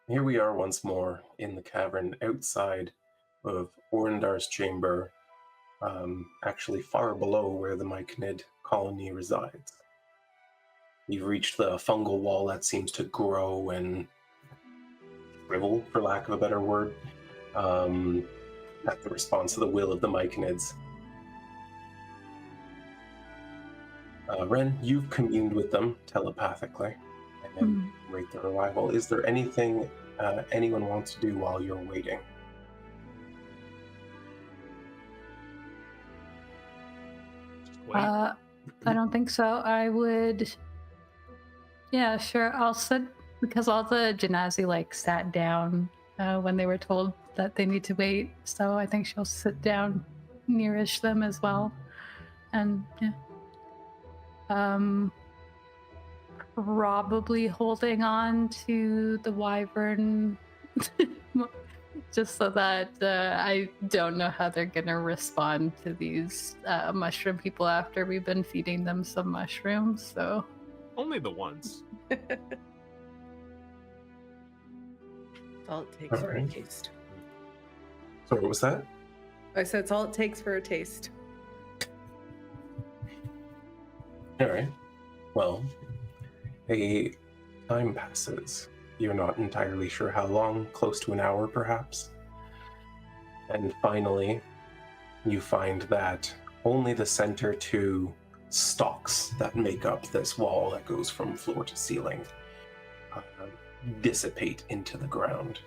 Here we are once more in the cavern outside of Orindar's chamber, actually far below where the Myconid colony resides. You've reached the fungal wall that seems to grow and shrivel, for lack of a better word, at the response to the will of the Myconids. Wren, you've communed with them telepathically and rate their arrival. Is there anything anyone wants to do while you're waiting? Wait. I don't think so. I would. Yeah, sure. I'll sit because all the Genasi sat down when they were told that they need to wait. So I think she'll sit down nearish them as well. And yeah. Probably holding on to the wyvern just so that I don't know how they're gonna respond to these mushroom people after we've been feeding them some mushrooms. So Only the ones. All it takes for a taste. Sorry, what was that? I said it's all it takes for a taste. All right. Well, a time passes. You're not entirely sure how long, close to an hour perhaps. And finally, you find that only the center two stalks that make up this wall that goes from floor to ceiling dissipate into the ground.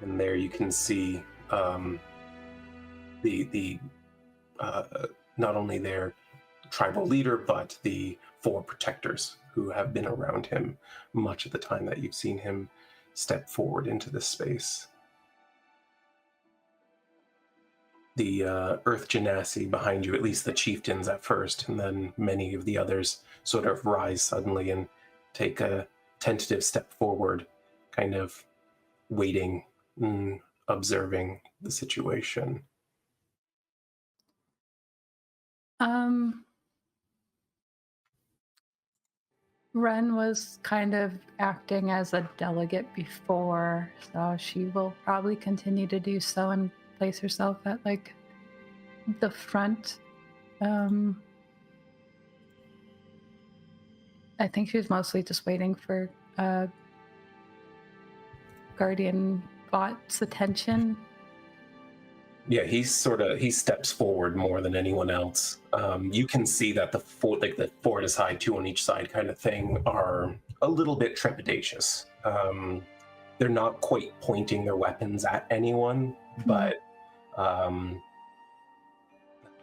And there you can see the not only their tribal leader, but the 4 protectors who have been around him much of the time that you've seen him step forward into this space. The Earth Genasi behind you, at least the chieftains at first, and then many of the others sort of rise suddenly and take a tentative step forward, kind of waiting, observing the situation. Wren was kind of acting as a delegate before, so she will probably continue to do so and place herself at the front. I think she's mostly just waiting for Guardian Bot's attention. Yeah, he steps forward more than anyone else. You can see that the four to side, 2 on each side kind of thing are a little bit trepidatious. They're not quite pointing their weapons at anyone, but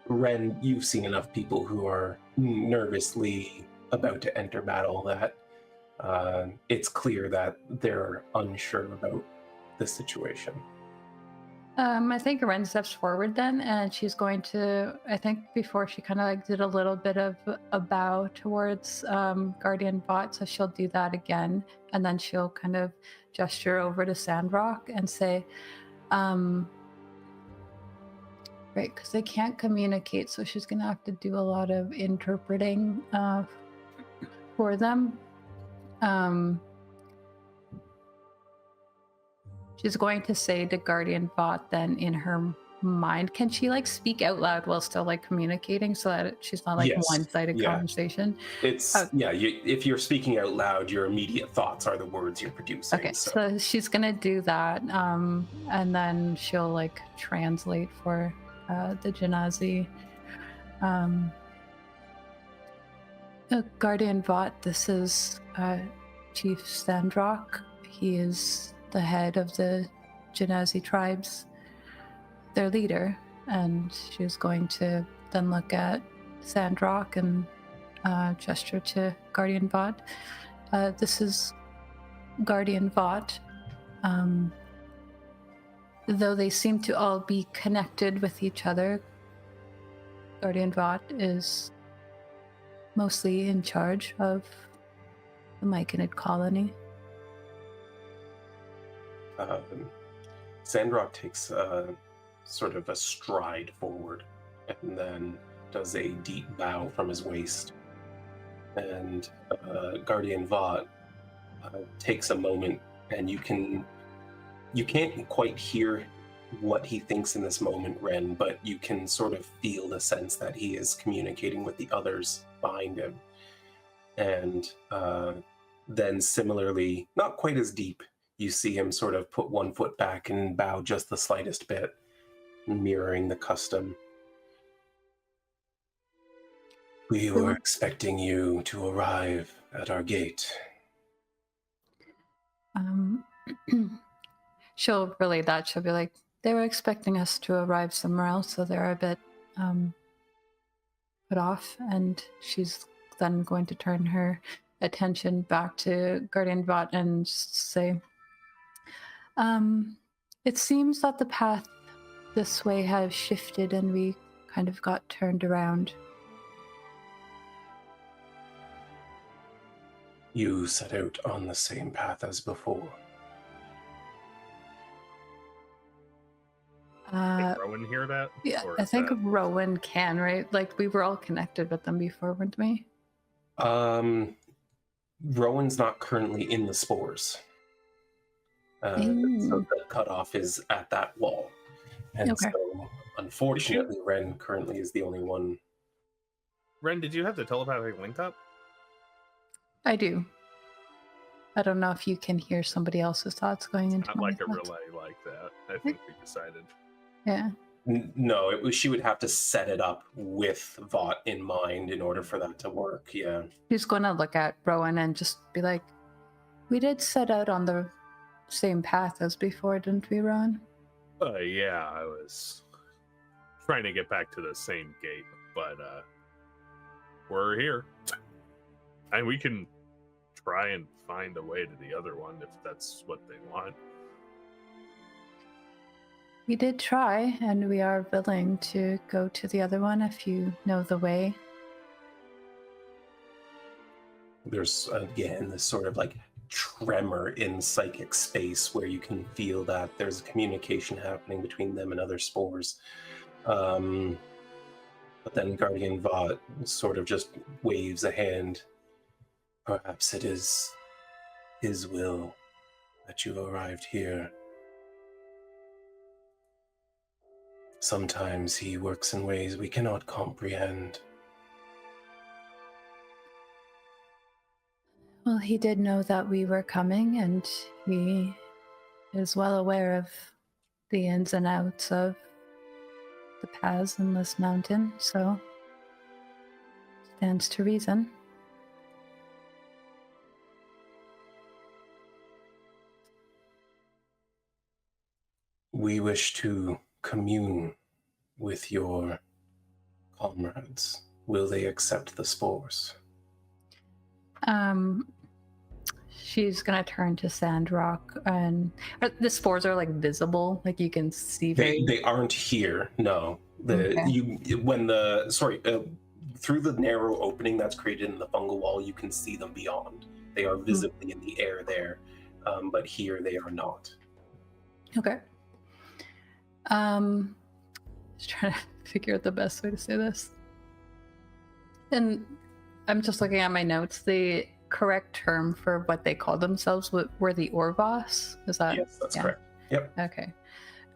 Wren, you've seen enough people who are nervously about to enter battle that it's clear that they're unsure about the situation. I think Wren steps forward then, and she's going to, I think before she kind of did a little bit of a bow towards Guardian Bot, so she'll do that again, and then she'll kind of gesture over to Sandrock and say, right, because they can't communicate, so she's going to have to do a lot of interpreting for them. She's going to say to Guardian Bot then in her mind, can she speak out loud while still communicating so that she's not Yes. one-sided conversation? It's if you're speaking out loud, your immediate thoughts are the words you're producing. Okay, so she's gonna do that, and then she'll translate for the Genasi. Guardian Bot, this is Chief Sandrock. He is the head of the Genasi tribes, their leader, and she's going to then look at Sandrock and gesture to Guardian Bot. This is Guardian Bot. Though they seem to all be connected with each other, Guardian Bot is mostly in charge of the Myconid colony. Sandrock takes sort of a stride forward and then does a deep bow from his waist. And Guardian Vought takes a moment and you can't quite hear what he thinks in this moment, Wren, but you can sort of feel the sense that he is communicating with the others behind him. And then similarly, not quite as deep, you see him sort of put one foot back and bow just the slightest bit, mirroring the custom. We were expecting you to arrive at our gate. She'll relay that. She'll be like, they were expecting us to arrive somewhere else, so they're a bit put off. And she's then going to turn her attention back to Guardian Bot and say, it seems that the path this way has shifted and we kind of got turned around. You set out on the same path as before. Did Rhowan hear that? Yeah, Or I is think that- Rhowan can, right? Like, we were all connected with them before, weren't we? Rowan's not currently in the spores. So the cutoff is at that wall. And Okay. so, unfortunately, Wren currently is the only one. Wren, did you have the telepathic link up? I do. I don't know if you can hear somebody else's thoughts going into Not my like a thoughts. relay like that. I think we decided. Yeah. No, she would have to set it up with Vought in mind in order for that to work, yeah. She's going to look at Rowan and just be like, we did set out on the same path as before, didn't we, Rowan? Yeah, I was trying to get back to the same gate, but we're here. And we can try and find a way to the other one if that's what they want. We did try, and we are willing to go to the other one if you know the way. There's, again, this sort of like tremor in psychic space where you can feel that there's communication happening between them and other spores. But then Guardian Vought sort of just waves a hand. Perhaps it is his will that you arrived here. Sometimes he works in ways we cannot comprehend. Well, he did know that we were coming, and he is well aware of the ins and outs of the paths in this mountain, so stands to reason. We wish to commune with your comrades. Will they accept the spores? She's gonna turn to Sandrock, and the spores are like visible, like you can see. They aren't here. No, through the narrow opening that's created in the fungal wall, you can see them beyond. They are visibly in the air there, but here they are not. Okay. Just trying to figure out the best way to say this. And I'm just looking at my notes. The correct term for what they called themselves were the Orvos. Is that? Yes, that's correct. Yep. Okay.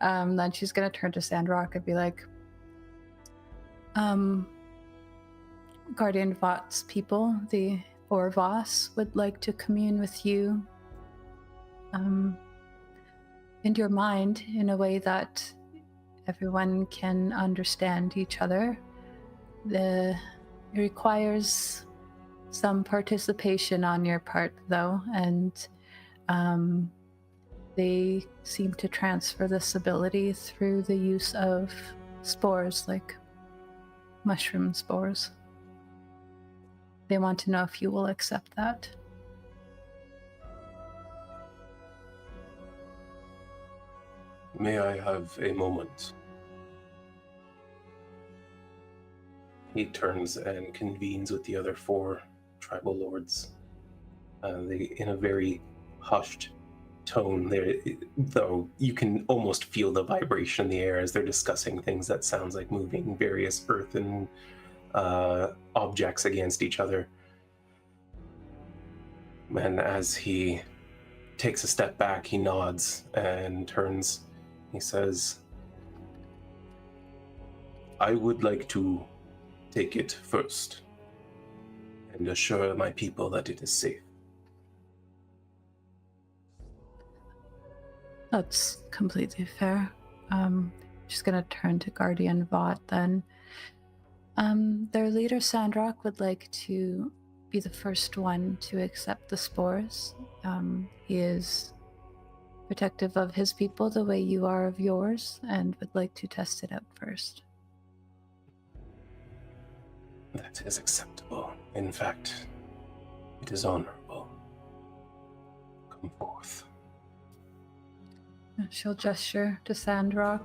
Then she's gonna turn to Sandrock and be like, Guardian Vought's people, the Orvos, would like to commune with you in your mind in a way that everyone can understand each other. It requires some participation on your part, though, and they seem to transfer this ability through the use of spores, like mushroom spores. They want to know if you will accept that. May I have a moment? He turns and convenes with the other 4 tribal lords. They, in a very hushed tone, though you can almost feel the vibration in the air as they're discussing things that sounds like moving various earthen objects against each other. And as he takes a step back, he nods and turns. He says, I would like to take it first and assure my people that it is safe. That's completely fair. Just gonna turn to Guardian Vought then. Their leader Sandrock would like to be the first one to accept the spores. He is protective of his people the way you are of yours, and would like to test it out first. That is acceptable. In fact, it is honorable. Come forth. She'll gesture to Sandrock.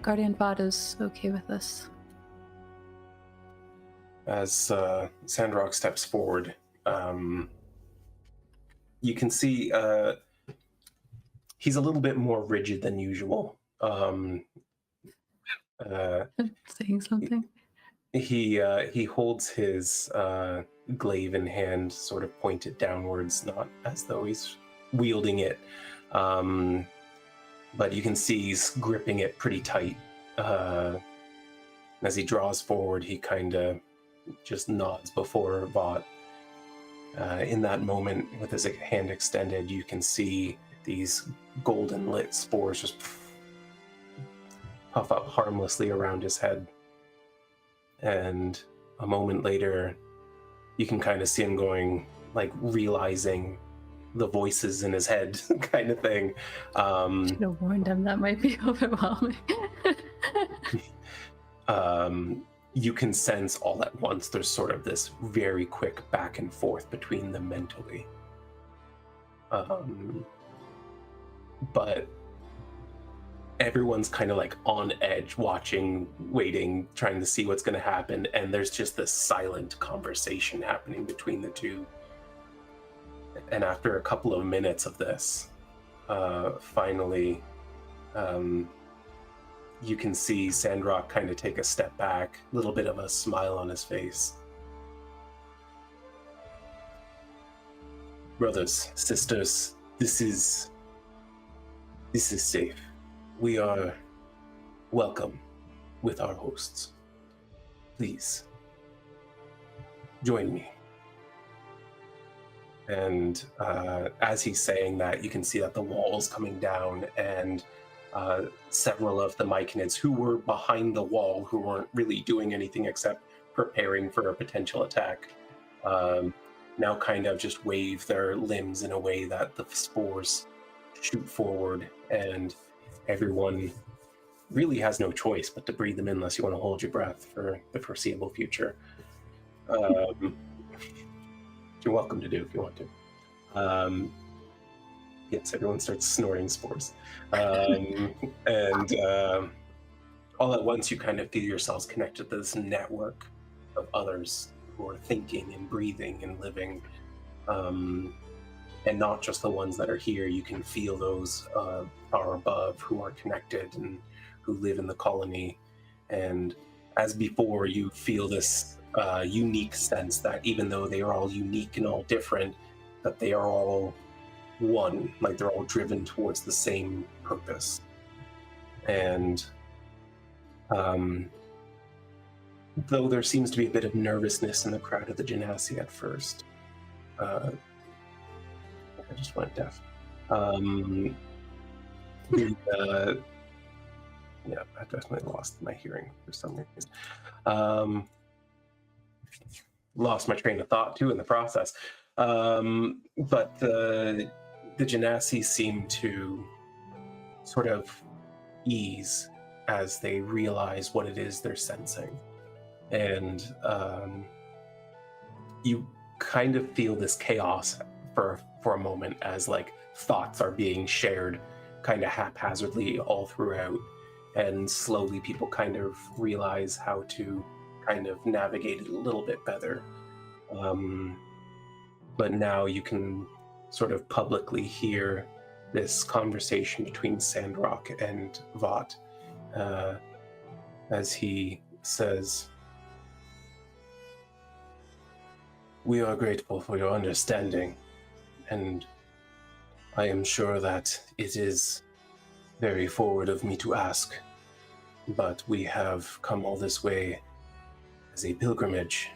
Guardian Vought is okay with this. As Sandrock steps forward, you can see he's a little bit more rigid than usual. Saying something? He holds his glaive in hand, sort of pointed downwards, not as though he's wielding it. But you can see he's gripping it pretty tight. As he draws forward, he kind of just nods before Vought. In that moment, with his hand extended, you can see these golden lit spores just puff up harmlessly around his head. And a moment later, you can kind of see him going, like, realizing the voices in his head kind of thing. Should have warned him that might be overwhelming. You can sense all at once there's sort of this very quick back and forth between them mentally. But everyone's kind of like on edge, watching, waiting, trying to see what's going to happen, and there's just this silent conversation happening between the two. And after a couple of minutes of this, finally, you can see Sandrock kind of take a step back, a little bit of a smile on his face. Brothers, sisters, this is safe. We are welcome with our hosts. Please, join me. And as he's saying that, you can see that the wall's coming down, and several of the myconids who were behind the wall, who weren't really doing anything except preparing for a potential attack, now kind of just wave their limbs in a way that the spores shoot forward, and everyone really has no choice but to breathe them in unless you want to hold your breath for the foreseeable future. You're welcome to do if you want to. Yes, everyone starts snorting spores. And all at once you kind of feel yourselves connected to this network of others who are thinking and breathing and living. And not just the ones that are here. You can feel those far above who are connected and who live in the colony. And as before, you feel this unique sense that even though they are all unique and all different, that they are all one, like they're all driven towards the same purpose. And though there seems to be a bit of nervousness in the crowd of the Genasi at first, I just went deaf. Yeah, I definitely lost my hearing for some reason. Lost my train of thought too in the process. But the Genasi seem to sort of ease as they realize what it is they're sensing. And you kind of feel this chaos for a moment as like thoughts are being shared kind of haphazardly all throughout, and slowly people kind of realize how to kind of navigate it a little bit better. But now you can sort of publicly hear this conversation between Sandrock and Vought as he says, We are grateful for your understanding, and I am sure that it is very forward of me to ask, but we have come all this way as a pilgrimage,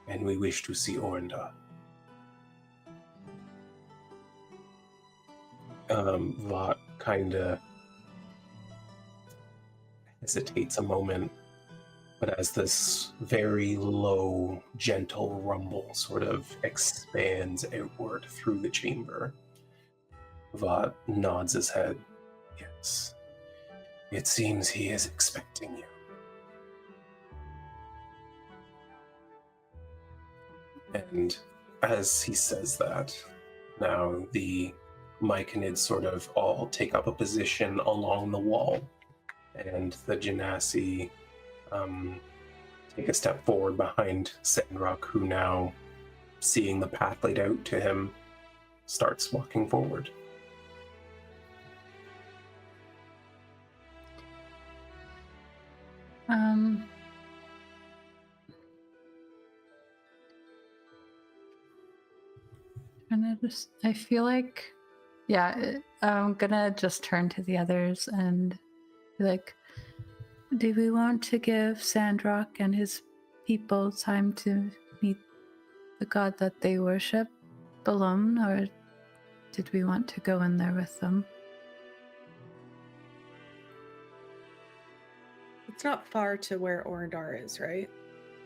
and we wish to see Orindar. Vought kinda hesitates a moment, but as this very low, gentle rumble sort of expands outward through the chamber, Vought nods his head. Yes, it seems he is expecting you. And as he says that, now the Myconids sort of all take up a position along the wall, and the Genasi take a step forward behind Sandrock, who now, seeing the path laid out to him, starts walking forward. I feel like, yeah, I'm gonna just turn to the others and be like, do we want to give Sandrock and his people time to meet the god that they worship alone, or did we want to go in there with them? It's not far to where Orindar is, right?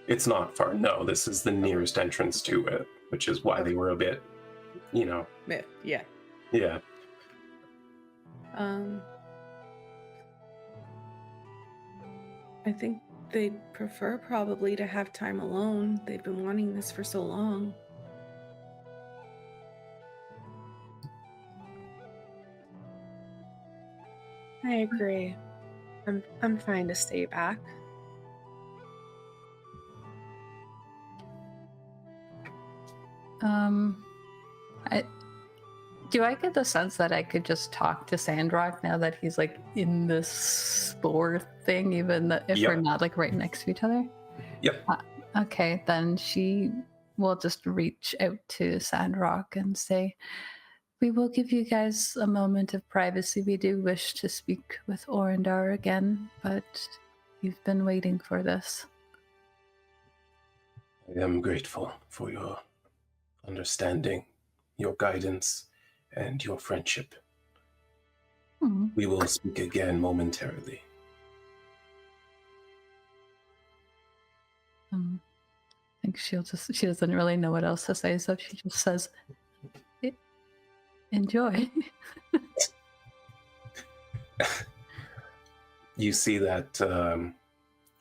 It's not far, no. This is the nearest entrance to it, which is why they were a bit, Yeah. Yeah. I think they'd prefer probably to have time alone. They've been wanting this for so long. I agree. I'm fine to stay back. Do I get the sense that I could just talk to Sandrock now that he's like in this spore thing, even if we're not like right next to each other? Yep. Okay, then she will just reach out to Sandrock and say, we will give you guys a moment of privacy. We do wish to speak with Orindar again, but you've been waiting for this. I am grateful for your understanding, your guidance, and your friendship. We will speak again momentarily. I think she doesn't really know what else to say, so she just says, enjoy. You see that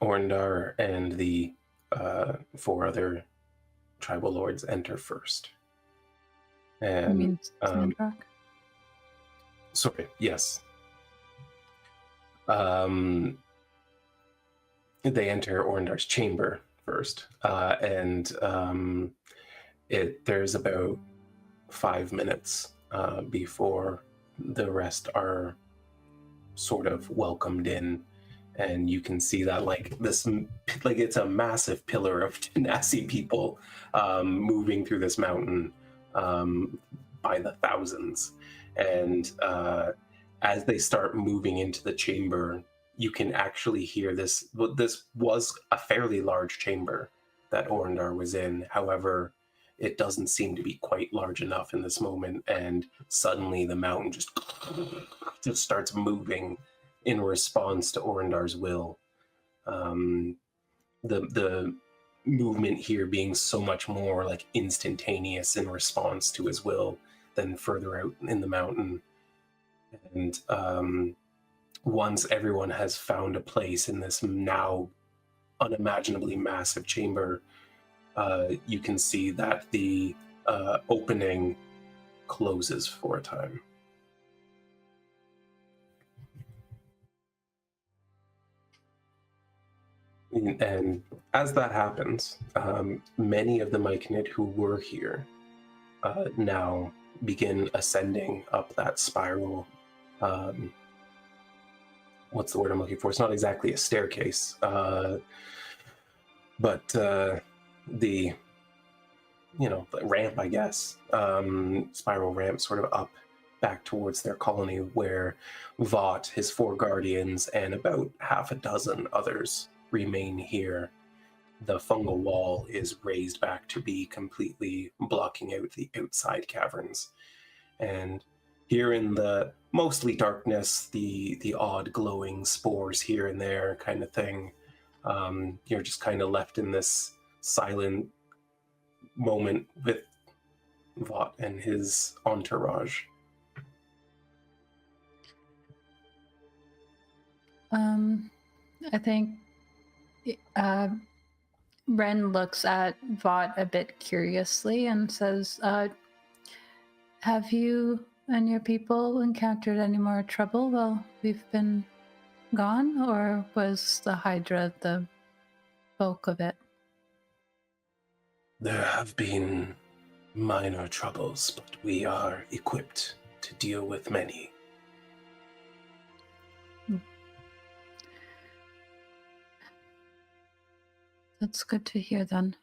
Orindar and the 4 other tribal lords enter first. And You mean Sandrock? sorry, yes. They enter Orindar's chamber first, and there's about 5 minutes before the rest are sort of welcomed in, and you can see that it's a massive pillar of Genasi people moving through this mountain by the thousands, and as they start moving into the chamber, you can actually hear this. This was a fairly large chamber that Orindar was in. However, it doesn't seem to be quite large enough in this moment, and suddenly the mountain just starts moving in response to Orindar's will. The movement here being so much more like instantaneous in response to his will than further out in the mountain. And once everyone has found a place in this now unimaginably massive chamber, you can see that the opening closes for a time. And as that happens, many of the Myconid who were here now begin ascending up that spiral. What's the word I'm looking for? It's not exactly a staircase, but the ramp, I guess, spiral ramp sort of up back towards their colony, where Vought, his 4 guardians, and about half a dozen others remain here. The fungal wall is raised back to be completely blocking out the outside caverns. And here in the mostly darkness, the odd glowing spores here and there kind of thing, you're just kind of left in this silent moment with Vought and his entourage. I think Wren looks at Vought a bit curiously and says, have you and your people encountered any more trouble while we've been gone, or was the Hydra the bulk of it? There have been minor troubles, but we are equipped to deal with many. That's good to hear then.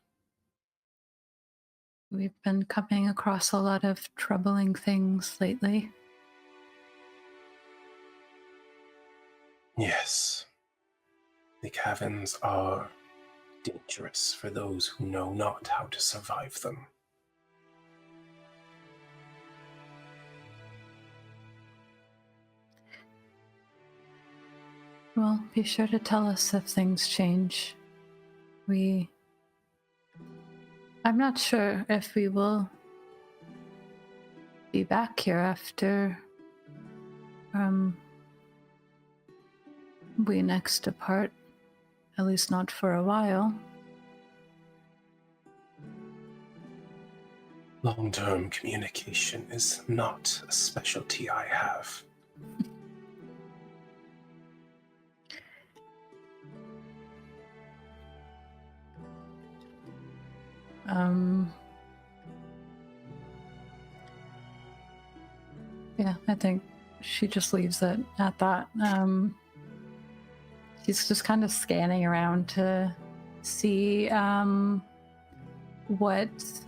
We've been coming across a lot of troubling things lately. Yes. The caverns are dangerous for those who know not how to survive them. Well, be sure to tell us if things change. I'm not sure if we will be back here after we next depart, at least not for a while. Long-term communication is not a specialty I have. Yeah, I think she just leaves it at that. She's just kind of scanning around to see what's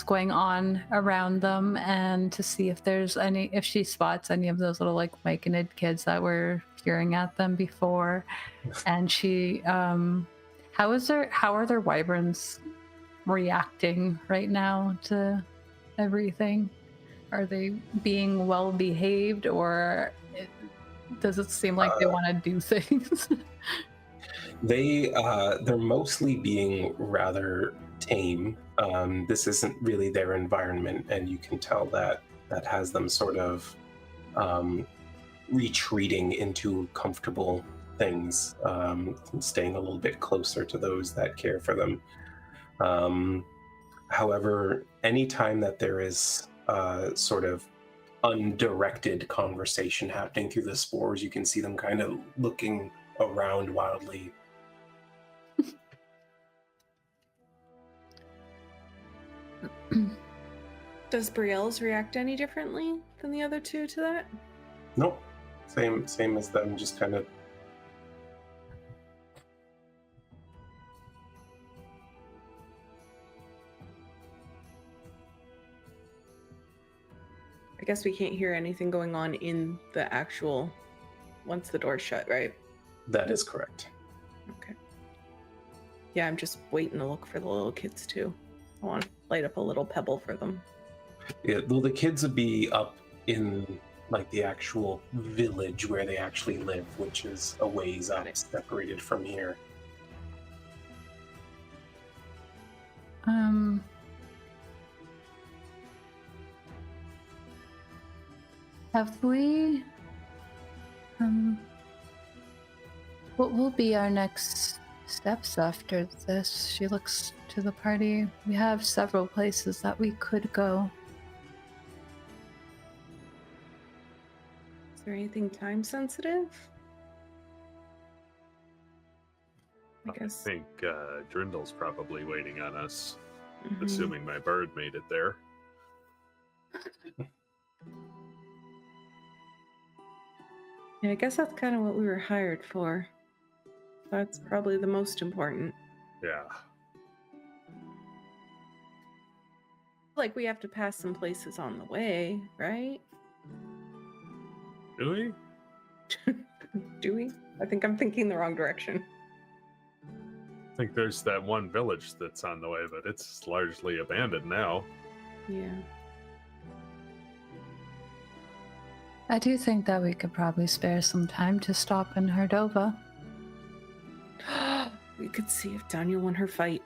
going on around them, and to see if she spots any of those little like myconid kids that were peering at them before. And she how are their wyverns reacting right now to everything? Are they being well behaved, or does it seem like they want to do things? They're mostly being rather tame. This isn't really their environment, and you can tell that has them sort of retreating into comfortable things, and staying a little bit closer to those that care for them. However, anytime that there is sort of undirected conversation happening through the spores, you can see them kind of looking around wildly. Does Brielle's react any differently than the other two to that? Nope. Same as them, just kind of. I guess we can't hear anything going on in the actual, once the door's shut, right? That is correct. Okay. Yeah, I'm just waiting to look for the little kids too. I want to light up a little pebble for them. Yeah, well, the kids would be up in like the actual village where they actually live, which is a ways up, separated from here. Have we what will be our next steps after this? She looks to the party. We have several places that we could go. Is there anything time sensitive? I guess. I think Drindle's probably waiting on us, Mhm. assuming my bird made it there. Yeah, I guess that's kind of what we were hired for. That's probably the most important. Yeah. Like we have to pass some places on the way, right? Do we? Do we? I think I'm thinking the wrong direction. I think there's that one village that's on the way, but it's largely abandoned now. Yeah. I do think that we could probably spare some time to stop in Hardova. We could see if Daniel won her fight.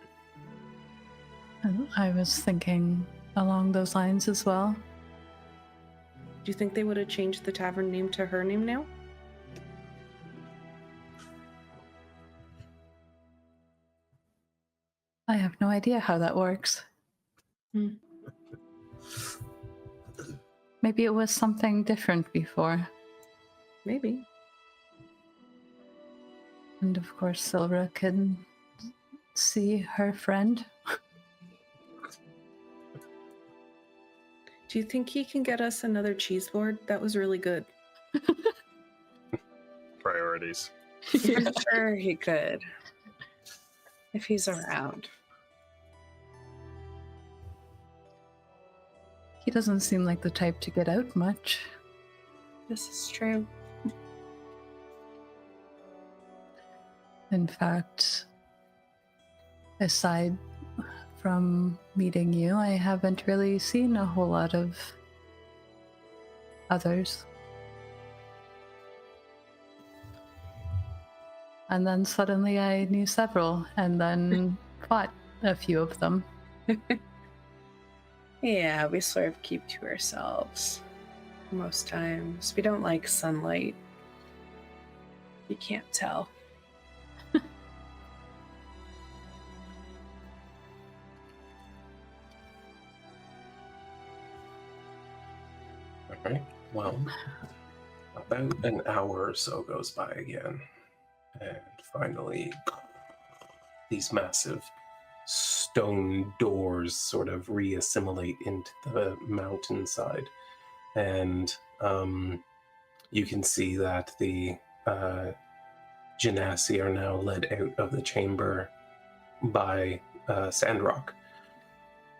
And I was thinking along those lines as well. Do you think they would have changed the tavern name to her name now? I have no idea how that works. Maybe it was something different before. Maybe. And of course, Sylra can see her friend. Do you think he can get us another cheese board? That was really good. Priorities. I'm sure he could. If he's around. He doesn't seem like the type to get out much. This is true. In fact, aside from meeting you, I haven't really seen a whole lot of others. And then suddenly I knew several, and then fought a few of them. Yeah, we sort of keep to ourselves most times. We don't like sunlight. You can't tell. Alright, well, about an hour or so goes by again. And finally, these massive stone doors sort of reassimilate into the mountainside. And you can see that the Genasi are now led out of the chamber by Sandrock,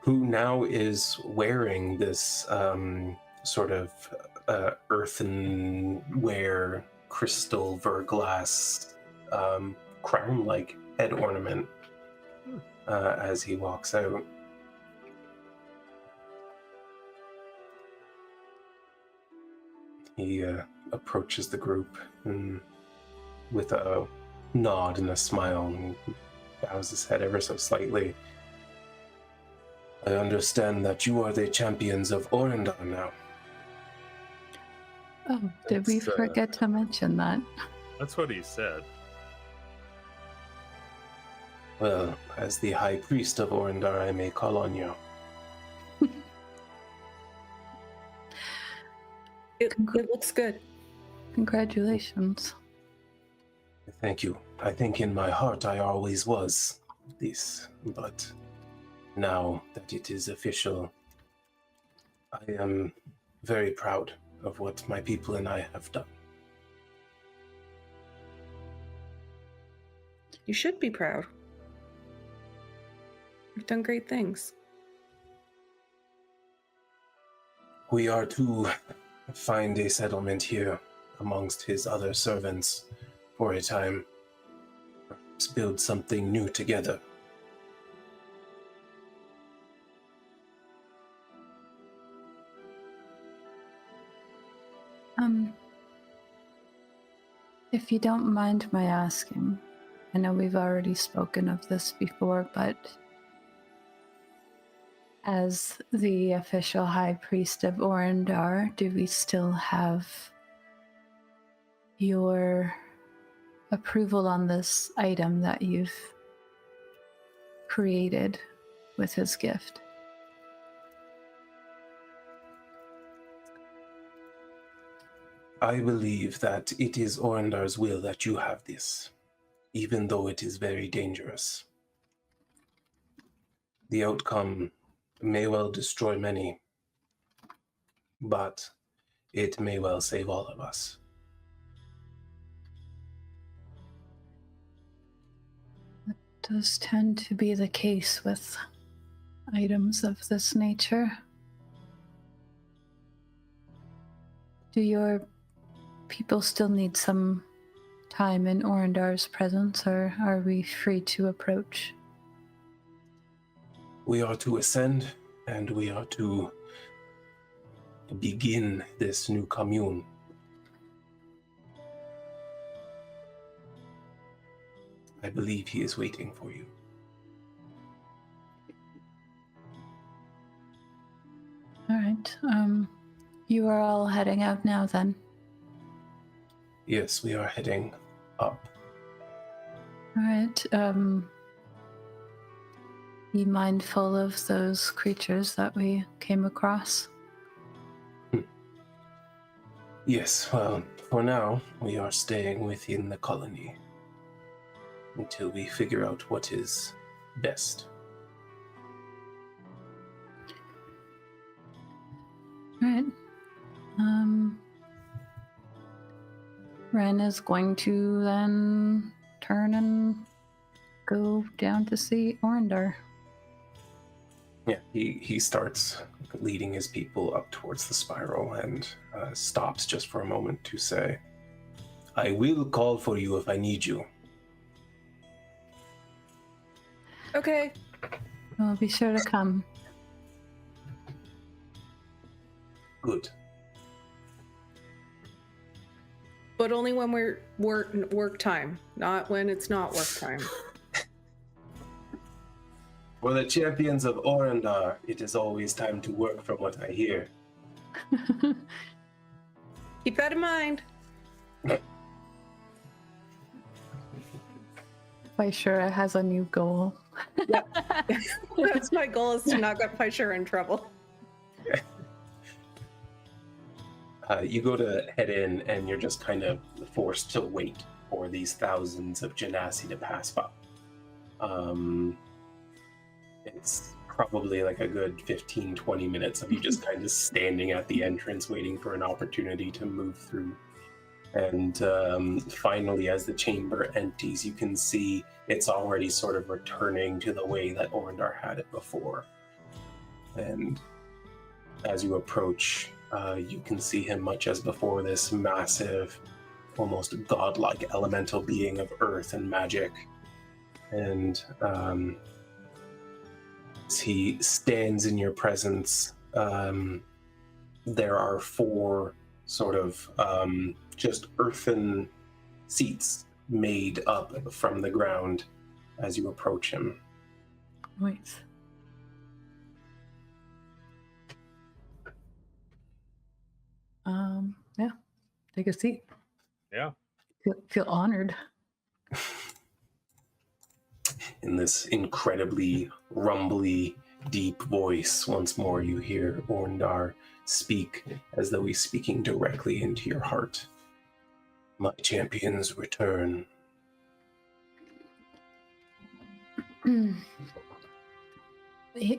who now is wearing this sort of earthenware, crystal verglass crown-like head ornament as he walks out. He approaches the group and with a nod and a smile and bows his head ever so slightly. I understand that you are the champions of Orindar now. Oh, did we That's, forget to mention that? That's what he said. Well, as the High Priest of Orindar, I may call on you. It looks good. Congratulations. Thank you. I think in my heart I always was this, but now that it is official, I am very proud of what my people and I have done. You should be proud. You've done great things. We are to find a settlement here amongst his other servants for a time. Perhaps build something new together. If you don't mind my asking, I know we've already spoken of this before, but as the official High Priest of Orindar, do we still have your approval on this item that you've created with his gift? I believe that it is Orindar's will that you have this, even though it is very dangerous. The outcome may well destroy many, but it may well save all of us. That does tend to be the case with items of this nature. Do your people still need some time in Orindar's presence, or are we free to approach? We are to ascend, and we are to begin this new commune. I believe he is waiting for you. All right. You are all heading out now, then? Yes, we are heading up. All right. Be mindful of those creatures that we came across. Yes, well, for now, we are staying within the colony until we figure out what is best. All right. Wren is going to then turn and go down to see Orindar. Yeah, he starts leading his people up towards the spiral and stops just for a moment to say, I will call for you if I need you. Okay. Well, be sure to come. Good. But only when we're work time, not when it's not work time. For the champions of Orindar, it is always time to work from what I hear. Keep that in mind. Pyshura has a new goal. That's my goal, is to not get Pyshura in trouble. You go to head in, and you're just kind of forced to wait for these thousands of Genasi to pass by. It's probably like a good 15-20 minutes of you just kind of standing at the entrance waiting for an opportunity to move through. And finally, as the chamber empties, you can see it's already sort of returning to the way that Orindar had it before. And as you approach, you can see him much as before, this massive, almost godlike elemental being of earth and magic. And as he stands in your presence, there are 4 sort of just earthen seats made up from the ground as you approach him. Wait. Yeah. Take a seat. Yeah. Feel honored. In this incredibly rumbly, deep voice, once more you hear Orindar speak as though he's speaking directly into your heart. My champions return.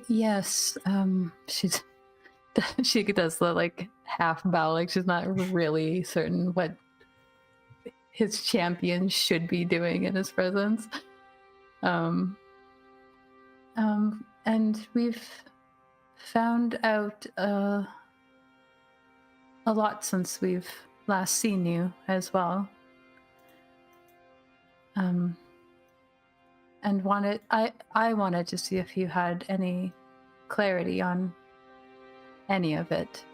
Yes, she does the like half bow, like she's not really certain what his champion should be doing in his presence. And we've found out a lot since we've last seen you as well. And I wanted to see if you had any clarity on any of it.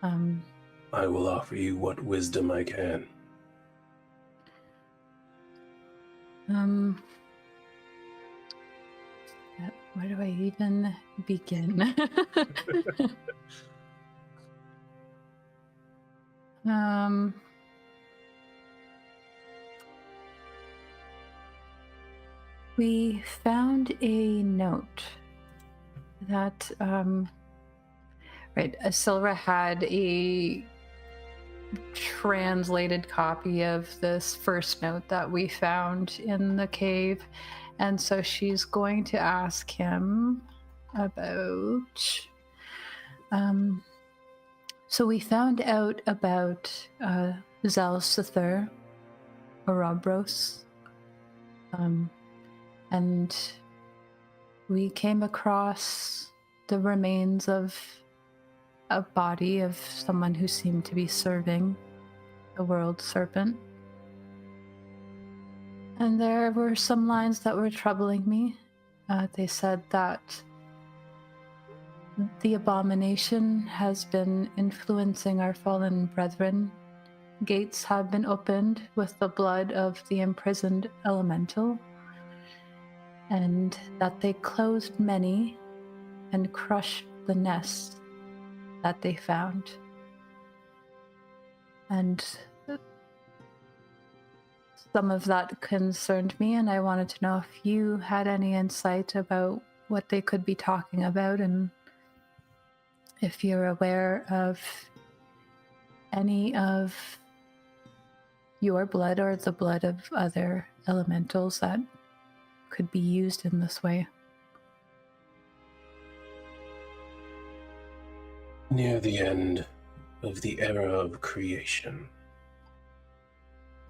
I will offer you what wisdom I can. Where do I even begin? We found a note that, Sylra had a translated copy of this first note that we found in the cave, and so she's going to ask him about... So we found out about Zalsithur, Orobros, and we came across the remains of a body of someone who seemed to be serving the world serpent. And there were some lines that were troubling me. They said that the abomination has been influencing our fallen brethren. Gates have been opened with the blood of the imprisoned elemental, and that they closed many and crushed the nests that they found. And some of that concerned me, and I wanted to know if you had any insight about what they could be talking about, and if you're aware of any of your blood or the blood of other elementals that could be used in this way. Near the end of the era of creation,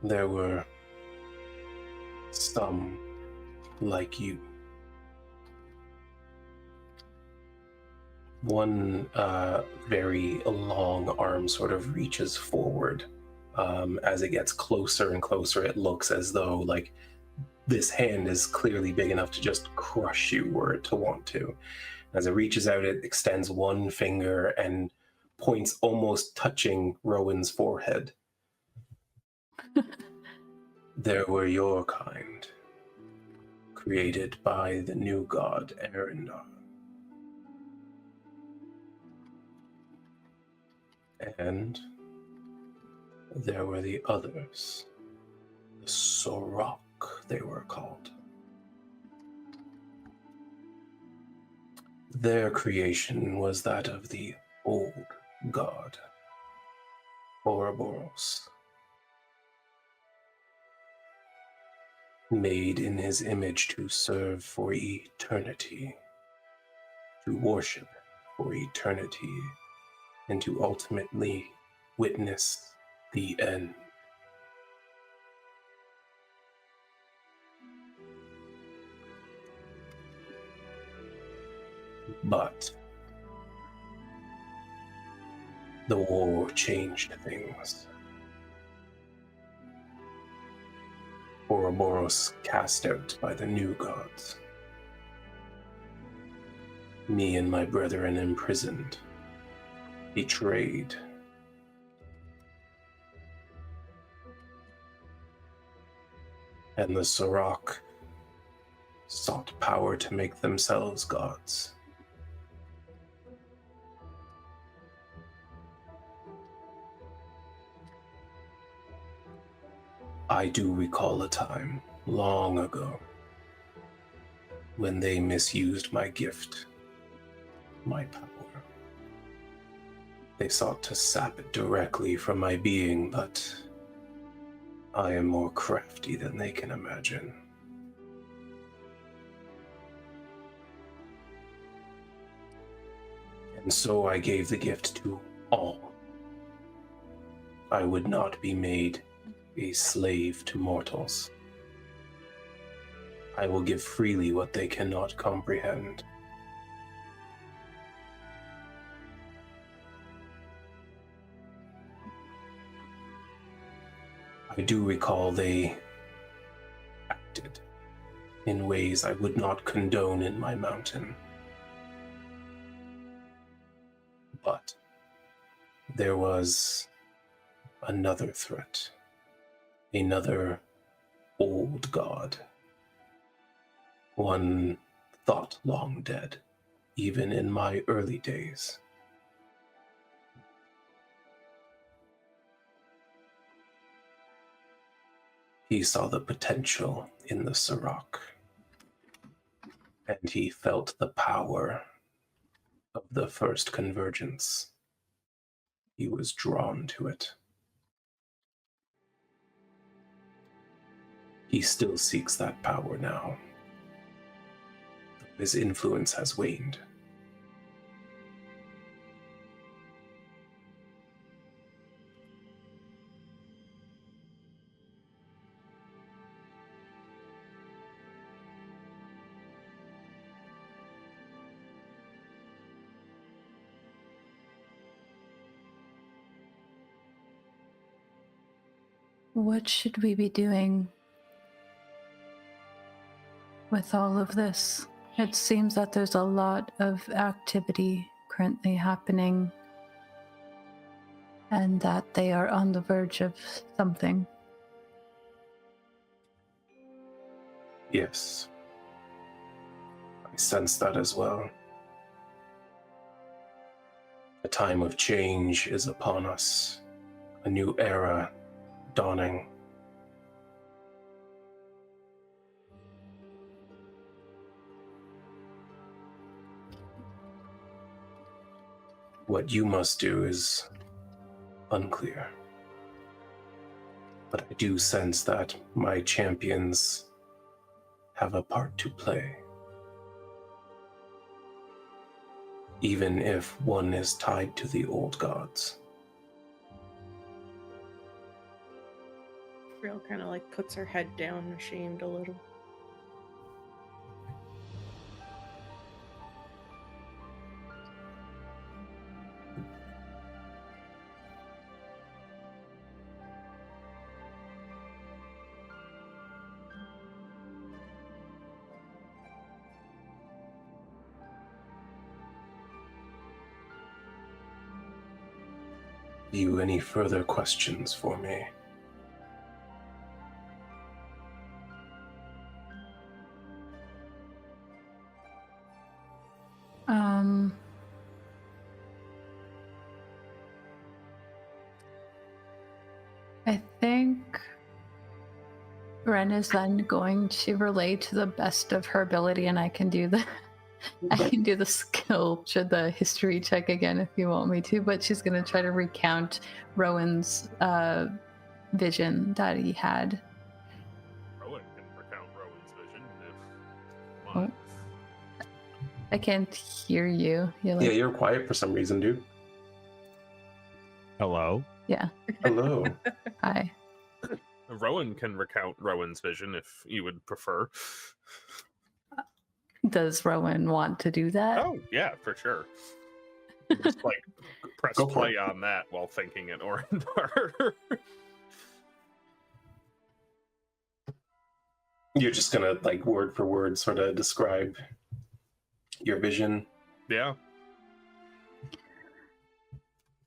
there were some like you. One very long arm sort of reaches forward. As it gets closer and closer, it looks as though like this hand is clearly big enough to just crush you were it to want to. As it reaches out, it extends one finger and points almost touching Rowan's forehead. There were your kind, created by the new god Orindar. And there were the others, the Sandrock they were called. Their creation was that of the old god, Ouroboros, made in his image to serve for eternity, to worship for eternity, and to ultimately witness the end. But the war changed things. Ouroboros cast out by the new gods. Me and my brethren imprisoned, betrayed. And the Sandrock sought power to make themselves gods. I do recall a time, long ago, when they misused my gift, my power. They sought to sap it directly from my being, but I am more crafty than they can imagine. And so I gave the gift to all. I would not be made a slave to mortals. I will give freely what they cannot comprehend. I do recall they acted in ways I would not condone in my mountain. But there was another threat. Another old god. One thought long dead, even in my early days. He saw the potential in the Sandrock, and he felt the power of the first convergence. He was drawn to it. He still seeks that power now. His influence has waned. What should we be doing with all of this? It seems that there's a lot of activity currently happening and that they are on the verge of something. Yes. I sense that as well. A time of change is upon us. A new era dawning. What you must do is unclear. But I do sense that my champions have a part to play. Even if one is tied to the old gods. Brielle kind of like puts her head down, ashamed a little. You any further questions for me? I think Wren is then going to relay to the best of her ability, and I can do the skill, the history check again if you want me to, but she's going to try to recount Rowan's vision that he had. Rhowan can recount Rowan's vision if Oh. I can't hear you. Yeah, you're quiet for some reason, dude. Hello? Yeah. Hello. Hi. Rhowan can recount Rowan's vision if you would prefer. Does Rhowan want to do that? Oh, yeah, for sure. Just like press Go for play it. on that while thinking it Orindar. You're just gonna, like, word for word sort of describe your vision. Yeah.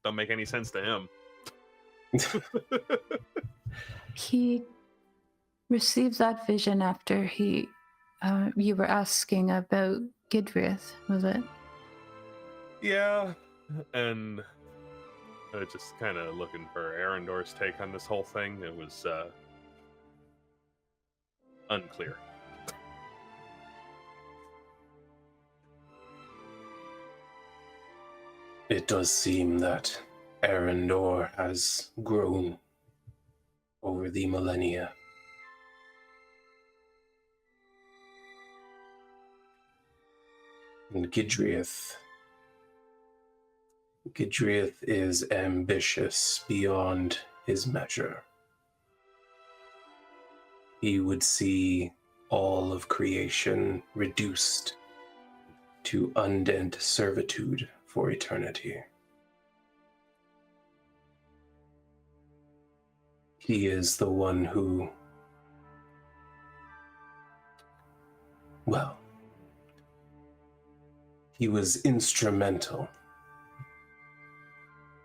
Don't make any sense to him. He received that vision after you were asking about Gidriath, was it? Yeah, and just kind of looking for Arendor's take on this whole thing. It was unclear. It does seem that Arendor has grown over the millennia. And Gidriath is ambitious beyond his measure. He would see all of creation reduced to undead servitude for eternity. He is the one who, well, he was instrumental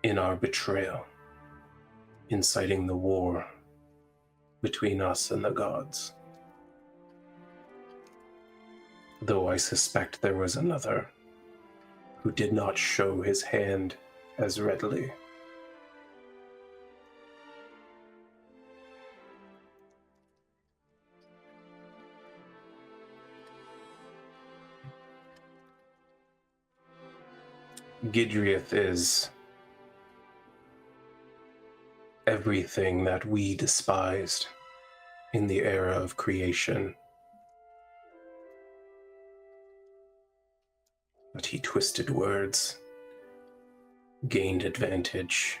in our betrayal, inciting the war between us and the gods. Though I suspect there was another who did not show his hand as readily. Gidriath is everything that we despised in the era of creation. But he twisted words, gained advantage,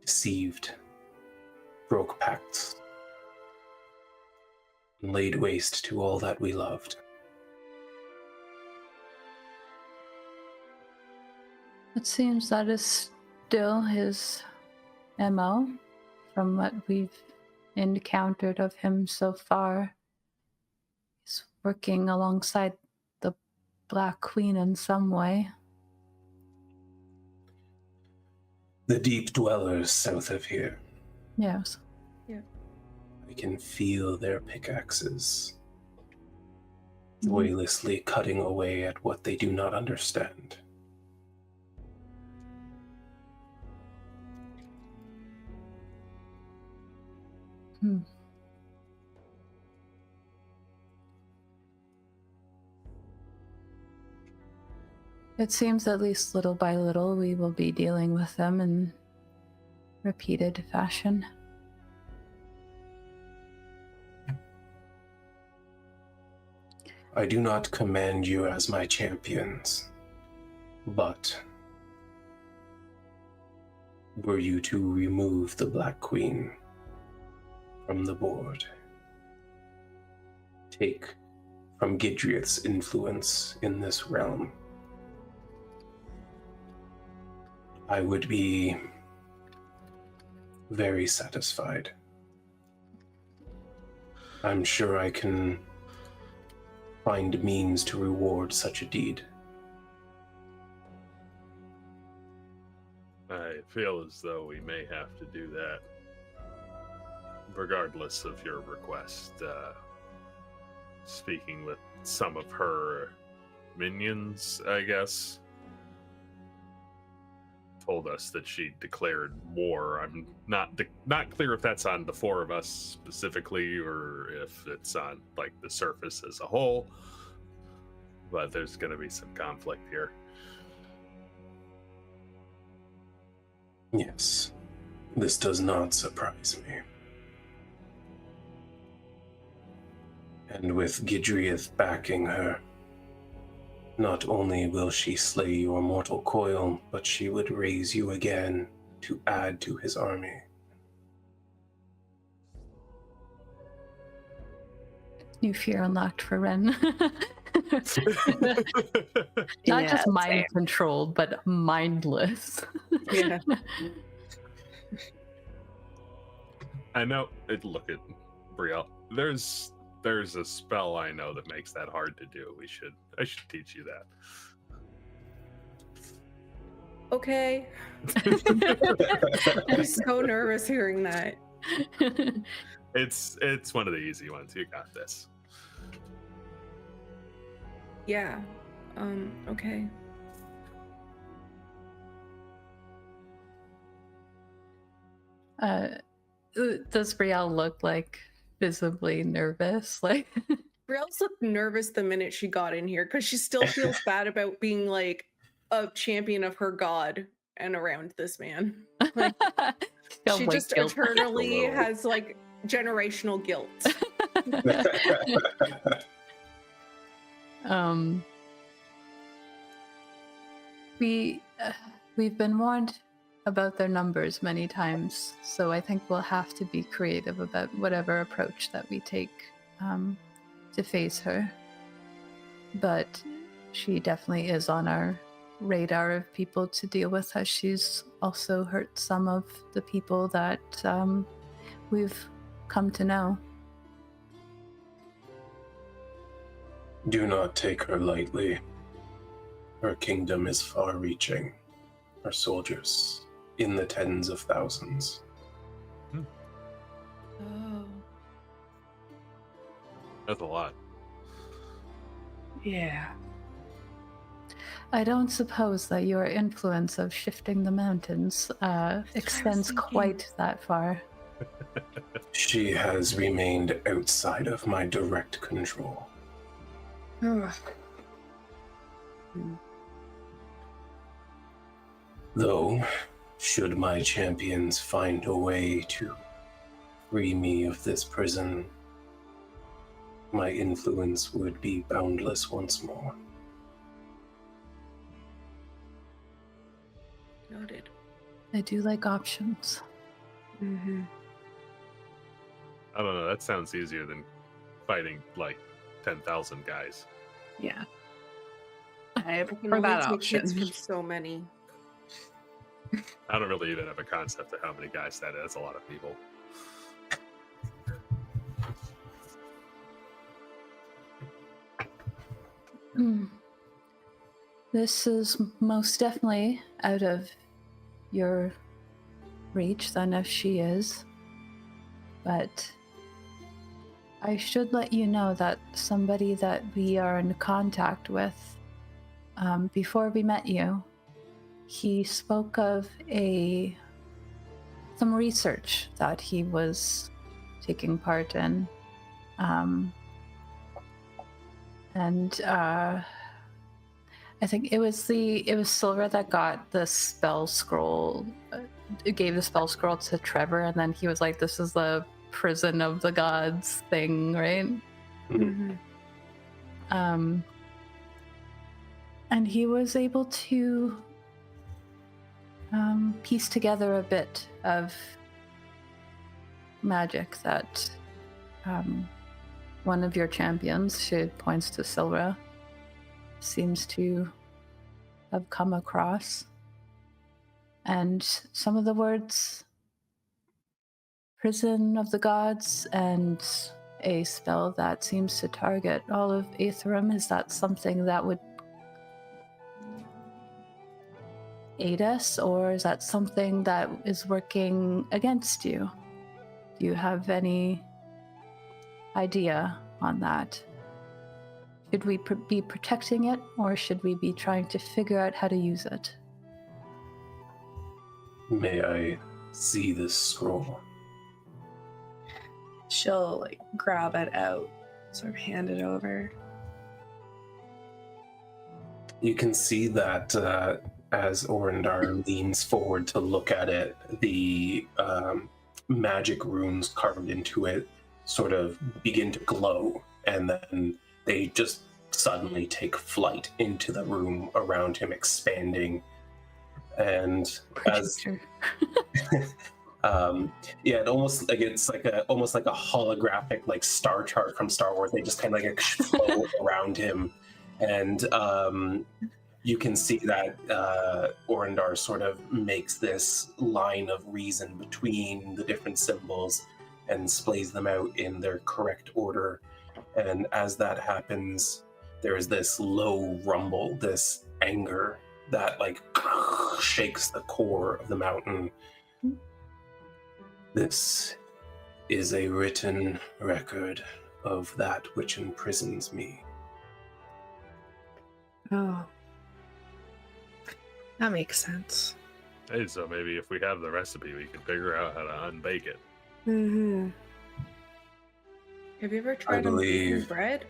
deceived, broke pacts, and laid waste to all that we loved. It seems that is still his MO from what we've encountered of him so far. He's working alongside the Black Queen in some way. The deep dwellers south of here. Yes. I can feel their pickaxes joylessly cutting away at what they do not understand. It seems at least little by little we will be dealing with them in repeated fashion. I do not command you as my champions, but were you to remove the Black Queen from the board, take from Gidriath's influence in this realm, I would be very satisfied. I'm sure I can find means to reward such a deed. I feel as though we may have to do that, regardless of your request. Speaking with some of her minions, I guess, told us that she declared war. I'm not clear if that's on the four of us specifically or if it's on like the surface as a whole, but there's going to be some conflict here. Yes, this does not surprise me. And with Gidriath backing her, not only will she slay your mortal coil, but she would raise you again to add to his army. New fear unlocked for Wren. Not Yeah, just mind same. controlled, but mindless. Yeah. I know. Look at Brielle. There's a spell I know that makes that hard to do. I should teach you that. Okay. I'm so nervous hearing that. It's one of the easy ones. You got this. Yeah. Okay. Does Brielle look like visibly nervous? Like, Brielle's looked nervous the minute she got in here because she still feels bad about being like a champion of her god and around this man. Like, feel she like just guilt. eternally Hello. has like generational guilt. We've been warned about their numbers many times, so I think we'll have to be creative about whatever approach that we take to face her. But she definitely is on our radar of people to deal with, as she's also hurt some of the people that we've come to know. Do not take her lightly. Her kingdom is far-reaching. Her soldiers in the tens of thousands. Oh. That's a lot. Yeah. I don't suppose that your influence of shifting the mountains extends thinking. quite that far. She has remained outside of my direct control. Though, should my champions find a way to free me of this prison, my influence would be boundless once more. Noted. I do like options. Mm-hmm. I don't know. That sounds easier than fighting like 10,000 guys. Yeah. I I can prefer only that take hits option. from so many. I don't really even have a concept of how many guys that is. That's a lot of people. This is most definitely out of your reach than if she is. But I should let you know that somebody that we are in contact with, before we met you, he spoke of some research that he was taking part in. I think it was Sylra that got the spell scroll. It gave the spell scroll to Trevor, and then he was like, "This is the prison of the gods thing, right?" Mm-hmm. And he was able to piece together a bit of magic that one of your champions, she points to Sylra, seems to have come across. And some of the words, prison of the gods, and a spell that seems to target all of Aetherum, is that something that would aid us, or is that something that is working against you? Do you have any idea on that? Should we be protecting it, or should we be trying to figure out how to use it? May I see this scroll? She'll like grab it out, sort of hand it over. You can see that as Orindar leans forward to look at it, the magic runes carved into it sort of begin to glow, and then they just suddenly take flight into the room around him, expanding. And Projector. it almost like it's like almost like a holographic like star chart from Star Wars. They just kind of like flow around him, and you can see that Orindar sort of makes this line of reason between the different symbols and splays them out in their correct order. And as that happens, there is this low rumble, this anger that like shakes the core of the mountain. This is a written record of that which imprisons me. Oh. That makes sense. Hey, so maybe if we have the recipe, we can figure out how to unbake it. Mm-hmm. Have you ever tried unbaking bread?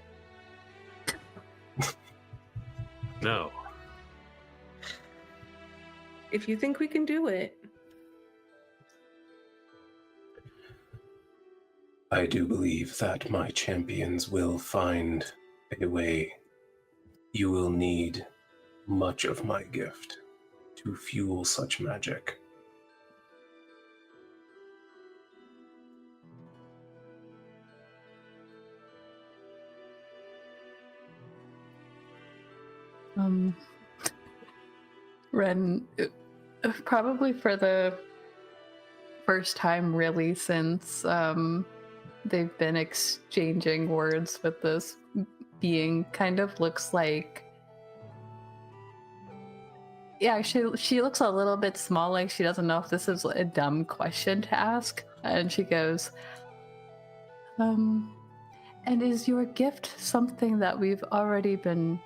No. If you think we can do it. I do believe that my champions will find a way. You will need much of my gift to fuel such magic. Wren, probably for the first time really since they've been exchanging words with this being, kind of looks like, yeah, she looks a little bit small, like she doesn't know if this is a dumb question to ask, and she goes, and is your gift something that we've already been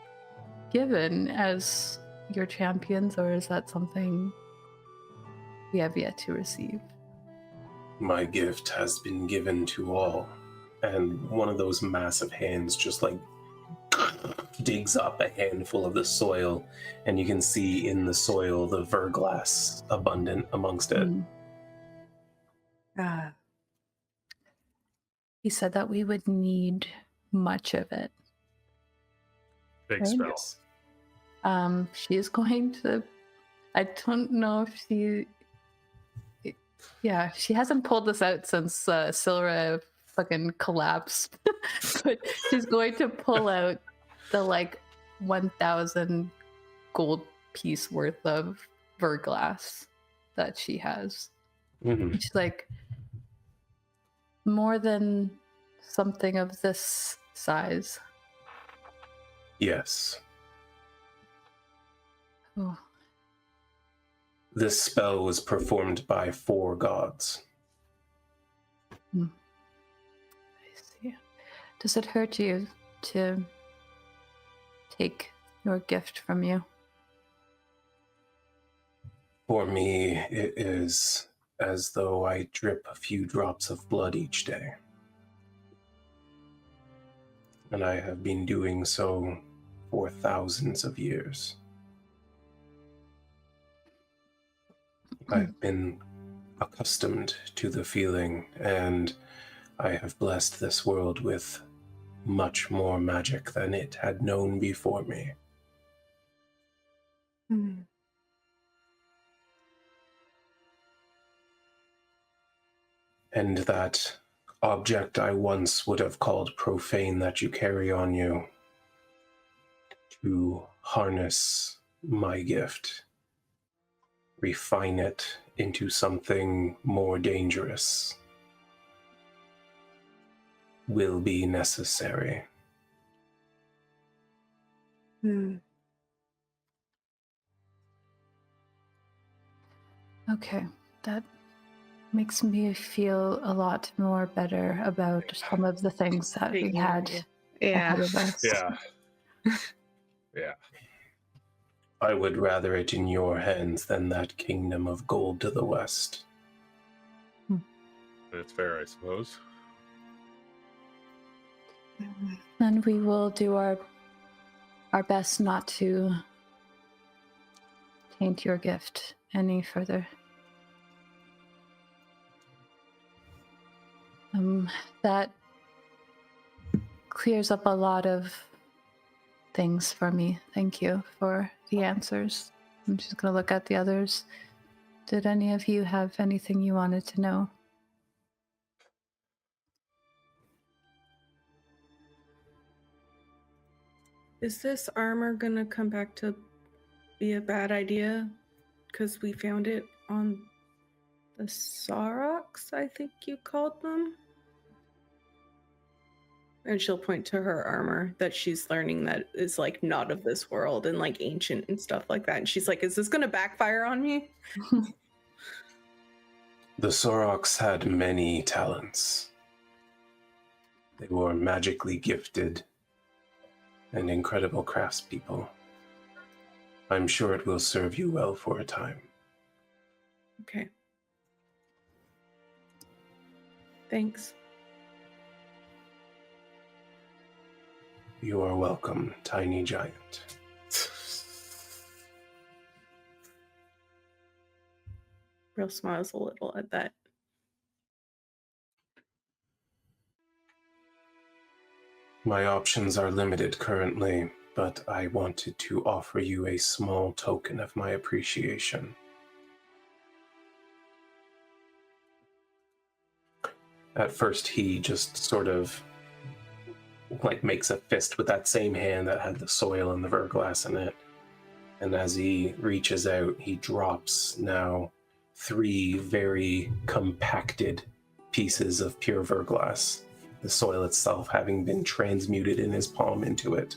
given as your champions, or is that something we have yet to receive? My gift has been given to all, and one of those massive hands just like digs up a handful of the soil, and you can see in the soil the verglass abundant amongst it. He said that we would need much of it. Big Right? spell. Yes. She is going to, I don't know if she, yeah, she hasn't pulled this out since Sylra fucking collapsed, but she's going to pull out the like 1,000 gold piece worth of verglass that she has. Mhm. She's like, more than something of this size. Yes. Oh, This spell was performed by 4 gods. I see. Does it hurt you to take your gift from you? For me, it is as though I drip a few drops of blood each day. And I have been doing so for thousands of years. I've been accustomed to the feeling, and I have blessed this world with much more magic than it had known before me. Mm. And that object I once would have called profane that you carry on you, to harness my gift, refine it into something more dangerous, will be necessary. Mm. Okay, that makes me feel a lot more better about some of the things that we Taking had it. Yeah. ahead of us. Yeah. Yeah. I would rather it in your hands than that kingdom of gold to the west. That's fair, I suppose. And we will do our best not to taint your gift any further. That clears up a lot of things for me. Thank you for the answers. I'm just going to look at the others. Did any of you have anything you wanted to know? Is this armor gonna come back to be a bad idea? Because we found it on the Saroks, I think you called them. And she'll point to her armor that she's learning that is like not of this world and like ancient and stuff like that. And she's like, is this gonna backfire on me? The Soroks had many talents. They were magically gifted and incredible craftspeople. I'm sure it will serve you well for a time. Okay. Thanks. You are welcome, tiny giant. Brielle smiles a little at that. My options are limited currently, but I wanted to offer you a small token of my appreciation. At first, he just sort of like makes a fist with that same hand that had the soil and the verglass in it. And as he reaches out, he drops now 3 very compacted pieces of pure verglass, the soil itself having been transmuted in his palm into it.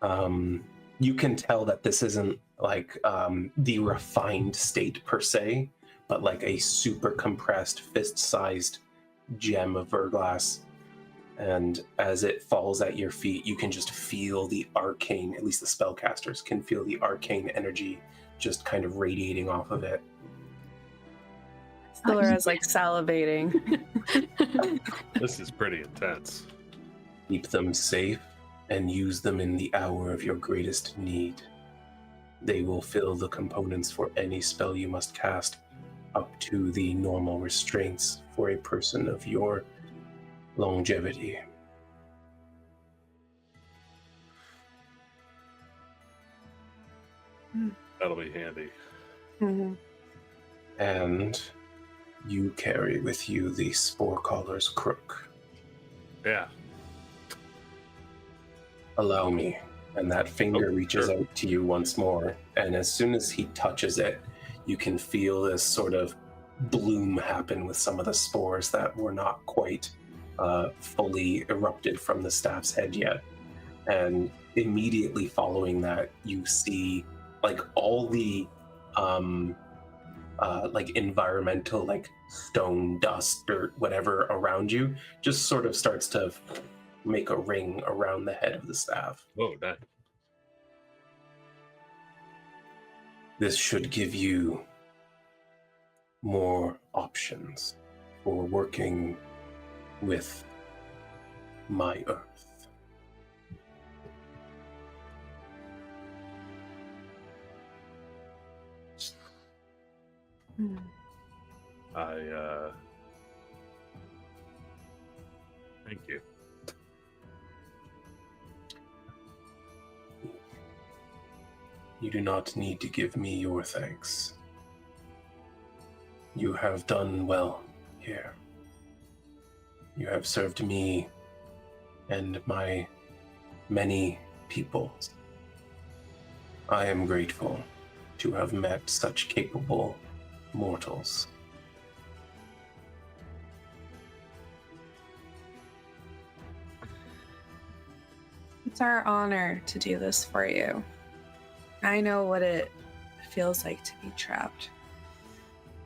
You can tell that this isn't like the refined state per se, but like a super compressed fist-sized gem of verglass. And as it falls at your feet, you can just feel the arcane, at least the spellcasters can feel the arcane energy just kind of radiating off of it. Sylra's like salivating. This is pretty intense. Keep them safe and use them in the hour of your greatest need. They will fill the components for any spell you must cast, up to the normal restraints for a person of your longevity. That'll be handy. Mm-hmm. And you carry with you the Spore Caller's crook. Yeah. Allow me. And that finger reaches sure. out to you once more, and as soon as he touches it, you can feel this sort of bloom happen with some of the spores that were not quite fully erupted from the staff's head yet. And immediately following that, you see like all the like environmental, like stone, dust, dirt, whatever around you just sort of starts to make a ring around the head of the staff. Whoa, that. This should give you more options for working with my Earth. Thank you. You do not need to give me your thanks. You have done well here. You have served me and my many peoples. I am grateful to have met such capable mortals. It's our honor to do this for you. I know what it feels like to be trapped.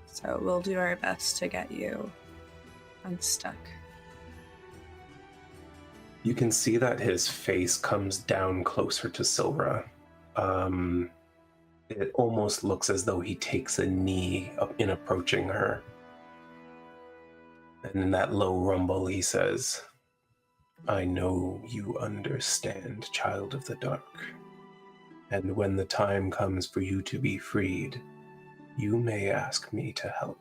So we'll do our best to get you unstuck. You can see that his face comes down closer to Sylra. It almost looks as though he takes a knee in approaching her. And in that low rumble, he says, I know you understand, Child of the Dark. And when the time comes for you to be freed, you may ask me to help.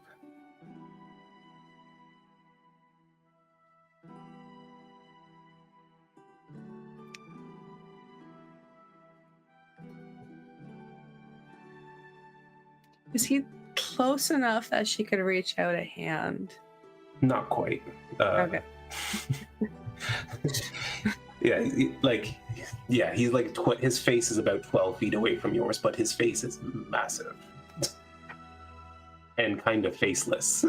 Is he close enough that she could reach out a hand? Not quite. Okay. He's like, his face is about 12 feet away from yours, but his face is massive. And kind of faceless.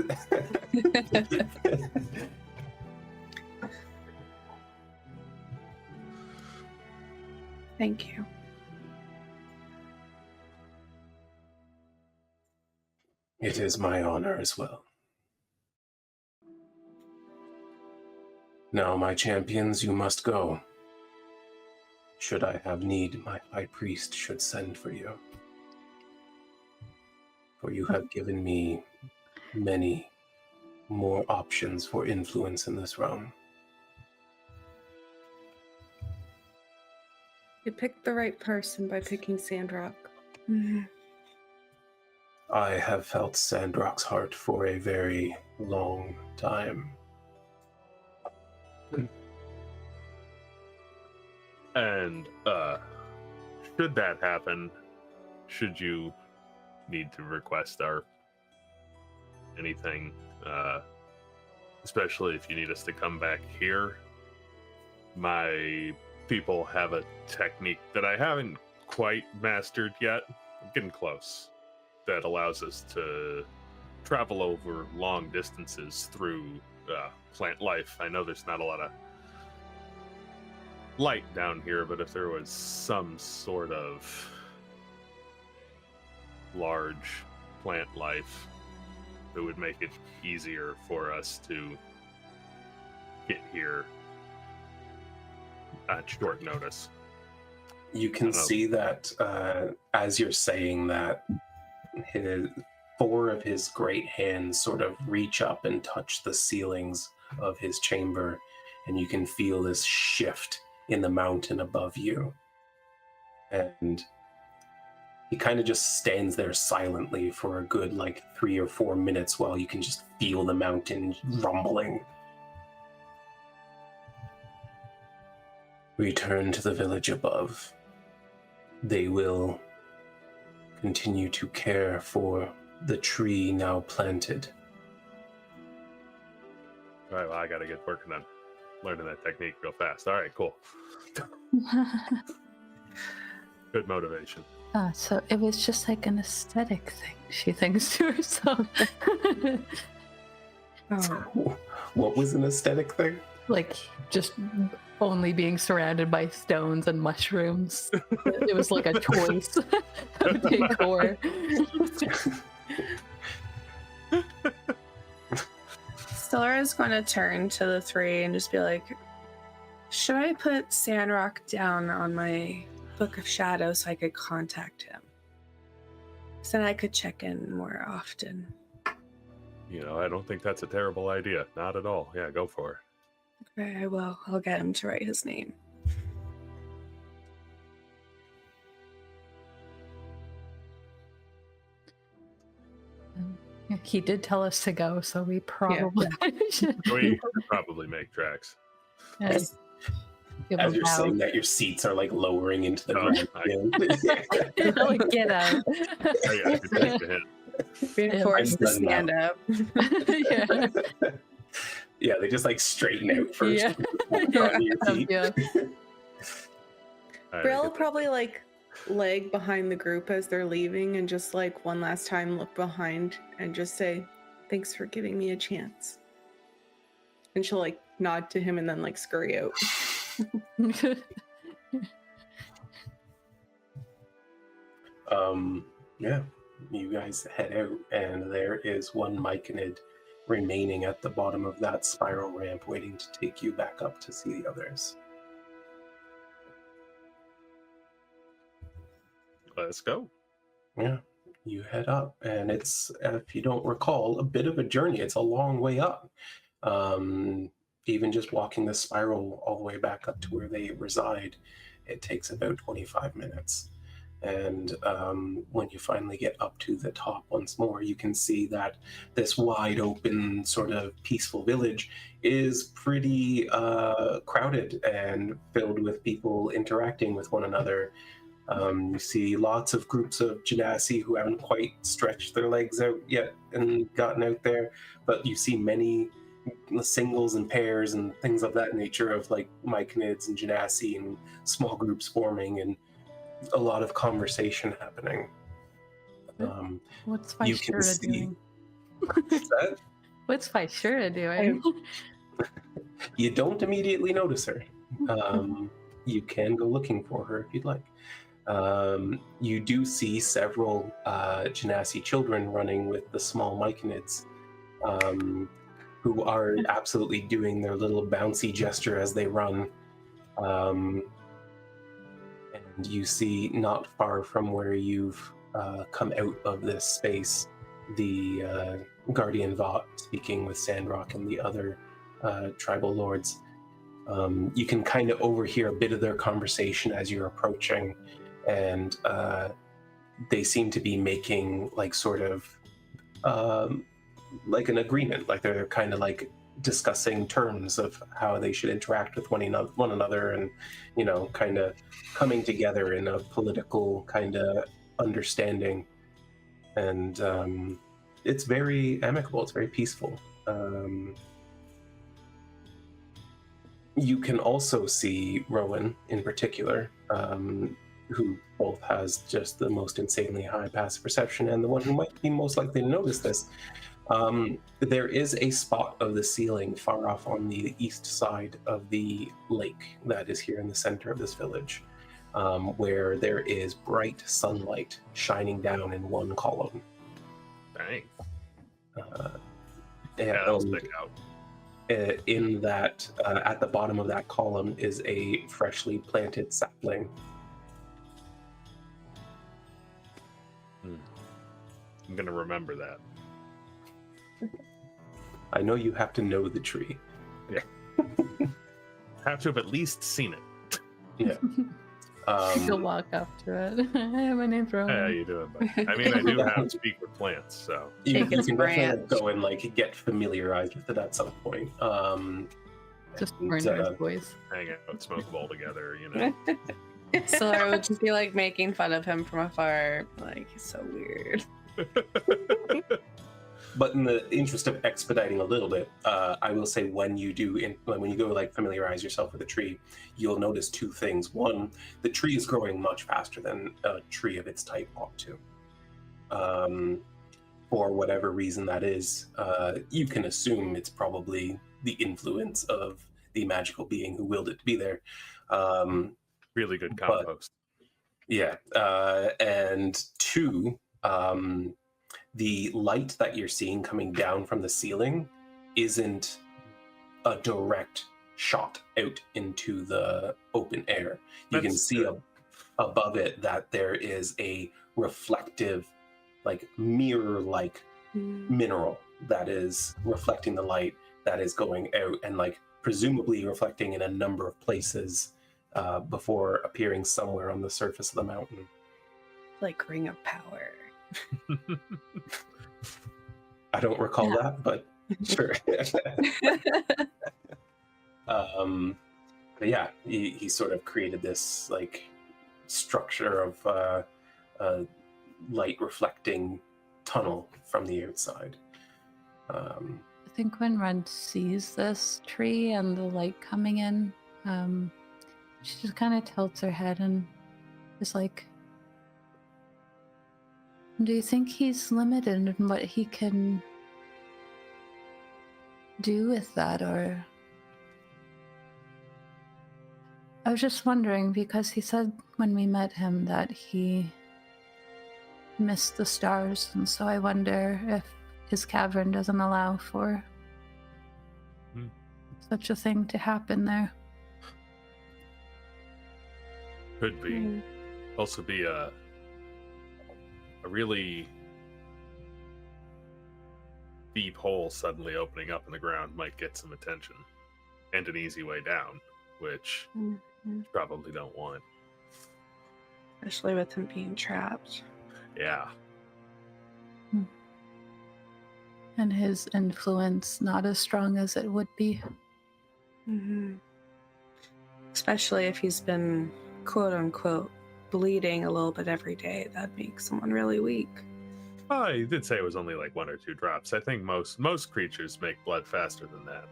Thank you. It is my honor as well. Now, my champions, you must go. Should I have need, my high priest should send for you. For you have given me many more options for influence in this realm. You picked the right person by picking Sandrock. I have felt Sandrock's heart for a very long time. And should that happen, should you need to request our anything, especially if you need us to come back here, my people have a technique that I haven't quite mastered yet. I'm getting close. That allows us to travel over long distances through plant life. I know there's not a lot of light down here, but if there was some sort of large plant life, it would make it easier for us to get here at short notice. You can see that as you're saying that, four of his great hands sort of reach up and touch the ceilings of his chamber, and you can feel this shift in the mountain above you. And he kind of just stands there silently for a good 3 or 4 minutes while you can just feel the mountain rumbling. Return to the village above. They will continue to care for the tree now planted. All right, well, I gotta get working on learning that technique real fast. All right, cool. Good motivation. So it was just like an aesthetic thing, she thinks to herself. Oh. What was an aesthetic thing? Like, just only being surrounded by stones and mushrooms. It was like a choice of decor. Sylra is going to turn to the three and just be like, should I put Sandrock down on my Book of Shadows so I could contact him? So then I could check in more often. I don't think that's a terrible idea. Not at all. Yeah, go for it. Okay, I will. I'll get him to write his name. He did tell us to go, so we probably should. We could probably make tracks. As you're saying that, your seats are like lowering into the ground again. Like, get out. Oh, yeah, good take the hint. Being forced to stand up. Yeah. Yeah, they just like straighten out first. Yeah. Before onto your feet. Yeah. Brielle will probably like leg behind the group as they're leaving and just like one last time look behind and just say, thanks for giving me a chance. And she'll like nod to him and then like scurry out. Yeah, you guys head out, and there is one myconid remaining at the bottom of that spiral ramp waiting to take you back up to see the others. Let's go. Yeah, you head up, and it's, if you don't recall, a bit of a journey. It's a long way up. Even just walking the spiral all the way back up to where they reside, it takes about 25 minutes. And when you finally get up to the top once more, you can see that this wide open sort of peaceful village is pretty crowded and filled with people interacting with one another. You see lots of groups of Genasi who haven't quite stretched their legs out yet and gotten out there, but you see many singles and pairs and things of that nature of like myconids and Genasi and small groups forming and a lot of conversation happening. What's you can Sythralix see doing? What's that? What's Sythralix doing? You don't immediately notice her. You can go looking for her if you'd like. You do see several Genasi children running with the small myconids, who are absolutely doing their little bouncy gesture as they run. And you see, not far from where you've come out of this space, the Guardian Vought speaking with Sandrock and the other tribal lords. You can kind of overhear a bit of their conversation as you're approaching, and they seem to be making like sort of like an agreement, like they're kind of like discussing terms of how they should interact with one another, and kind of coming together in a political kind of understanding. And it's very amicable, it's very peaceful. You can also see Rhowan in particular, who both has just the most insanely high passive perception and the one who might be most likely to notice this. There is a spot of the ceiling far off on the east side of the lake that is here in the center of this village, where there is bright sunlight shining down in one column. Dang. Yeah, that'll stick out. In that, at the bottom of that column is a freshly planted sapling. I'm gonna remember that. I know you have to know the tree. Yeah. Have to have at least seen it. Yeah. You'll walk up to it. Hey, my name's Rhowan. How you doing, buddy? I mean, I do have speak with plants, so You Take can his definitely branch. go and like get familiarized with it at some point. Just and, Orindar's voice. hang out, smoke a bowl together, Sylra would just be like making fun of him from afar. Like, he's so weird. But in the interest of expediting a little bit, I will say when you go like familiarize yourself with a tree, you'll notice two things. One, the tree is growing much faster than a tree of its type ought to. For whatever reason that is, you can assume it's probably the influence of the magical being who willed it to be there. Really good compost. Yeah, and two, the light that you're seeing coming down from the ceiling isn't a direct shot out into the open air. You can see above it that there is a reflective, like mirror-like mineral that is reflecting the light that is going out and like presumably reflecting in a number of places before appearing somewhere on the surface of the mountain. Like Ring of Power. I don't recall that, but sure. But yeah, he sort of created this like structure of a light reflecting tunnel from the outside. I think when Wren sees this tree and the light coming in, she just kind of tilts her head and is like, do you think he's limited in what he can do with that? Or I was just wondering, because he said when we met him that he missed the stars, and so I wonder if his cavern doesn't allow for such a thing to happen there. Could be. Also be a really deep hole suddenly opening up in the ground might get some attention. And an easy way down, which you probably don't want. Especially with him being trapped. Yeah. And his influence not as strong as it would be. Especially if he's been, quote unquote, bleeding a little bit every day. That makes someone really weak. Oh, he did say it was only like 1 or 2 drops. I think most creatures make blood faster than that.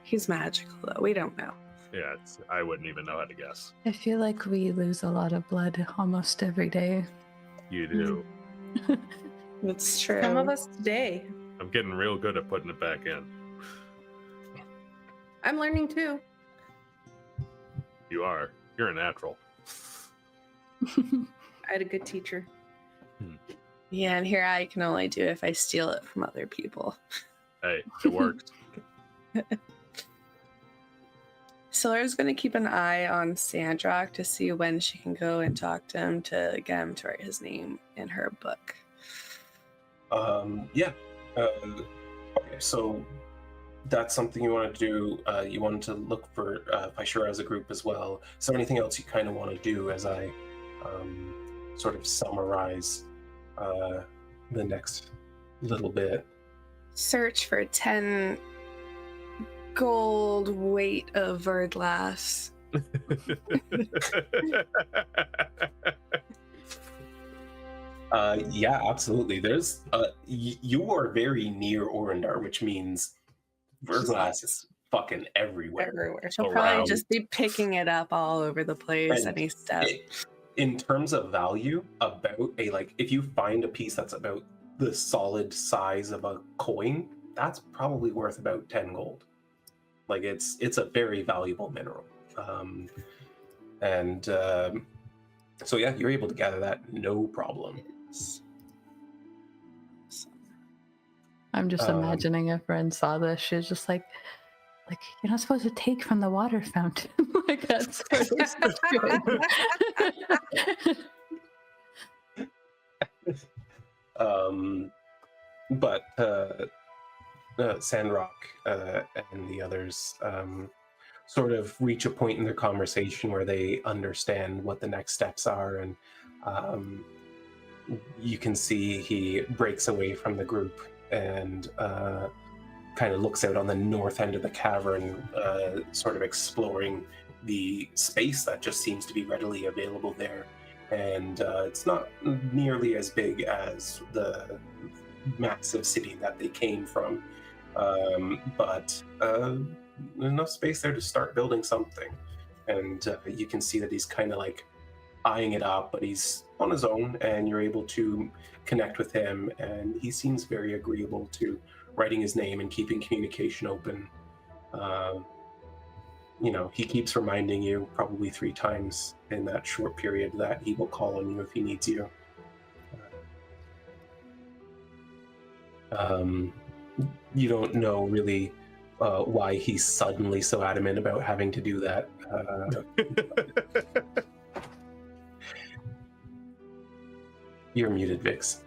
He's magical, though. We don't know. Yeah, I wouldn't even know how to guess. I feel like we lose a lot of blood almost every day. You do. It's true. Some of us today. I'm getting real good at putting it back in. I'm learning too. You are. You're a natural. I had a good teacher. Yeah, and here I can only do if I steal it from other people. Hey, it works. Sylra's going to keep an eye on Sandrock to see when she can go and talk to him to get him to write his name in her book. Yeah. Okay, so that's something you want to do. You wanted to look for Pyshura as a group as well. Is there anything else you kind of want to do as I sort of summarize the next little bit? Search for 10 gold weight of Verdlass. Yeah, absolutely. There's you are very near Orindar, which means Verglass is fucking everywhere. She'll probably just be picking it up all over the place And any step. In terms of value, about if you find a piece that's about the solid size of a coin, that's probably worth about 10 gold. Like it's a very valuable mineral. So yeah, you're able to gather that no problem. I'm just imagining if Wren saw this, she's just like you're not supposed to take from the water fountain. Like that's but Sandrock and the others sort of reach a point in their conversation where they understand what the next steps are, and you can see he breaks away from the group and kind of looks out on the north end of the cavern, sort of exploring the space that just seems to be readily available there. and it's not nearly as big as the massive city that they came from, but enough space there to start building something. And you can see that he's kind of like eyeing it up, but he's on his own, and you're able to connect with him, and he seems very agreeable to writing his name and keeping communication open. He keeps reminding you probably 3 times in that short period that he will call on you if he needs you. You don't know really why he's suddenly so adamant about having to do that. You're muted, Vix.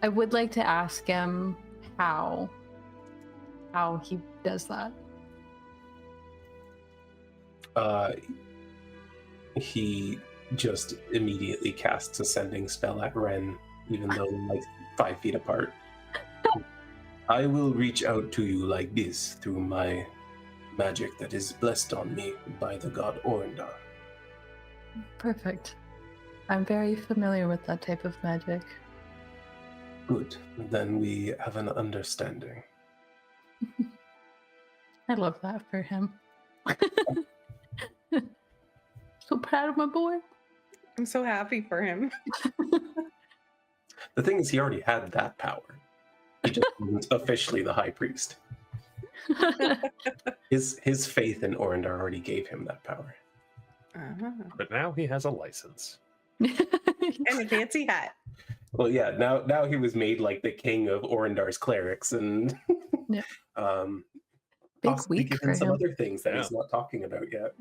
I would like to ask him how he does that. He just immediately casts a sending spell at Wren, even though they're like 5 feet apart. I will reach out to you like this through my magic that is blessed on me by the god Orindar. Perfect. I'm very familiar with that type of magic. Good. Then we have an understanding. I love that for him. So proud of my boy. I'm so happy for him. The thing is, he already had that power. He just wasn't officially the high priest. His faith in Orindar already gave him that power. But now he has a license. And a fancy hat. Well, yeah, now he was made like the king of Orindar's clerics, and Yeah. Big possibly week given for some him. other things that he's not talking about yet.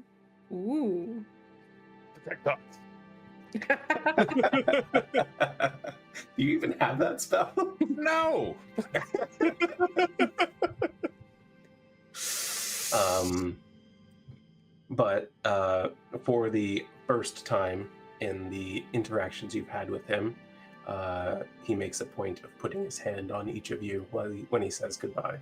Ooh. Protect us. Do you even have that spell? No. But for the first time in the interactions you've had with him, he makes a point of putting his hand on each of you when he says goodbye.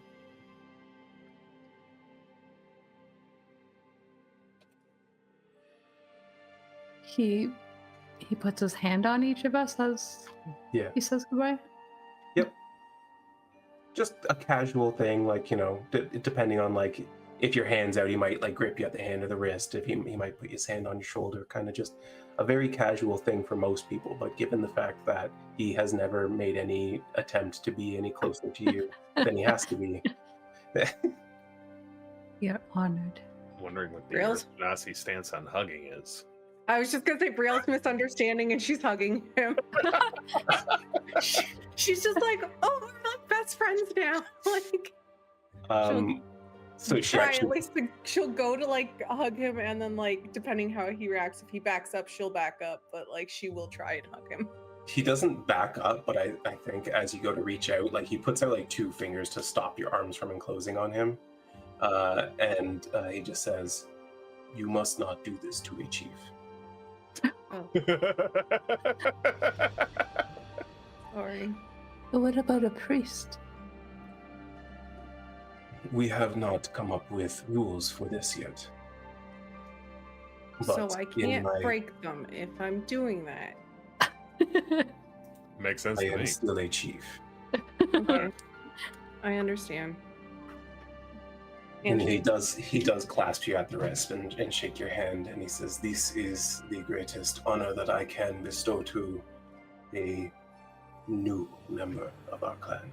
He puts his hand on each of us as Yeah. he says goodbye. Just a casual thing, like, depending on, like, if your hand's out, he might, like, grip you at the hand or the wrist. If he might put his hand on your shoulder, kind of just a very casual thing for most people. But given the fact that he has never made any attempt to be any closer to you than he has to be. You're honored. I'm wondering what the Brielle's- Earth Genasi stance on hugging is. I was just gonna say Brielle's misunderstanding, and she's hugging him. She's just like, "Oh, we're like best friends now." Like, So she try actually at least she'll go to like hug him, and then like depending how he reacts, if he backs up, she'll back up. But like she will try and hug him. he doesn't back up, but I think as you go to reach out, like, he puts out like 2 fingers to stop your arms from enclosing on him, and he just says, "You must not do this to a chief." Sorry. But what about a priest? We have not come up with rules for this yet. So But I in can't my- break them if I'm doing that. Makes sense I to am me. still a chief. Okay. I understand. And he does clasp you at the wrist and shake your hand, and he says, "This is the greatest honor that I can bestow to a new member of our clan."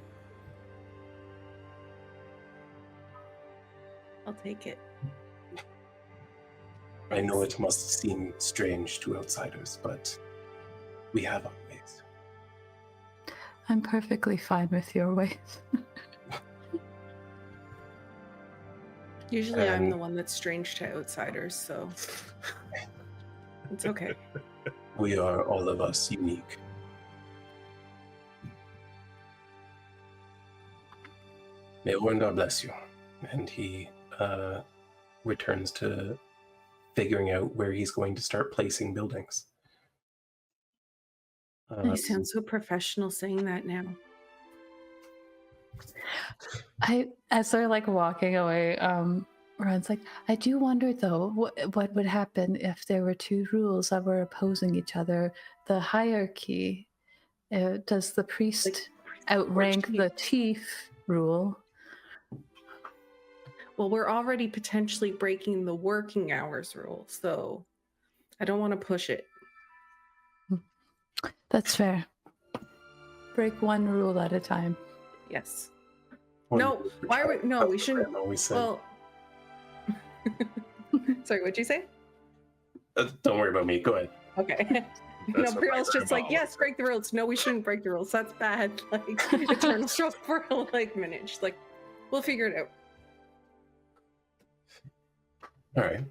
I'll take it. I know it must seem strange to outsiders, but we have our ways. I'm perfectly fine with your ways. Usually I'm the one that's strange to outsiders, so it's okay. We are all of us unique. May Orindar bless you. And he returns to figuring out where he's going to start placing buildings. You sound so professional saying that now. As they're like walking away, Ron's like, I do wonder though, what would happen if there were two rules that were opposing each other? The hierarchy, does the priest outrank the chief rule? Well, we're already potentially breaking the working hours rule, so I don't want to push it. That's fair. Break one rule at a time. Yes. Or No, why are we? No, we shouldn't. Always said. Well, sorry, what'd you say? Don't worry about me. Go ahead. Okay. No, Brielle's just like, yes, break the rules. No, we shouldn't break the rules. That's bad. Like, eternal struggle for like minute. She's like, we'll figure it out. All right.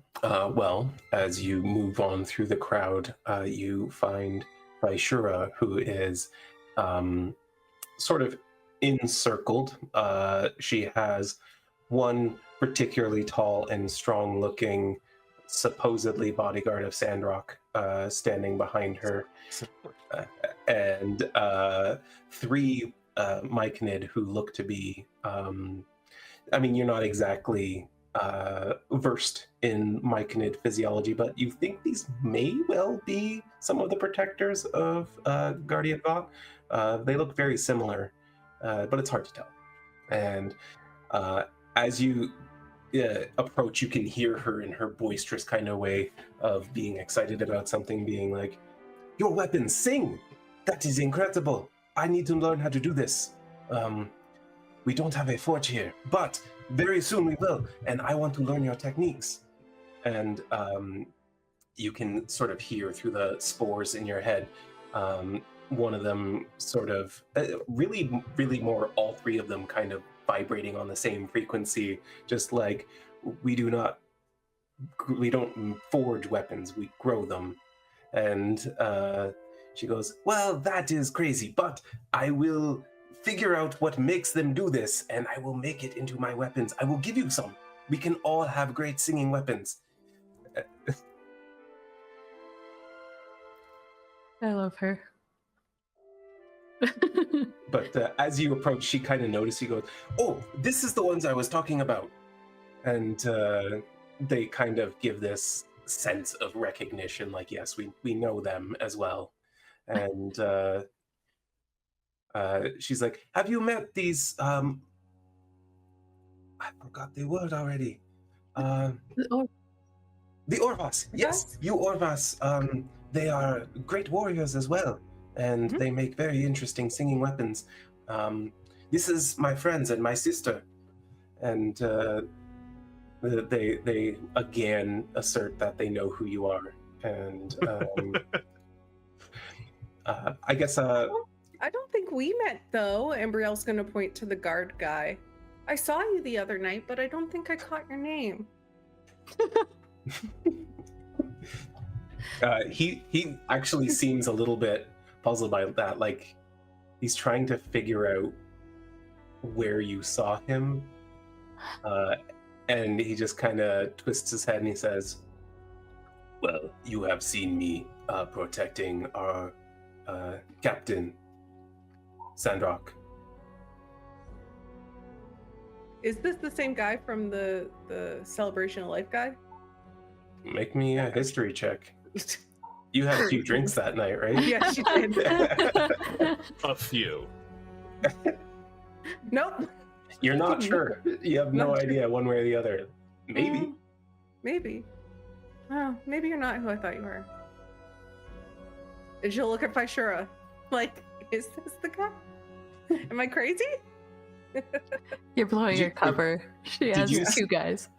Well, as you move on through the crowd, you find Sylra, who is sort of encircled. She has one particularly tall and strong-looking, supposedly bodyguard of Sandrock, standing behind her, and three Myconid who look to be. I mean, you're not exactly versed in Myconid physiology, but you think these may well be some of the protectors of Guardian Va. They look very similar, but it's hard to tell. And as you approach, you can hear her in her boisterous kind of way of being excited about something, being like, "Your weapons sing! That is incredible! I need to learn how to do this. We don't have a forge here, but very soon we will, and I want to learn your techniques." And you can sort of hear through the spores in your head, one of them sort of, really more, all three of them kind of vibrating on the same frequency, just like, we don't forge weapons, we grow them. And she goes, "Well, that is crazy, but I will figure out what makes them do this, and I will make it into my weapons. I will give you some. We can all have great singing weapons." I love her. But as you approach, she kind of notices. You goes, "Oh, this is the ones I was talking about." And they kind of give this sense of recognition, like, yes, we know them as well. And she's like, "Have you met these, I forgot the word already. The Orvas. Yes, you Orvas. They are great warriors as well, and they make very interesting singing weapons. This is my friends and my sister." And they again assert that they know who you are. And I guess I don't think we met, though. And Brielle's going to point to the guard guy. "I saw you the other night, but I don't think I caught your name." He actually seems a little bit puzzled by that. Like, he's trying to figure out where you saw him. And he just kind of twists his head and he says, "Well, you have seen me protecting our captain, Sandrock." Is this the same guy from the Celebration of Life guy? Make me a history check. You had a few drinks that night, right? Yes, you did. A few. Nope. You're not sure. You have no idea one way or the other. Maybe. Maybe. Oh, maybe you're not who I thought you were. And she'll look at Sylra like, "Is this the guy? Am I crazy?" You're blowing your cover. She has two guys.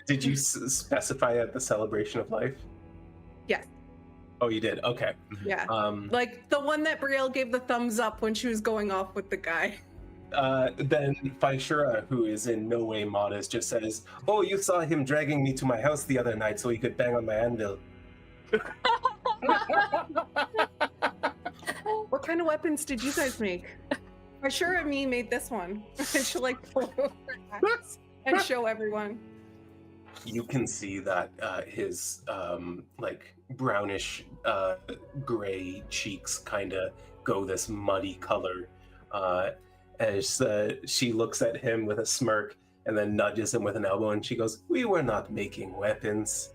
Did you specify at the Celebration of Life? Yes. Oh, you did? Okay. Yeah. Like the one that Brielle gave the thumbs up when she was going off with the guy. Then Sylra, who is in no way modest, just says, "Oh, you saw him dragging me to my house the other night so he could bang on my anvil." What kind of weapons did you guys make? Sylra and me made this one. And she'll like pull over her ass and show everyone. You can see that his like brownish gray cheeks kind of go this muddy color as she looks at him with a smirk and then nudges him with an elbow, and she goes, "We were not making weapons."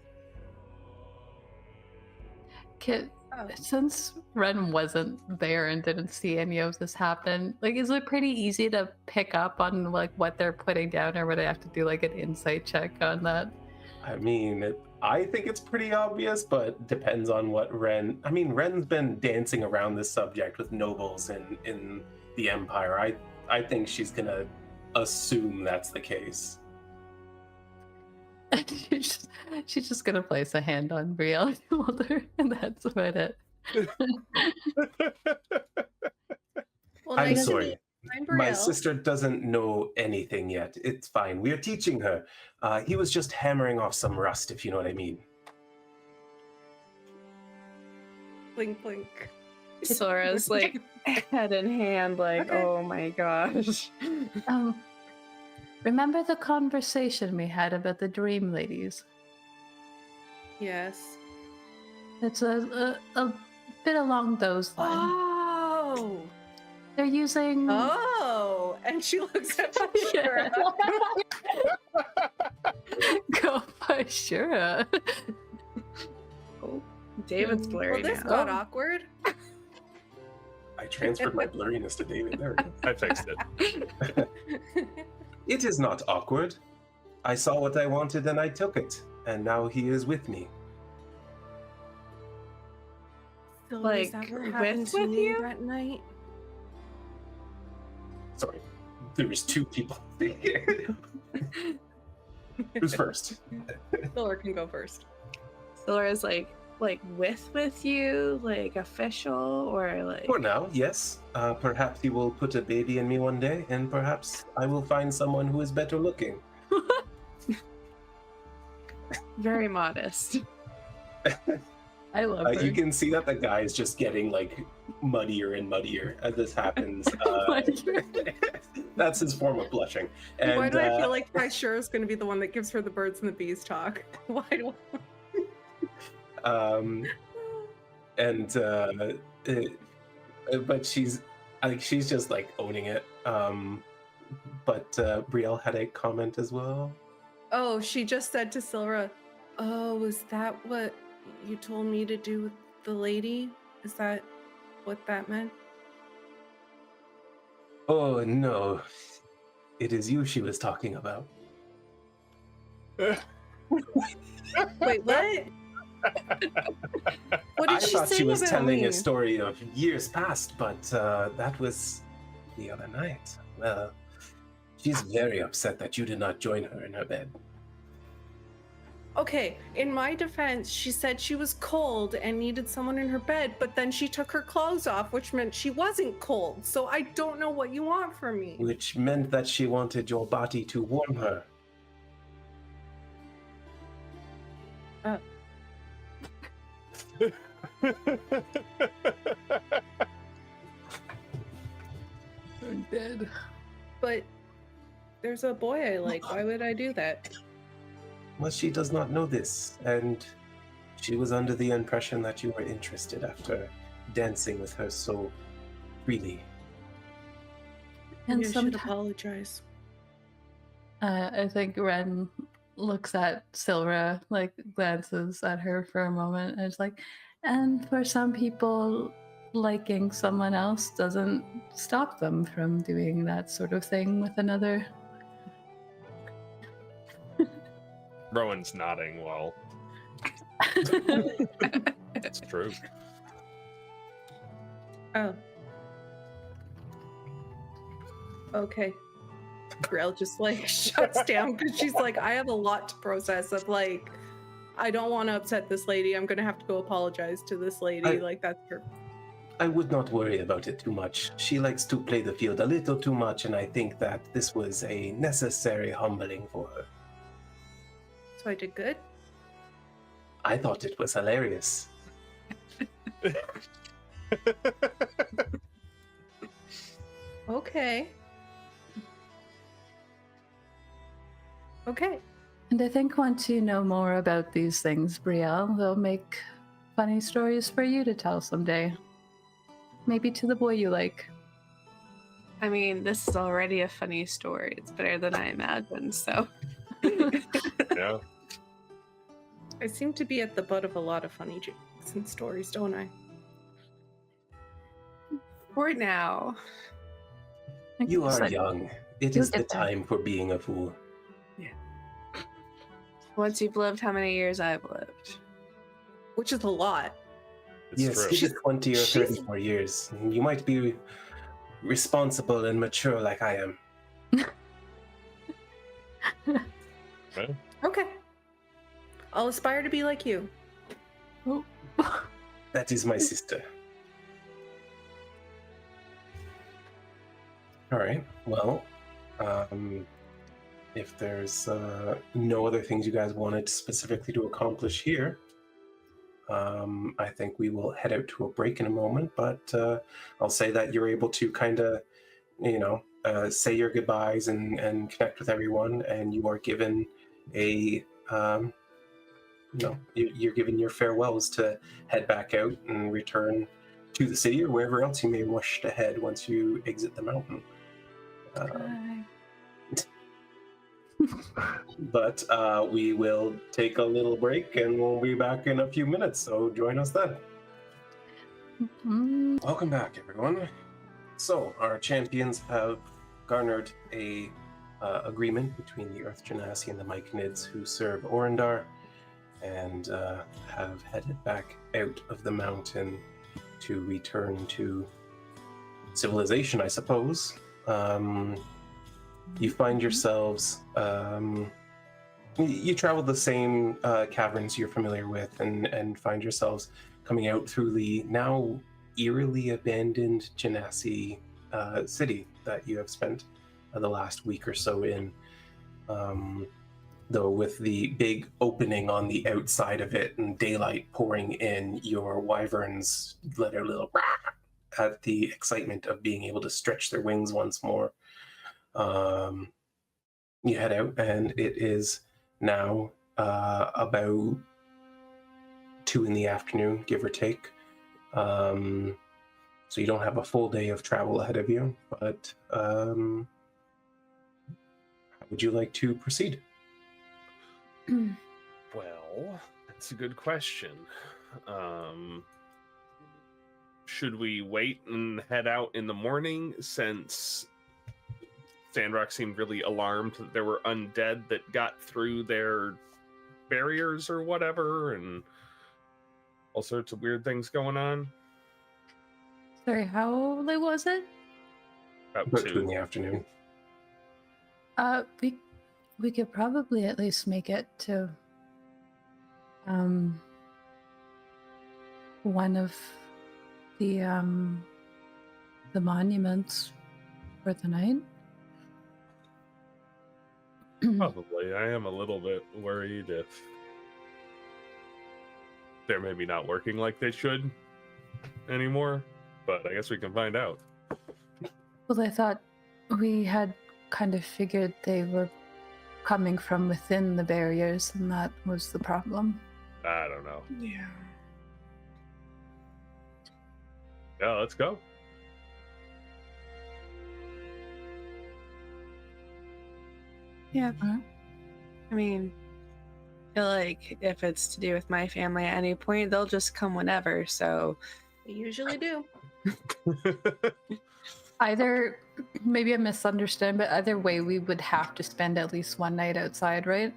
Since Wren wasn't there and didn't see any of this happen, like, is it pretty easy to pick up on like what they're putting down, or would I have to do like an insight check on that? I mean, I think it's pretty obvious, but depends on what Wren. I mean, Wren's been dancing around this subject with nobles in the Empire. I think she's gonna assume that's the case. She's just gonna place a hand on Brielle shoulder, and that's about it. Well, I'm nice to sorry. meet you. I'm My Brielle. sister doesn't know anything yet. It's fine. We're teaching her. He was just hammering off some rust, if you know what I mean. Blink, blink. Sora's like head in hand, like, Okay. oh my gosh. Remember the conversation we had about the dream ladies? Yes. It's a bit along those lines. Oh. They're using. Oh. And she looks at my shirt. Go by Sylra. Oh, David's blurry Well, this now. got awkward. I transferred my blurriness to David. There we go. I fixed it. It is not awkward. I saw what I wanted and I took it, and now he is with me. So Like, is that what with happened to me you? that night? Sorry, there was two people. Who's first? Sylra can go first. Sora's like with you, like official, or like For now, yes. Perhaps he will put a baby in me one day, and perhaps I will find someone who is better looking. very modest. I love her. You can see that the guy is just getting like muddier and muddier as this happens. Muddier. That's his form of blushing. And, Why do I feel like my sure is going to be the one that gives her the birds and the bees talk? Why do but she's just like owning it. But Brielle had a comment as well. Oh, she just said to Sylra, "Oh, is that what you told me to do with the lady? Is that what that meant?" Oh no, it is you she was talking about. Wait, what? What did I she thought say she was about telling me? a story of years past, but that was the other night. Well, she's very upset that you did not join her in her bed. Okay, in my defense, she said she was cold and needed someone in her bed, but then she took her clothes off, which meant she wasn't cold. So I don't know what you want from me. Which meant that she wanted your body to warm her. I'm dead. But there's a boy I like. Why would I do that? Well, she does not know this, and she was under the impression that you were interested after dancing with her so freely. And Maybe I should sometimes apologize. I think Wren looks at Sylra, like glances at her for a moment, and it's like, and for some people, liking someone else doesn't stop them from doing that sort of thing with another. Rowan's nodding while it's true. Oh. Okay. Brielle just like shuts down because she's like, I have a lot to process of like, I don't want to upset this lady. I'm gonna have to go apologize to this lady. Like that's her. I would not worry about it too much. She likes to play the field a little too much, and I think that this was a necessary humbling for her. So I did good. I thought it was hilarious. Okay. Okay. And I think once you know more about these things, Brielle, they'll make funny stories for you to tell someday. Maybe to the boy you like. I mean, this is already a funny story. It's better than I imagined, so. Yeah. I seem to be at the butt of a lot of funny jokes and stories, don't I? For now. You are So- young. It You'll is the get there. time for being a fool. Once you've lived how many years I've lived. Which is a lot. It's Yes, true. it is 20 or she's- 30 more years. You might be responsible and mature like I am. Okay. Okay. I'll aspire to be like you. Oh. That is my sister. All right. Well, if there's no other things you guys wanted specifically to accomplish here, I think we will head out to a break in a moment. But I'll say that you're able to kind of, say your goodbyes and connect with everyone, and you are given a, you're given your farewells to head back out and return to the city or wherever else you may wish to head once you exit the mountain. But we will take a little break and we'll be back in a few minutes, so join us then. Mm, Welcome back, everyone. So our champions have garnered a agreement between the Earth Genasi and the Myconids who serve Orindar, and have headed back out of the mountain to return to civilization, I suppose. You find yourselves, you travel the same caverns you're familiar with, and find yourselves coming out through the now eerily abandoned Genasi city that you have spent the last week or so in. Though with the big opening on the outside of it and daylight pouring in, your wyverns let out a little rah at the excitement of being able to stretch their wings once more. You head out, and it is now about 2 p.m, give or take. So you don't have a full day of travel ahead of you, but how would you like to proceed? Well, that's a good question. Should we wait and head out in the morning, since Sandrock seemed really alarmed that there were undead that got through their barriers or whatever, and all sorts of weird things going on? sorry, how late was it? About About 2 2. p.m. We could probably at least make it to one of the monuments for the night. Probably. I am a little bit worried if they're maybe not working like they should anymore, but I guess we can find out. Well, I thought we had kind of figured they were coming from within the barriers, and that was the problem. I don't know. Yeah. Yeah, let's go. Yeah. Alright. I mean, I feel like if it's to do with my family at any point, they'll just come whenever, so. They usually do. Either, maybe I misunderstood, but either way, we would have to spend at least one night outside, right?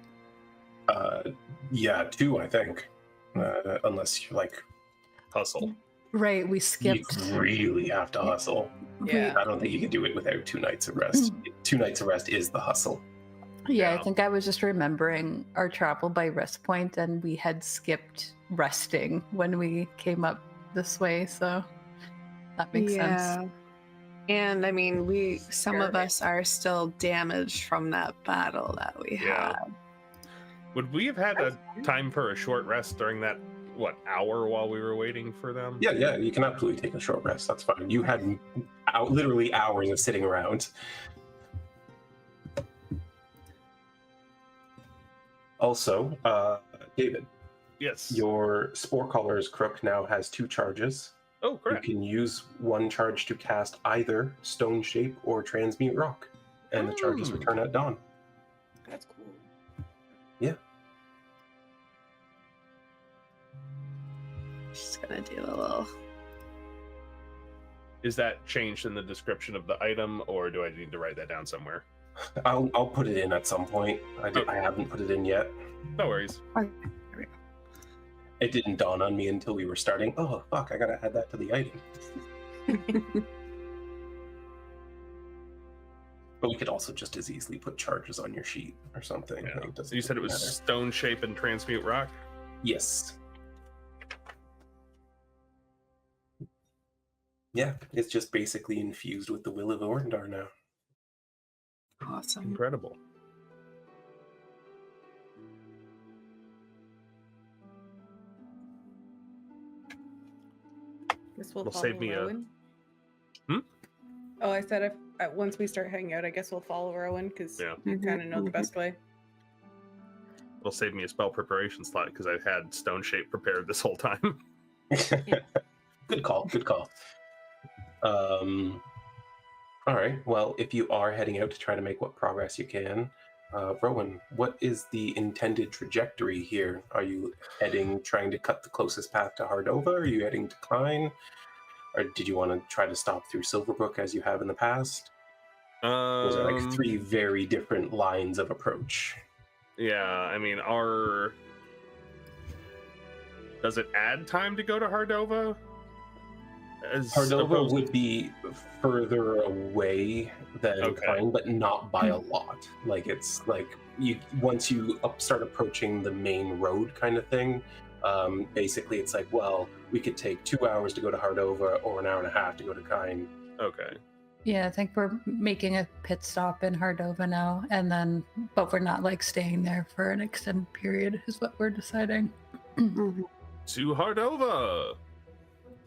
Yeah, 2, I think. Unless you're like, Hustle. Right, we you skipped. really have to hustle. Yeah. I don't think you can do it without 2 nights of rest. 2 nights of rest is the hustle. Yeah, Yeah. I think I was just remembering our travel by rest point, and we had skipped resting when we came up this way, so that makes sense. And I mean, some of Sure. us are still damaged from that battle that we Yeah. had. Would we have had a time for a short rest during that, hour while we were waiting for them? Yeah, you can absolutely take a short rest. That's fine. You had literally hours of sitting around. Also, David, Yes. your Spore Caller's Crook now has 2 charges. Oh, You crap. can use one charge to cast either Stone Shape or Transmute Rock, and the charges return at dawn. That's cool. Yeah. Just gonna do a little. Is that changed in the description of the item, or do I need to write that down somewhere? I'll put it in at some point. I haven't put it in yet. No worries. It didn't dawn on me until we were starting. Oh, fuck, I gotta add that to the item. But we could also just as easily put charges on your sheet or something. Yeah. It doesn't You said it was matter. Stone Shape and Transmute Rock? Yes. Yeah, it's just basically infused with the will of Orindar now. Awesome. Incredible. Guess we'll It'll follow save me a- Rhowan. Hmm? Oh, I said if once we start hanging out, I guess we'll follow Rhowan because Yeah. you kind of know the best way. It'll save me a spell preparation slot because I've had Stone Shape prepared this whole time. Good call, good call. All right, well, if you are heading out to try to make what progress you can, Rhowan, what is the intended trajectory here? Are you trying to cut the closest path to Hardova? Are you heading to Klein? Or did you want to try to stop through Silverbrook as you have in the past? Those are like three very different lines of approach. Yeah, I mean, does it add time to go to Hardova? Hardova would be further away than Klein, but not by a lot. Like it's like once you start approaching the main road kind of thing. Basically, it's like, well, we could take 2 hours to go to Hardova or an hour and a half to go to Klein. Okay. Yeah, I think we're making a pit stop in Hardova now, but we're not like staying there for an extended period, is what we're deciding. To Hardova!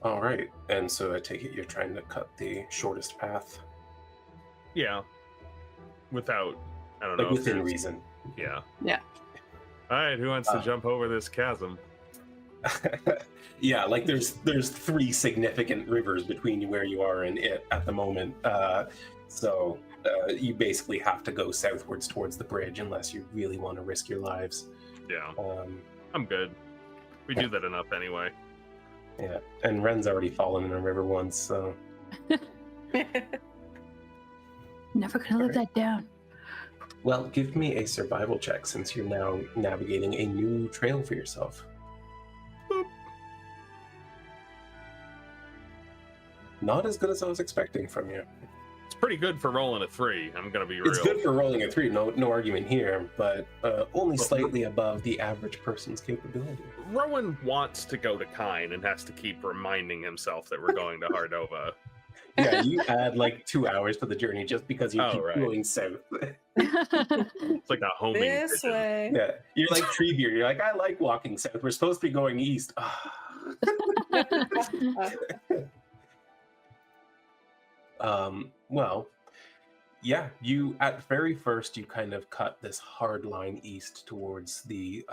All right, and so I take it you're trying to cut the shortest path, Yeah. Without, I don't know. like if within there's- reason. Yeah. Yeah. All right, who wants to jump over this chasm? Yeah, like there's 3 significant rivers between where you are and it at the moment. So you basically have to go southwards towards the bridge unless you really want to risk your lives. Yeah, Um, I'm good. We do that enough anyway. yeah, and Wren's already fallen in a river once, so Never gonna live that down. well, give me a survival check since you're now navigating a new trail for yourself. Boop. Not as good as I was expecting from you. It's pretty good for rolling a 3. I'm gonna be real. It's good for rolling a 3, no argument here, but only slightly above the average person's capability. Rhowan wants to go to Kine and has to keep reminding himself that we're going to Hardova. Yeah, you add like 2 hours to the journey just because you Oh, keep right. going south. It's like a homing This pigeon. way. Yeah, you're like Treebeard. You're like, I like walking south. We're supposed to be going east. Well, yeah, you at very first you kind of cut this hard line east towards the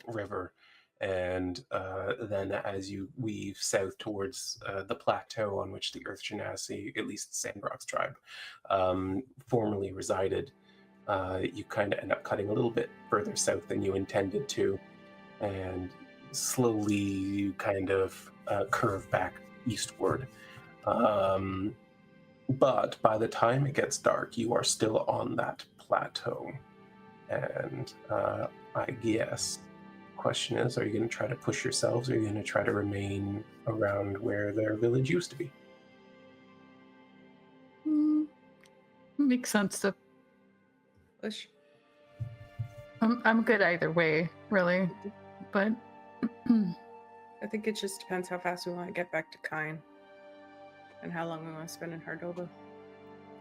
river, and then as you weave south towards the plateau on which the Earth Genasi, at least Sandrock's tribe, formerly resided, you kind of end up cutting a little bit further south than you intended to, and slowly you kind of curve back eastward. But by the time it gets dark, you are still on that plateau. And I guess the question is, are you going to try to push yourselves, or are you going to try to remain around where their village used to be? Makes sense to. Push. I'm good either way, really. But I think it just depends how fast we want to get back to Kine and how long we want to spend in Hardova.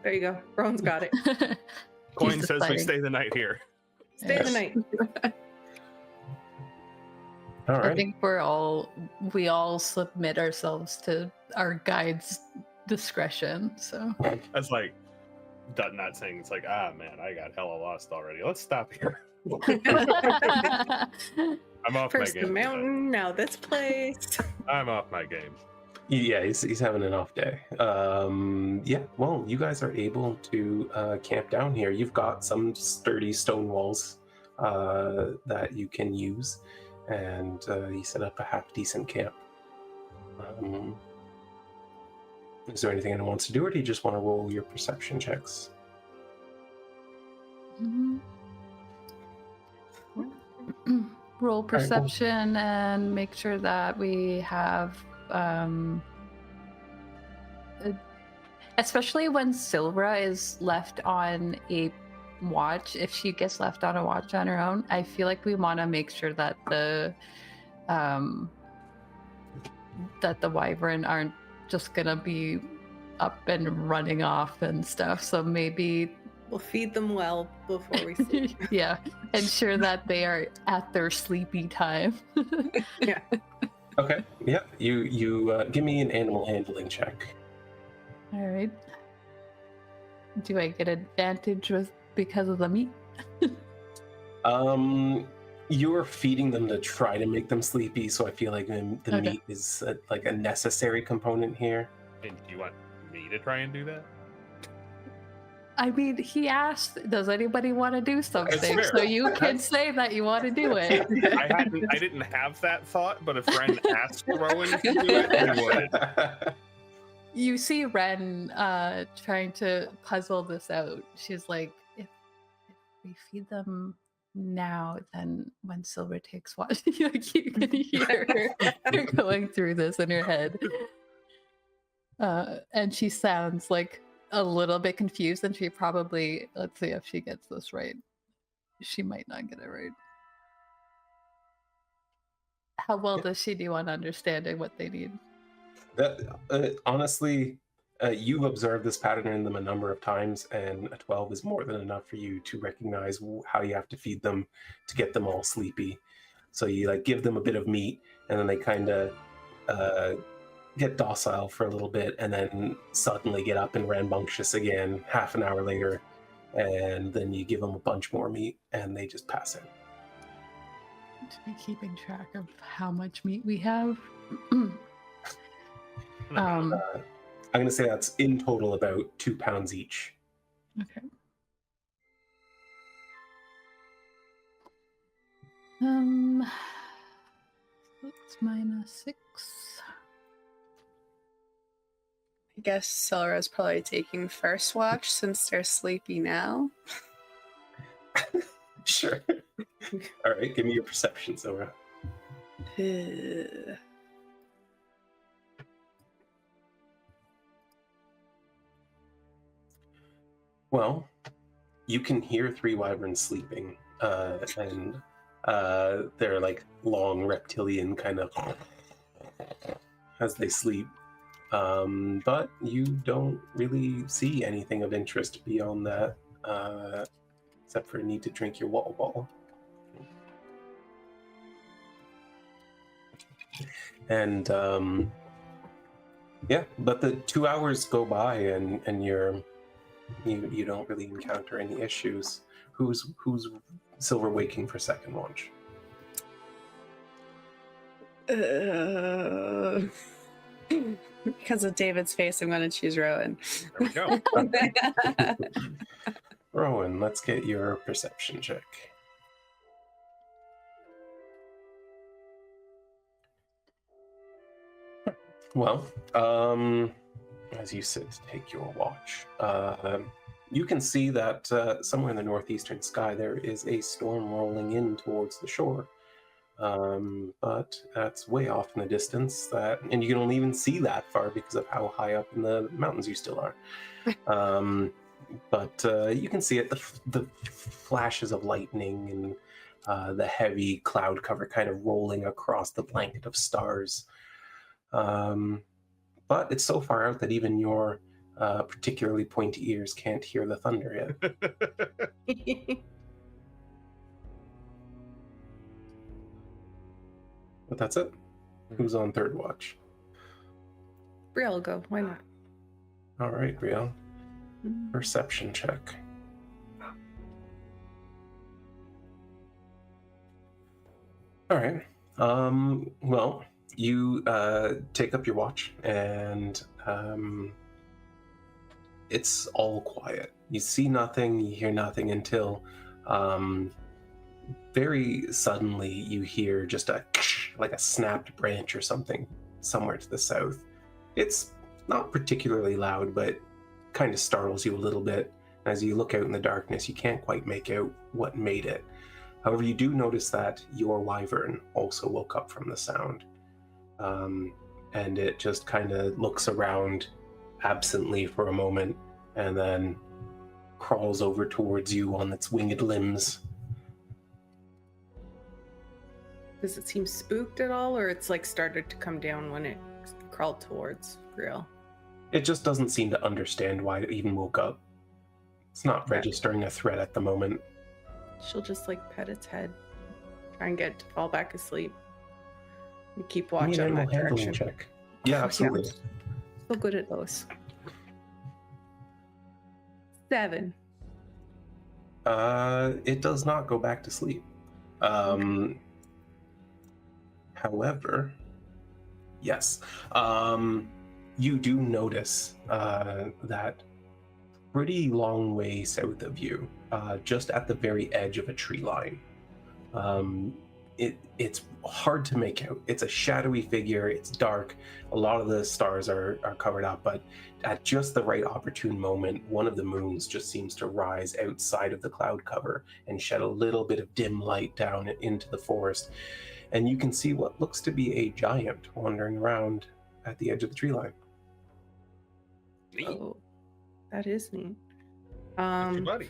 There you go. Rowan's got it. Coin He's says we deciding. stay the night here. Stay the night. All I right. think we all submit ourselves to our guide's discretion. So That's like not saying it's like, man, I got hella lost already. Let's stop here. I'm off First my the game. mountain, now this place. I'm off my game. Yeah, he's having an off day. Yeah, well, you guys are able to camp down here. You've got some sturdy stone walls that you can use, and you set up a half-decent camp. Is there anything anyone wants to do, or do you just want to roll your perception checks? Roll perception and make sure that we have, especially when Sylra is left on a watch. If she gets left on a watch on her own, I feel like we want to make sure that the wyvern aren't just gonna be up and running off and stuff. So maybe We'll feed them well before we sleep. yeah, ensure that they are at their sleepy time. Yeah. Okay. Yeah. You give me an animal handling check. All right. Do I get advantage because of the meat? You're feeding them to try to make them sleepy, so I feel like the Okay. meat is like a necessary component here. And do you want me to try and do that? I mean, he asked, "Does anybody want to do something?" fair. So you can say that you want to do it. I didn't have that thought, but if Wren asked Rhowan to do it, he would. You see Wren trying to puzzle this out. She's like, if we feed them now, then when Sylra takes watch, like you can hear her going through this in her head. And she sounds like a little bit confused, and she probably, let's see if she gets this right. She might not get it right. How well does she do on understanding what they need? That honestly, you've observed this pattern in them a number of times, and a 12 is more than enough for you to recognize how you have to feed them to get them all sleepy. So you like give them a bit of meat, and then they kind of get docile for a little bit, and then suddenly get up and rambunctious again half an hour later, and then you give them a bunch more meat, and they just pass out. To be keeping track of how much meat we have. I'm going to say that's in total about 2 pounds each. Okay. That's -6. I guess Sylra's probably taking first watch since they're sleepy now. Sure. All right, give me your perception, Sylra. Well, you can hear 3 wyverns sleeping, and they're like long reptilian kind of as they sleep. But you don't really see anything of interest beyond that, except for a need to drink your water bottle. And yeah, but the 2 hours go by, and you don't really encounter any issues. Who's Sylra waking for second watch? Because of David's face, I'm going to choose Rhowan. There we go. Rhowan, let's get your perception check. Well, as you sit to take your watch, you can see that somewhere in the northeastern sky there is a storm rolling in towards the shore. But that's way off in the distance, and you can only even see that far because of how high up in the mountains you still are. But you can see it, the flashes of lightning and the heavy cloud cover kind of rolling across the blanket of stars. But it's so far out that even your particularly pointy ears can't hear the thunder yet. But that's it. Who's on third watch? Brielle, go. Why not? All right, Brielle. Perception check. All right. Well, You take up your watch, and it's all quiet. You see nothing, you hear nothing until very suddenly you hear just a like a snapped branch or something somewhere to the south. It's not particularly loud, but kind of startles you a little bit. As you look out in the darkness, you can't quite make out what made it. However, you do notice that your wyvern also woke up from the sound. And it just kind of looks around absently for a moment and then crawls over towards you on its winged limbs. Does it seem spooked at all, or it's like started to come down when it crawled towards Brielle? It just doesn't seem to understand why it even woke up. It's not Okay. registering a threat at the moment. She'll just like pet its head, try and get it to fall back asleep, and keep Give me watch an on animal that handling direction. check. Yeah, absolutely. So good at those. 7. It does not go back to sleep. However, yes, you do notice that pretty long way south of you, just at the very edge of a tree line. It's hard to make out. It's a shadowy figure. It's dark. A lot of the stars are covered up, but at just the right opportune moment, one of the moons just seems to rise outside of the cloud cover and shed a little bit of dim light down into the forest. And you can see what looks to be a giant wandering around at the edge of the tree line. Neat. Oh, that is neat. That's your buddy.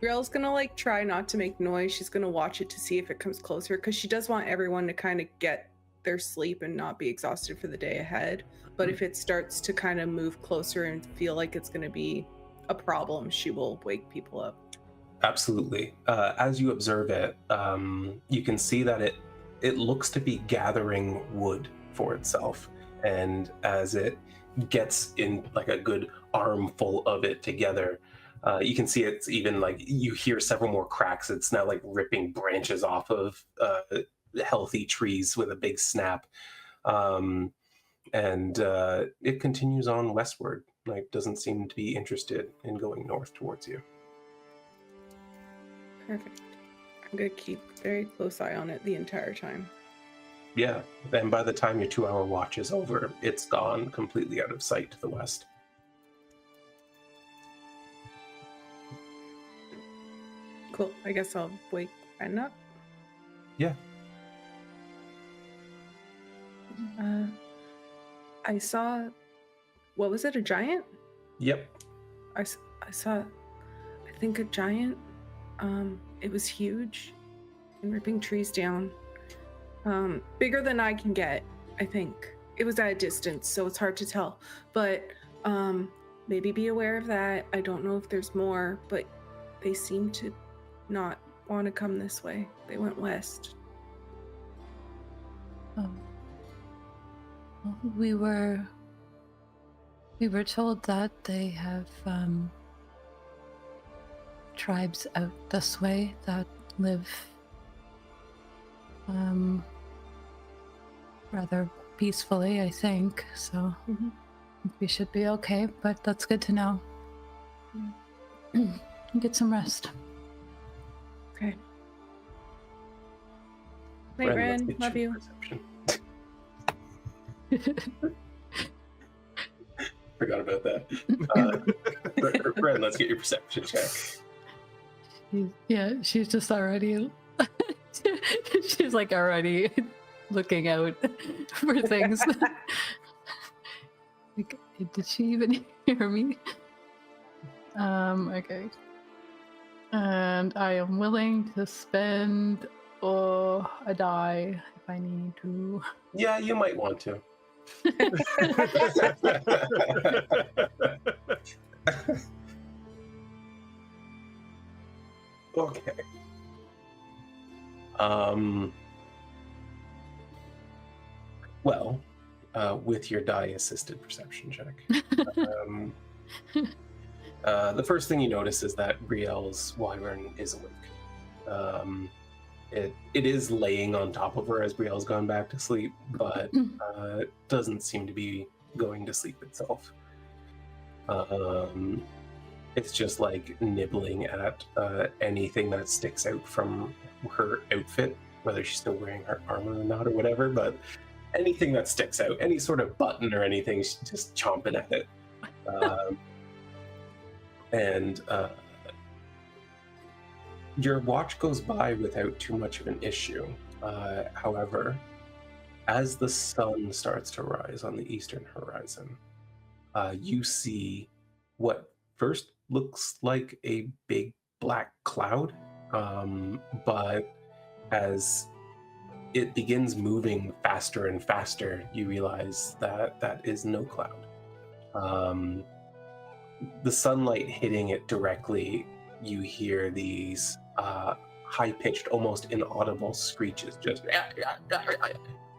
Brielle's gonna like try not to make noise. She's gonna watch it to see if it comes closer, because she does want everyone to kind of get their sleep and not be exhausted for the day ahead. But if it starts to kind of move closer and feel like it's gonna be a problem, she will wake people up. Absolutely. As you observe it, you can see that it looks to be gathering wood for itself. And as it gets in like a good armful of it together, you can see it's even like you hear several more cracks. It's now like ripping branches off of healthy trees with a big snap. And it continues on westward, like doesn't seem to be interested in going north towards you. Perfect. I'm gonna keep very close eye on it the entire time. Yeah, and by the time your 2-hour watch is over, it's gone completely out of sight to the west. Cool. I guess I'll wake Wren up. Yeah. I saw. What was it? A giant? Yep. I saw. I think a giant. It was huge and ripping trees down. Bigger than I can get, I think. It was at a distance, so it's hard to tell. But maybe be aware of that. I don't know if there's more, but they seem to not want to come this way. They went west. We were told that they have tribes out this way that live rather peacefully, I think. So we should be okay, but that's good to know. Get some rest. Okay. Night, let's Wren. get Love your you. perception. Forgot about that. Ren, let's get your perception check. She's just already. She's like already looking out for things. Like, did she even hear me? Okay. And I am willing to spend a die if I need to. Yeah, you might want to. Okay. Well, with your die-assisted perception check, the first thing you notice is that Brielle's wyvern is awake. it is laying on top of her as Brielle's gone back to sleep, but doesn't seem to be going to sleep itself. It's just like nibbling at anything that sticks out from her outfit, whether she's still wearing her armor or not or whatever, but anything that sticks out, any sort of button or anything, she's just chomping at it. And your watch goes by without too much of an issue. However, as the sun starts to rise on the eastern horizon, you see what first looks like a big black cloud, but as it begins moving faster and faster, you realize that that is no cloud. The sunlight hitting it directly, you hear these high-pitched, almost inaudible screeches, just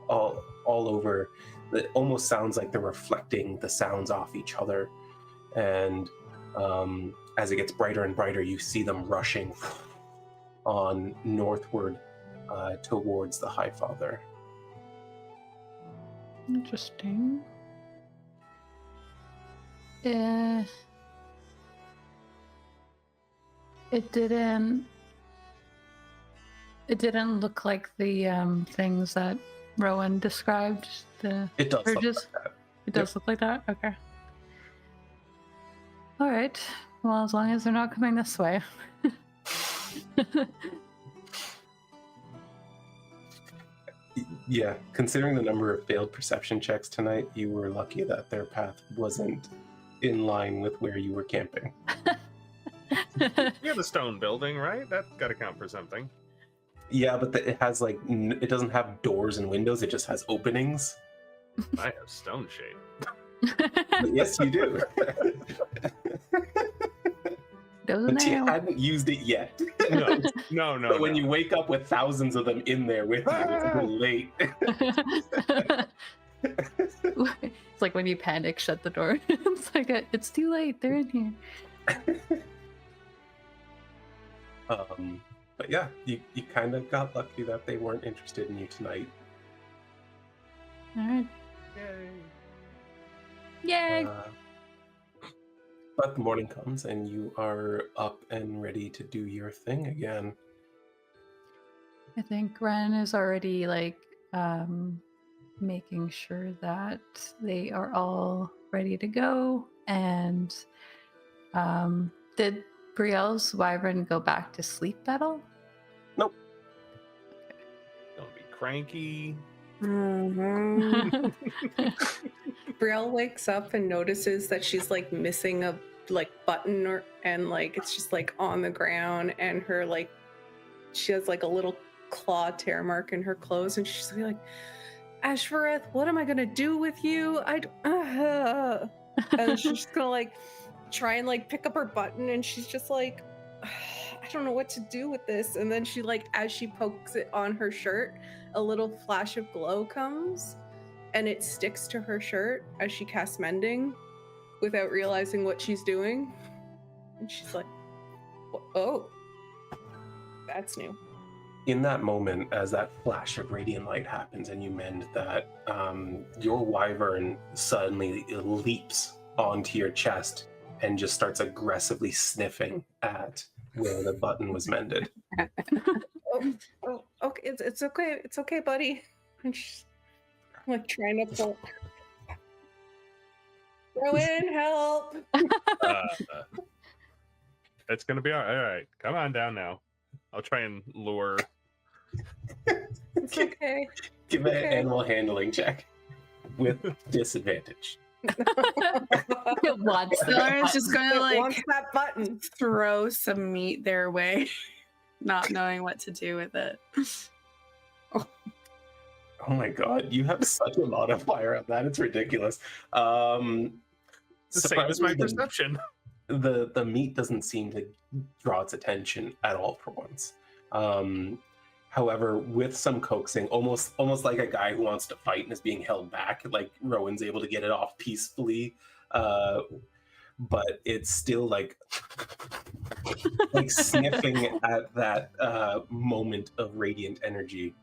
all over. It almost sounds like they're reflecting the sounds off each other. And as it gets brighter and brighter, you see them rushing on northward towards the High Father. Interesting. It didn't look like the things that Rhowan described. It does look like that. It does look like that? Okay. All right. Well, as long as they're not coming this way. Yeah, considering the number of failed perception checks tonight, you were lucky that their path wasn't in line with where you were camping. You have a stone building, right? That got to count for something. Yeah, but it has like it doesn't have doors and windows. It just has openings. I have stone shade. But yes, you do. But you hadn't used it yet. No. But when you wake up with thousands of them in there with you, it's too late. It's like when you panic, shut the door. It's like it's too late. They're in here. But yeah, you kind of got lucky that they weren't interested in you tonight. All right. Yay! But the morning comes and you are up and ready to do your thing again. I think Wren is already like making sure that they are all ready to go. And did Brielle's wyvern go back to sleep at all? Nope. Don't be cranky. Mm-hmm. Brielle wakes up and notices that she's like missing a like button and like it's just like on the ground, and her like she has like a little claw tear mark in her clothes, and she's like, Ashvareth, what am I gonna do with you? And she's just gonna like try and like pick up her button, and she's just like, I don't know what to do with this. And then she like, as she pokes it on her shirt, a little flash of glow comes and it sticks to her shirt as she casts mending without realizing what she's doing. And she's like, oh, that's new. In that moment, as that flash of radiant light happens and you mend that, your wyvern suddenly leaps onto your chest and just starts aggressively sniffing at where the button was mended. Oh, okay, it's okay, it's okay, buddy. I'm just like trying to pull. Rhowan, help! It's gonna be all right. All right, come on down now. I'll try and lure. It's okay. Give it an animal handling check with disadvantage. It wants Lauren's just gonna like Wants that button. throw some meat their way, not knowing what to do with it. Oh my god, you have such a modifier on that. It's ridiculous. The same as my surprisingly, perception. the meat doesn't seem to draw its attention at all for once. However, with some coaxing, almost like a guy who wants to fight and is being held back, like Rowan's able to get it off peacefully but it's still like sniffing at that moment of radiant energy.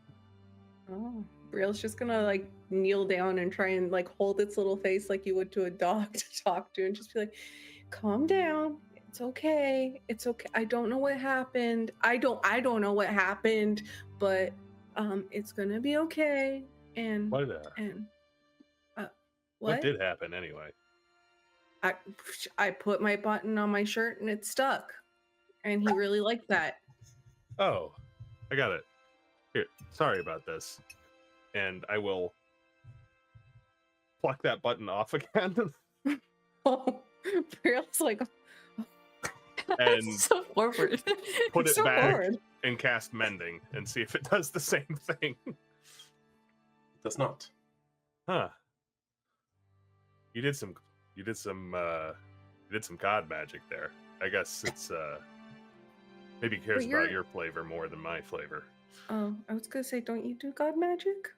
Oh, Brielle's just gonna like kneel down and try and like hold its little face like you would to a dog to talk to, and just be like, "Calm down. It's okay. It's okay. I don't know what happened. I don't know what happened, but it's gonna be okay." And What what did happen anyway? I put my button on my shirt and it stuck, and he really liked that. Oh, I got it. Here, sorry about this. And I will pluck that button off again. Oh, Brielle's like, and so forward. put it so back forward. and cast mending and see if it does the same thing. It does not. Huh. You did some god magic there. I guess it's maybe cares about your flavor more than my flavor. Oh, I was gonna say, don't you do god magic?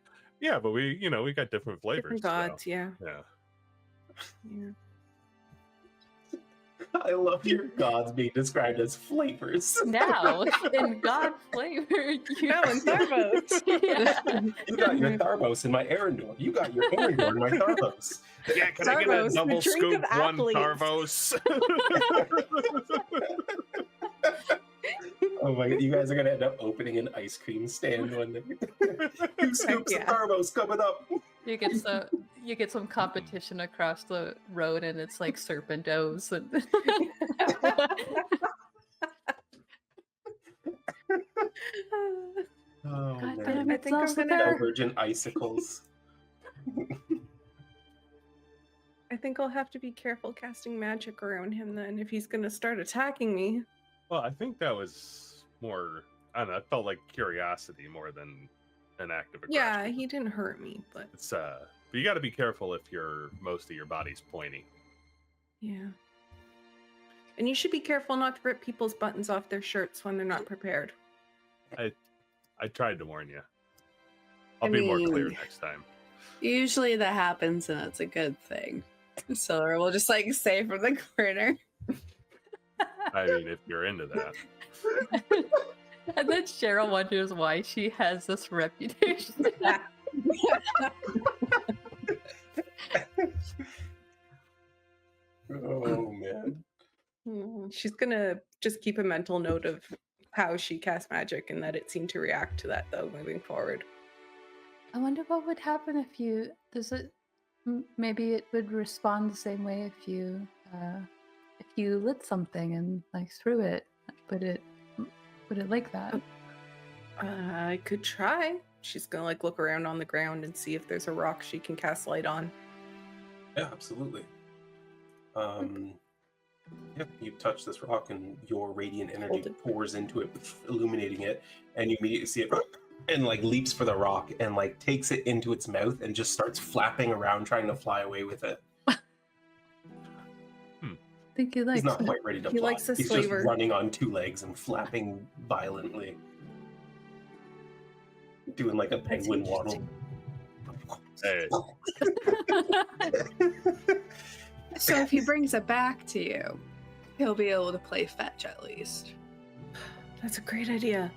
Yeah, but we got different flavors. Different gods, so, yeah. Yeah. I love your gods being described as flavors. Now, in God flavor, you No, in Tharvos. Yeah. You got your Tharvos in my Arendor. You got your Arendor in my Tharvos. Yeah, can I get a Tharvos, the double drink scoop, of one athletes. Tharvos? Oh my god, you guys are gonna end up opening an ice cream stand one day. 2 scoops Yeah. of Tharvos coming up. You get some competition across the road, and it's like Serpentos and Oh God man. damn I it, think I'm Zelda. gonna- Virgin icicles. I think I'll have to be careful casting magic around him then if he's gonna start attacking me. Well, I think that was more, I don't know, it felt like curiosity more than an act of aggression. Yeah, he didn't hurt me, but It's but you got to be careful if most of your body's pointy. yeah. And you should be careful not to rip people's buttons off their shirts when they're not prepared. I tried to warn you. I'll I be more clear mean- next time. Usually that happens and it's a good thing. Sylra will just like say from the corner. I mean, if you're into that. and then Cheryl wonders why she has this reputation. Oh man. She's gonna just keep a mental note of how she casts magic and that it seemed to react to that though moving forward. I wonder what would happen if you maybe it would respond the same way if you lit something and like threw it. Would it like that? I could try. She's gonna like look around on the ground and see if there's a rock she can cast light on. Yeah, absolutely. Yeah, you touch this rock and your radiant energy Hold it. pours into it, illuminating it, and you immediately see it and like leaps for the rock and like takes it into its mouth and just starts flapping around trying to fly away with it. I think he likes He's not it. quite ready to He fly. likes this He's flavor. just running on 2 legs and flapping violently. Doing like a penguin waddle. Hey, So if he brings it back to you, he'll be able to play fetch at least. That's a great idea.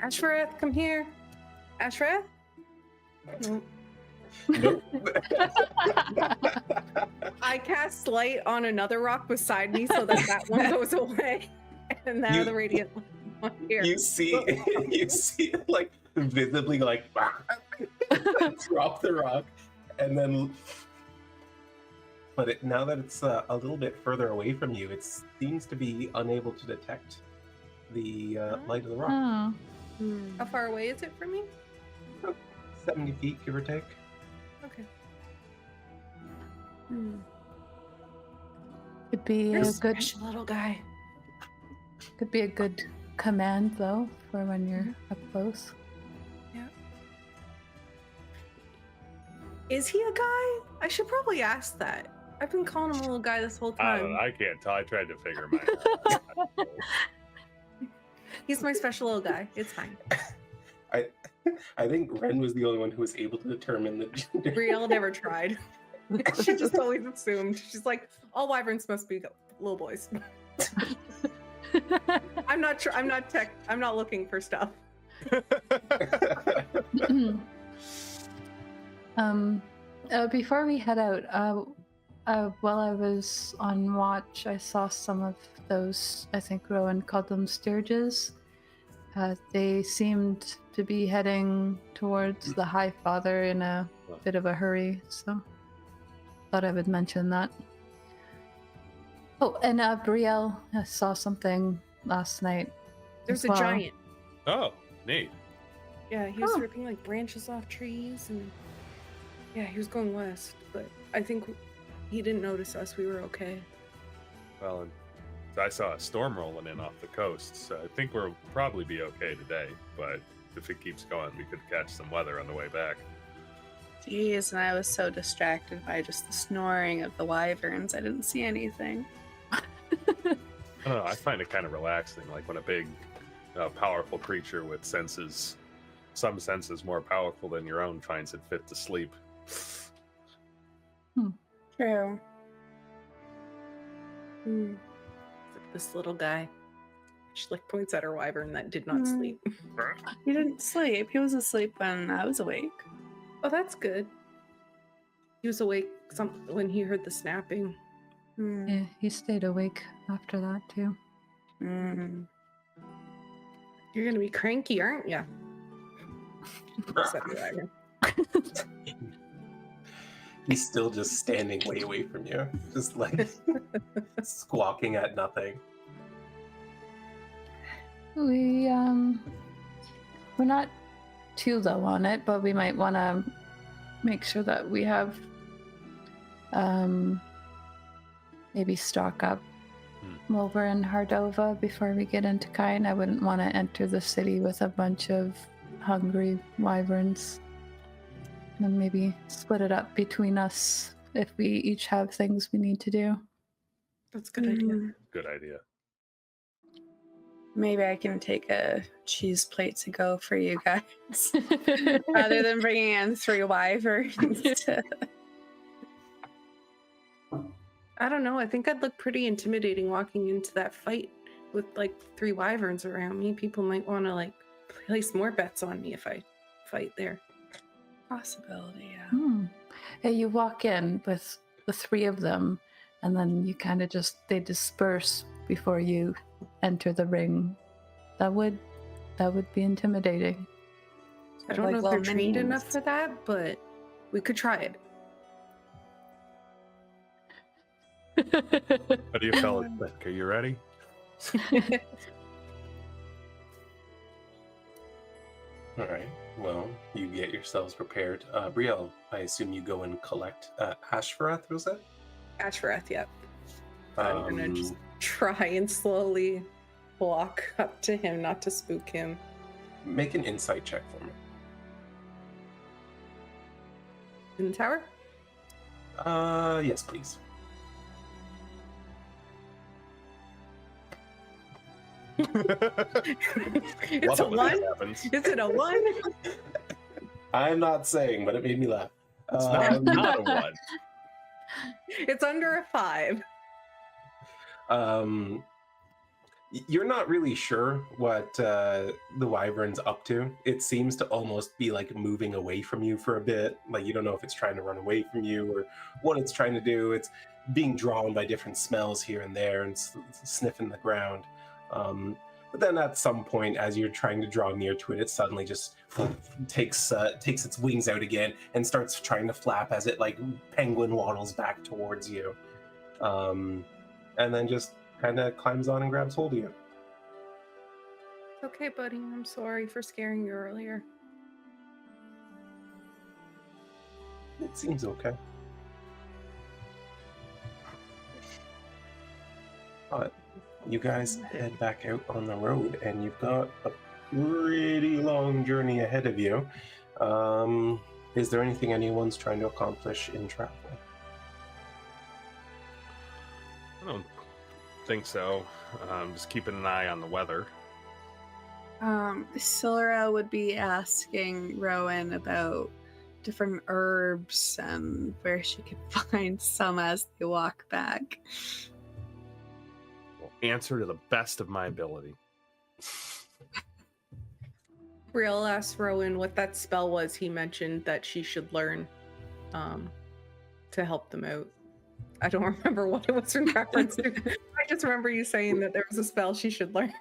Ashrath, come here. Ashrath? Nope. Nope. I cast light on another rock beside me so that one goes away. And now You- the radiant one here. You see it like visibly like drop the rock, and then. But now that it's a little bit further away from you, it seems to be unable to detect the light of the rock. Oh. How far away is it from me? 70 feet, give or take. Okay. Could be You're a a good special little guy. could be a good command though for when you're up close. Is he a guy? I should probably ask that. I've been calling him a little guy this whole I don't know. time. I can't tell. I tried to figure mine out. He's my special little guy. It's fine. I think Wren was the only one who was able to determine the gender. Brielle never tried. She just always assumed. She's like, all wyverns must be little boys. I'm not sure. I'm not tech. I'm not looking for stuff. Before we head out, while I was on watch, I saw some of those, I think Rhowan called them sturges. They seemed to be heading towards the High Father in a bit of a hurry, so thought I would mention that. Oh, and Brielle, I saw something last night. There's as a well. giant. Oh, neat. Yeah, he was ripping like branches off trees, and yeah, he was going west. But I think he didn't notice us. We were okay. Well, and I saw a storm rolling in off the coast, so I think we'll probably be okay today. But if it keeps going, we could catch some weather on the way back. Jeez, and I was so distracted by just the snoring of the wyverns, I didn't see anything. I don't know, I find it kind of relaxing, like when a big, powerful creature with senses, some senses more powerful than your own, finds it fit to sleep. True. This little guy. She like points at her wyvern that did not sleep. He didn't sleep. He was asleep when I was awake. Oh, that's good. He was awake when he heard the snapping. Yeah, he stayed awake after that too. Mm. You're gonna be cranky, aren't you? He's still just standing way away from you, just like squawking at nothing. We're not too low on it, but we might want to make sure that we have maybe stock up while we're in Hardova before we get into Kine. I wouldn't want to enter the city with a bunch of hungry wyverns. And maybe split it up between us if we each have things we need to do. That's a good idea. Good idea. Maybe I can take a cheese plate to go for you guys, rather than bringing in 3 wyverns. I don't know. I think I'd look pretty intimidating walking into that fight with like 3 wyverns around me. People might want to like place more bets on me if I fight there. Possibility, yeah. Hey, you walk in with the 3 of them, and then you kind of they disperse before you enter the ring. That would be intimidating. I don't Like know if they're little trained minions. enough for that, but we could try it. How do you fellas think? Are you ready? All right. Well, you get yourselves prepared. Brielle, I assume you go and collect Ashfarath, was that? Ashfarath, yep. I'm gonna just try and slowly walk up to him, not to spook him. Make an insight check for me. In the tower? Yes, please. It's a Love it when 1? that happens. Is it a 1? I'm not saying, but it made me laugh. It's not a 1. It's under a 5. You're not really sure what the wyvern's up to. It seems to almost be like moving away from you for a bit. Like you don't know if it's trying to run away from you or what it's trying to do. It's being drawn by different smells here and there and sniffing the ground. But then at some point, as you're trying to draw near to it, it suddenly just takes its wings out again and starts trying to flap as it like penguin waddles back towards you. And then just kind of climbs on and grabs hold of you. It's okay, buddy. I'm sorry for scaring you earlier. It seems okay. But you guys head back out on the road, and you've got a pretty long journey ahead of you. Is there anything anyone's trying to accomplish in travel? I don't think so. Just keeping an eye on the weather. Sylra would be asking Rhowan about different herbs and where she could find some as they walk back. Will answer to the best of my ability. Brielle asked Rhowan what that spell was he mentioned that she should learn to help them out. I don't remember what it was in reference to. I just remember you saying that there was a spell she should learn.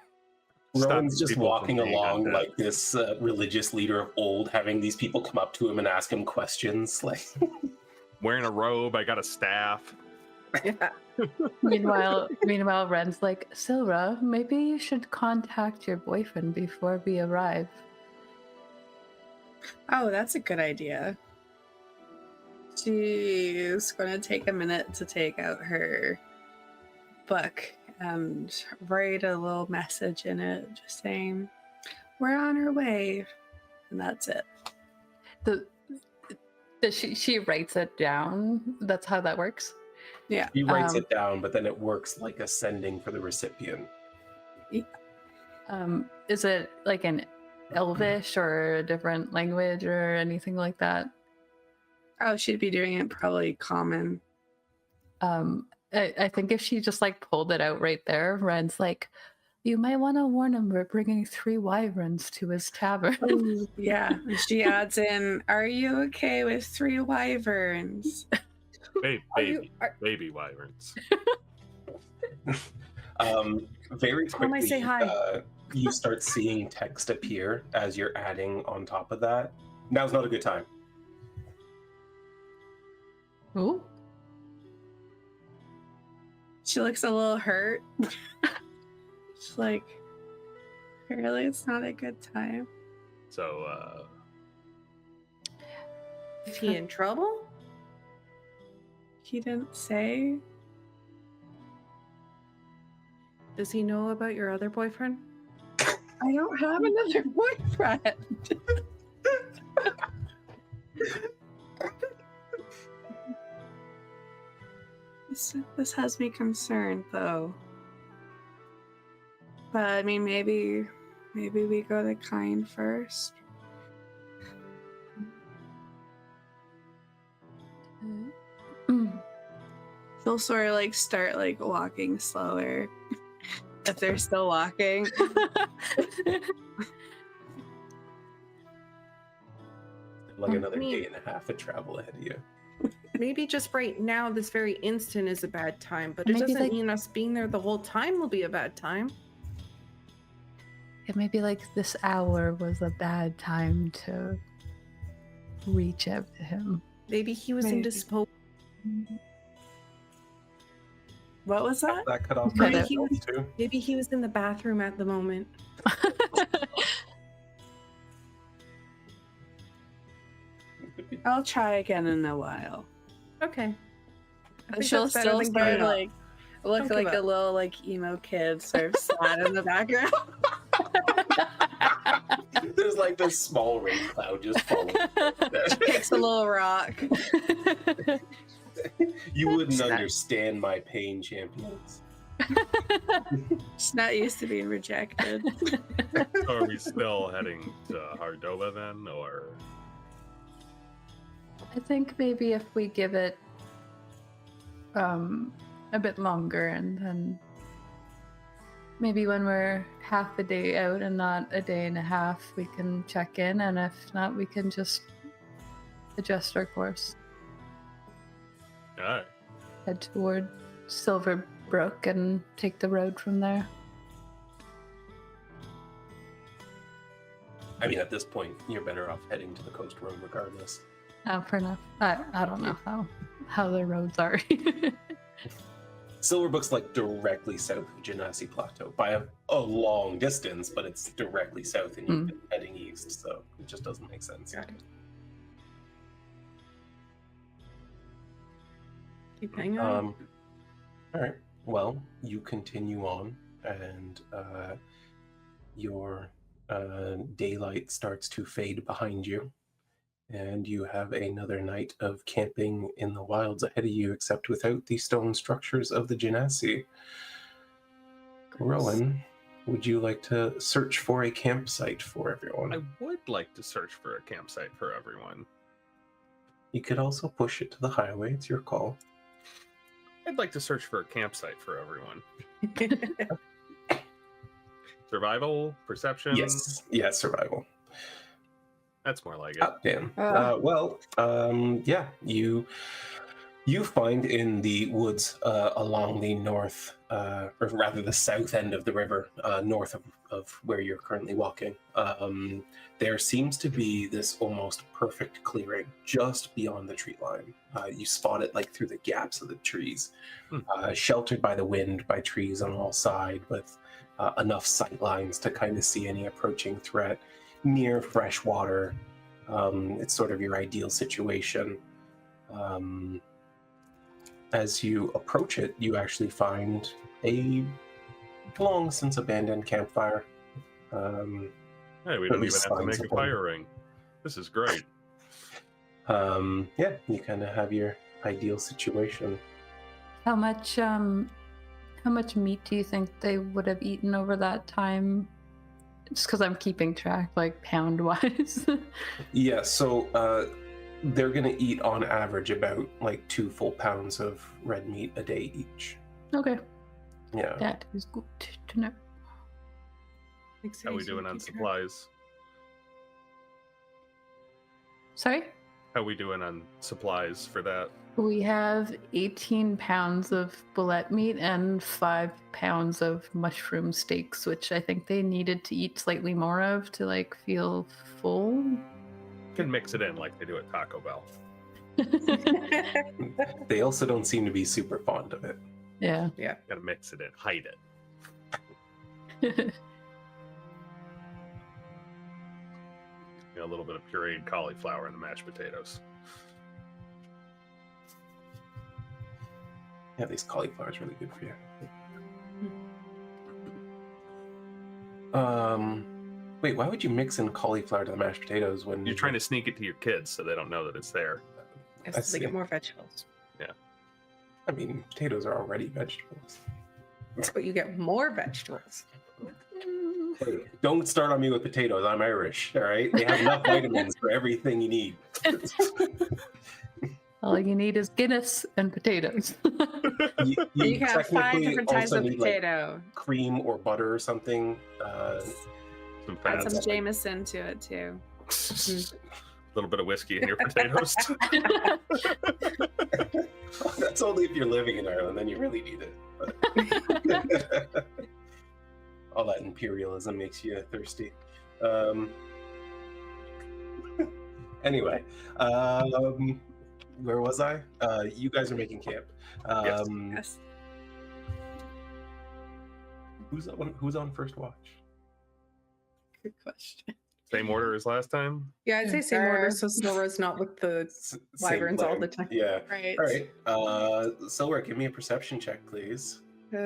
Rowan's just people walking from being along undead. like this religious leader of old, having these people come up to him and ask him questions. Like, Wearing a robe, I got a staff. Yeah. Meanwhile, Wren's like, Sylra, maybe you should contact your boyfriend before we arrive. Oh, that's a good idea. She's going to take a minute to take out her book and write a little message in it, just saying, "We're on our way," and that's it. She writes it down. That's how that works. Yeah. he writes it down, but then it works like a sending for the recipient. Is it like an Elvish or a different language or anything like that? Oh, she'd be doing it probably common. I think if she just like pulled it out right there, Wren's like, you might want to warn him we're bringing 3 wyverns to his tavern. Ooh, yeah. And she adds in, "Are you okay with 3 wyverns?" Baby wyverns. Very Tell 'em I quickly, say hi. you start seeing text appear as you're adding on top of that. Now's not a good time. Ooh. She looks a little hurt. She's like, "Really, it's not a good time." So, Is he in trouble? He didn't say. Does he know about your other boyfriend? I don't have another boyfriend. This has me concerned, though. But I mean, maybe we go to Kind first. She'll sort of like start like walking slower if they're still walking. Like another Me. day and a half of travel ahead of you. Maybe just right now, this very instant is a bad time, but it Maybe, doesn't like- mean us being there the whole time will be a bad time. It may be like this hour was a bad time to reach out to him. Maybe he was Maybe. indisposed. What was that? That cut off Maybe my he was- too. Maybe he was in the bathroom at the moment. I'll try again in a while. Okay. I And think she'll that's better still than start giving up. like look Don't give like a up. little like emo kid sort of sad in the background. There's like this small rain cloud just falling. Picks a little rock. You wouldn't Snap. understand my pain, champions. She's not used to being rejected. so are we still heading to Hardova then, or? I think maybe if we give it a bit longer, and then maybe when we're half a day out and not a day and a half, we can check in, and if not, we can just adjust our course, All right. head toward Silverbrook and take the road from there. I mean, at this point, you're better off heading to the coast road regardless. For enough. I don't know how the roads are. Silverbrook's like directly south of Genasi Plateau by a long distance, but it's directly south and you've been heading east, so it just doesn't make sense. Got it. Keep hanging on. All right. Well, you continue on, and your daylight starts to fade behind you, and you have another night of camping in the wilds ahead of you, except without the stone structures of the Genasi. Rowan, would you like to search for a campsite for everyone? I would like to search for a campsite for everyone. You could also push it to the highway. It's your call. I'd like to search for a campsite for everyone. Survival, perception. Yes. Yeah, survival. That's more like it. Oh, damn. Yeah, you find in the woods along the north, or rather the south end of the river, north of where you're currently walking, there seems to be this almost perfect clearing just beyond the tree line. You spot it like through the gaps of the trees, sheltered by the wind by trees on all sides, with enough sight lines to kind of see any approaching threat. Near fresh water. It's sort of your ideal situation. As you approach it, you actually find a long since abandoned campfire. Hey, we don't even have to make a fire ring. This is great. Yeah, you kind of have your ideal situation. How much meat do you think they would have eaten over that time? Just because I'm keeping track, like pound-wise. Yeah, so they're gonna eat on average about like 2 full pounds of red meat a day each. Okay. Yeah. That is good to know. How we doing on supplies? Sorry? How we doing on supplies for that? We have 18 pounds of bullet meat and 5 pounds of mushroom steaks, which I think they needed to eat slightly more of to like feel full. Can mix it in like they do at Taco Bell. They also don't seem to be super fond of it. Yeah. Gotta mix it in, hide it. A little bit of pureed cauliflower in the mashed potatoes. Yeah, these cauliflower is really good for you. Wait, why would you mix in cauliflower to the mashed potatoes when You're trying to sneak it to your kids so they don't know that it's there. Yes, they get more vegetables. I mean, potatoes are already vegetables. But you get more vegetables. Hey, don't start on me with potatoes. I'm Irish, all right? They have enough vitamins for everything you need. All you need is Guinness and potatoes. You can have 5 technically different types also of need, like, potato. cream or butter or something. Some Add fats, some Jameson to it too. a little bit of whiskey in your potatoes. That's only if you're living in Ireland, then you really need it. But all that imperialism makes you thirsty. Anyway, where was I? You guys are making camp. Yes. Who's on first watch? Good question. Same order as last time? Yeah, I'd say same order, so Sylra's not with the Same wyverns all plan. the time. Yeah. Right. All right. Sylra, give me a perception check, please. All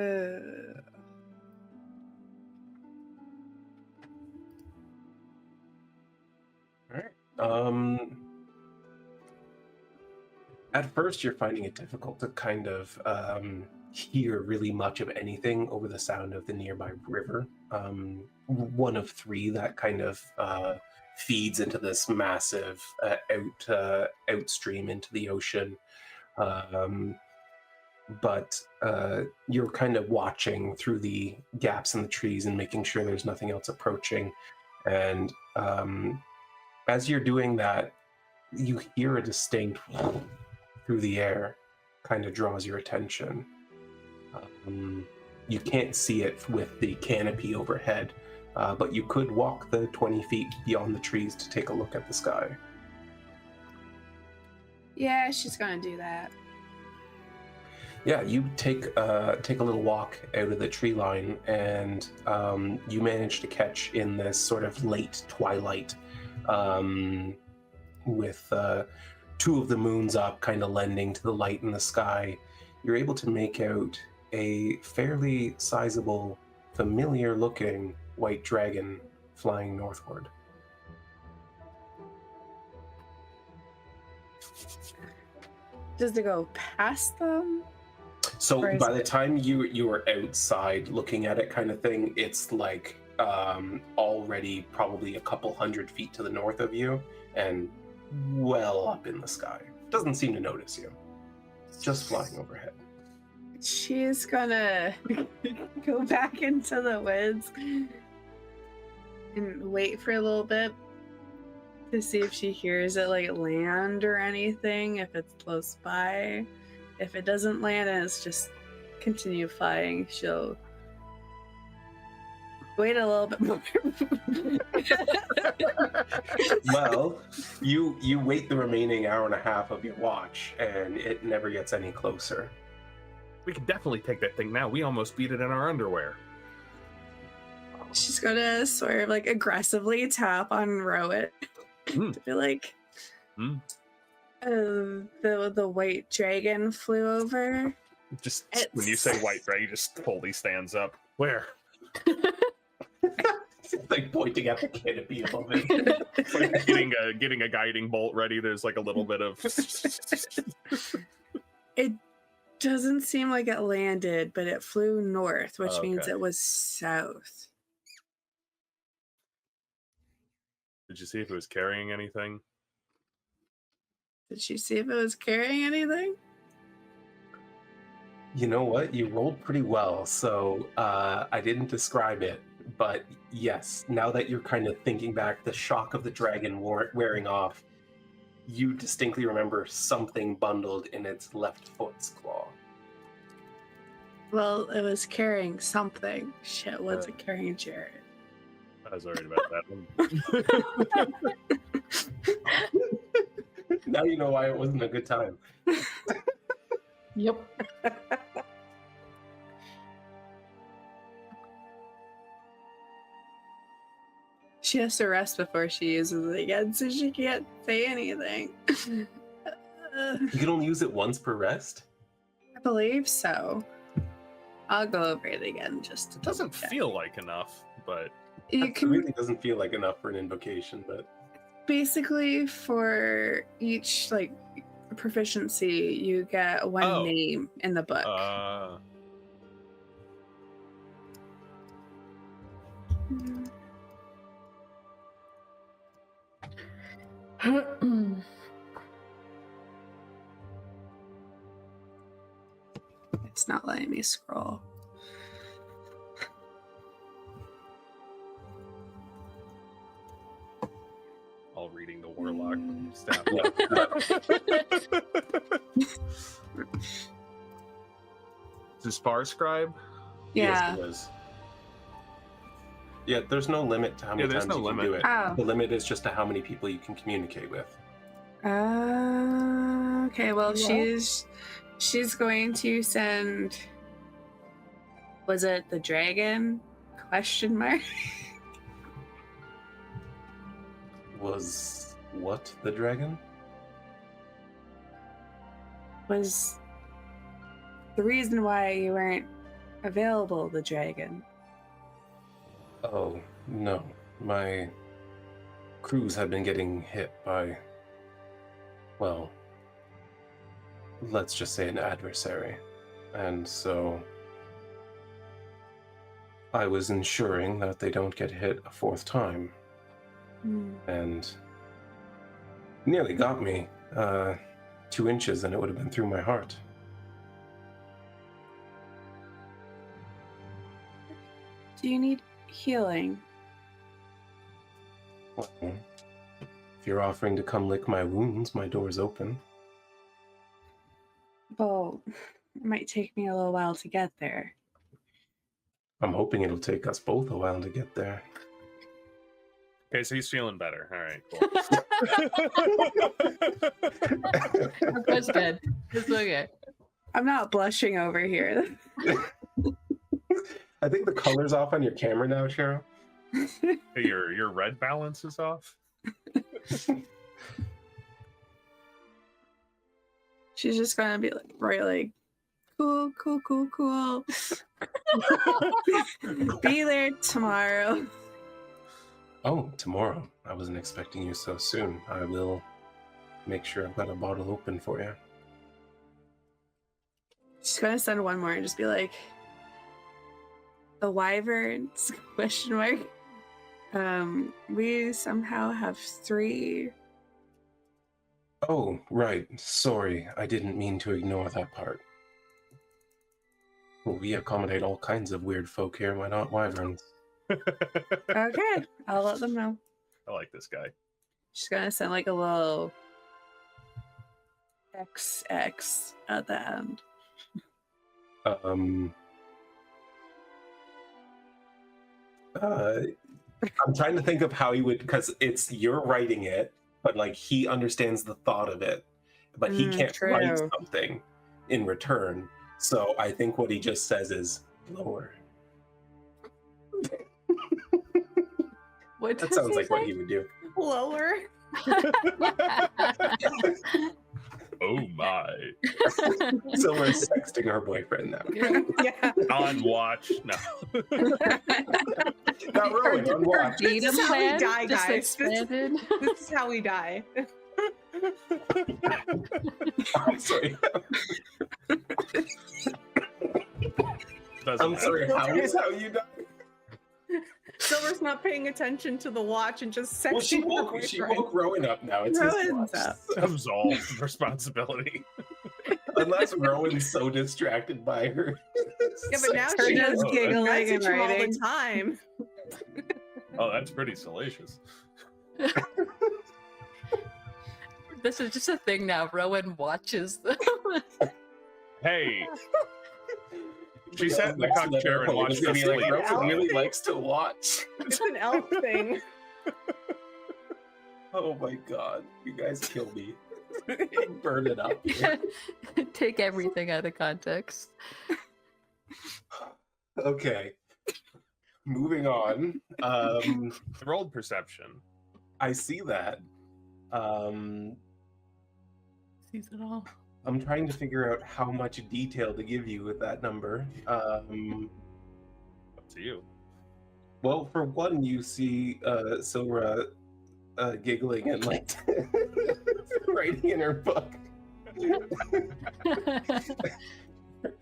right. At first, you're finding it difficult to kind of hear really much of anything over the sound of the nearby river. One of 3 that kind of feeds into this massive outstream into the ocean. But you're kind of watching through the gaps in the trees and making sure there's nothing else approaching. And as you're doing that, you hear a distinct through the air, kind of draws your attention. You can't see it with the canopy overhead, but you could walk the 20 feet beyond the trees to take a look at the sky. Yeah, she's gonna do that. Yeah, you take a little walk out of the tree line, and you manage to catch in this sort of late twilight, with 2 of the moons up, kind of lending to the light in the sky. You're able to make out a fairly sizable, familiar-looking white dragon flying northward. Does it go past them? So Or is by the it- time you were outside looking at it, kind of thing, it's like already probably a couple hundred feet to the north of you and well up in the sky. doesn't seem to notice you. Just flying overhead. She's gonna go back into the woods and wait for a little bit to see if she hears it like land or anything, if it's close by. If it doesn't land and it's just continue flying, she'll wait a little bit more. Well, you wait the remaining hour and a half of your watch, and it never gets any closer. We can definitely take that thing now. We almost beat it in our underwear. She's gonna sort of like aggressively tap on Rhowan to be like, the white dragon flew over. Just when you say white dragon, just totally stands up. Where? Like pointing at the canopy above it. Like getting a guiding bolt ready. There's like a little bit of. It doesn't seem like it landed, but it flew north, which means Okay. it was south. Did you see if it was carrying anything? Did she see if it was carrying anything? You know what? You rolled pretty well, so I didn't describe it, but yes, now that you're kind of thinking back, the shock of the dragon wearing off, you distinctly remember something bundled in its left foot's claw. Well, it was carrying something. Shit, what's it carrying, Jared? I was worried about that one. Now you know why it wasn't a good time. Yep. She has to rest before she uses it again, so she can't say anything. You can only use it once per rest? I believe so. I'll go over it again just to It doesn't double check. feel like enough, but You It can really doesn't feel like enough for an invocation, but basically for each like proficiency, you get one name in the book. It's not letting me scroll. all reading the warlock staff. Is this Far Scribe? Yeah. Yes, it is. Yeah, there's no limit to how many there's times no you can limit. do it. Oh. The limit is just to how many people you can communicate with. Okay, well, Yeah. she's going to send. Was it the dragon? Question mark. Was what the dragon? Was the reason why you weren't available the dragon? Oh, no. My crews had been getting hit by, well, let's just say an adversary. And so I was ensuring that they don't get hit a fourth time. And nearly got me. 2 inches and it would have been through my heart. Do you need healing? Well, if you're offering to come lick my wounds, my door's open. Well, it might take me a little while to get there. I'm hoping it'll take us both a while to get there. Okay, so he's feeling better. All right, cool. That's good. It's okay. I'm not blushing over here. I think the color's off on your camera now, Cheryl. Hey, your red balance is off. She's just gonna be like, really cool. Be there tomorrow. Oh, tomorrow. I wasn't expecting you so soon. I will make sure I've got a bottle open for you. She's gonna send one more and just be like, the wyverns? Question mark. We somehow have 3 Oh, right. Sorry, I didn't mean to ignore that part. Well, we accommodate all kinds of weird folk here. Why not wyverns? Okay, I'll let them know. I like this guy. She's gonna send like a little XX at the end. I'm trying to think of how he would, because you're writing it, but like he understands the thought of it, but he can't write True. something in return. So I think what he just says is lower. What That does sounds he like what say? he would do. Lower. Oh my. So we're sexting our boyfriend now. Yeah. On watch. No. Not Rhowan, on watch. This is how we plan die, just guys. expanded. This is how we die. I'm sorry. Doesn't I'm sorry. matter. How is how you die? Silver's not paying attention to the watch and just sexting Well, she her woke boyfriend. Rowan up now. It's his Rowan's watch. up. So- Absolve responsibility. unless Rowan's so distracted by her. Yeah, but now Her she just knows giggling message and him all writing. the time. Oh, that's pretty salacious. This is just a thing now. Rowan watches them. Hey, she sat in the cock chair and watched It's gonna us be like sleep. Rowan really likes to watch. It's an elf thing. Oh my god, you guys kill me. Burn it up. Take everything out of context. Okay. Moving on. Rolled perception. I see that. Sees it all. I'm trying to figure out how much detail to give you with that number. Up to you. Well, for one, you see Sylra giggling and like writing in her book.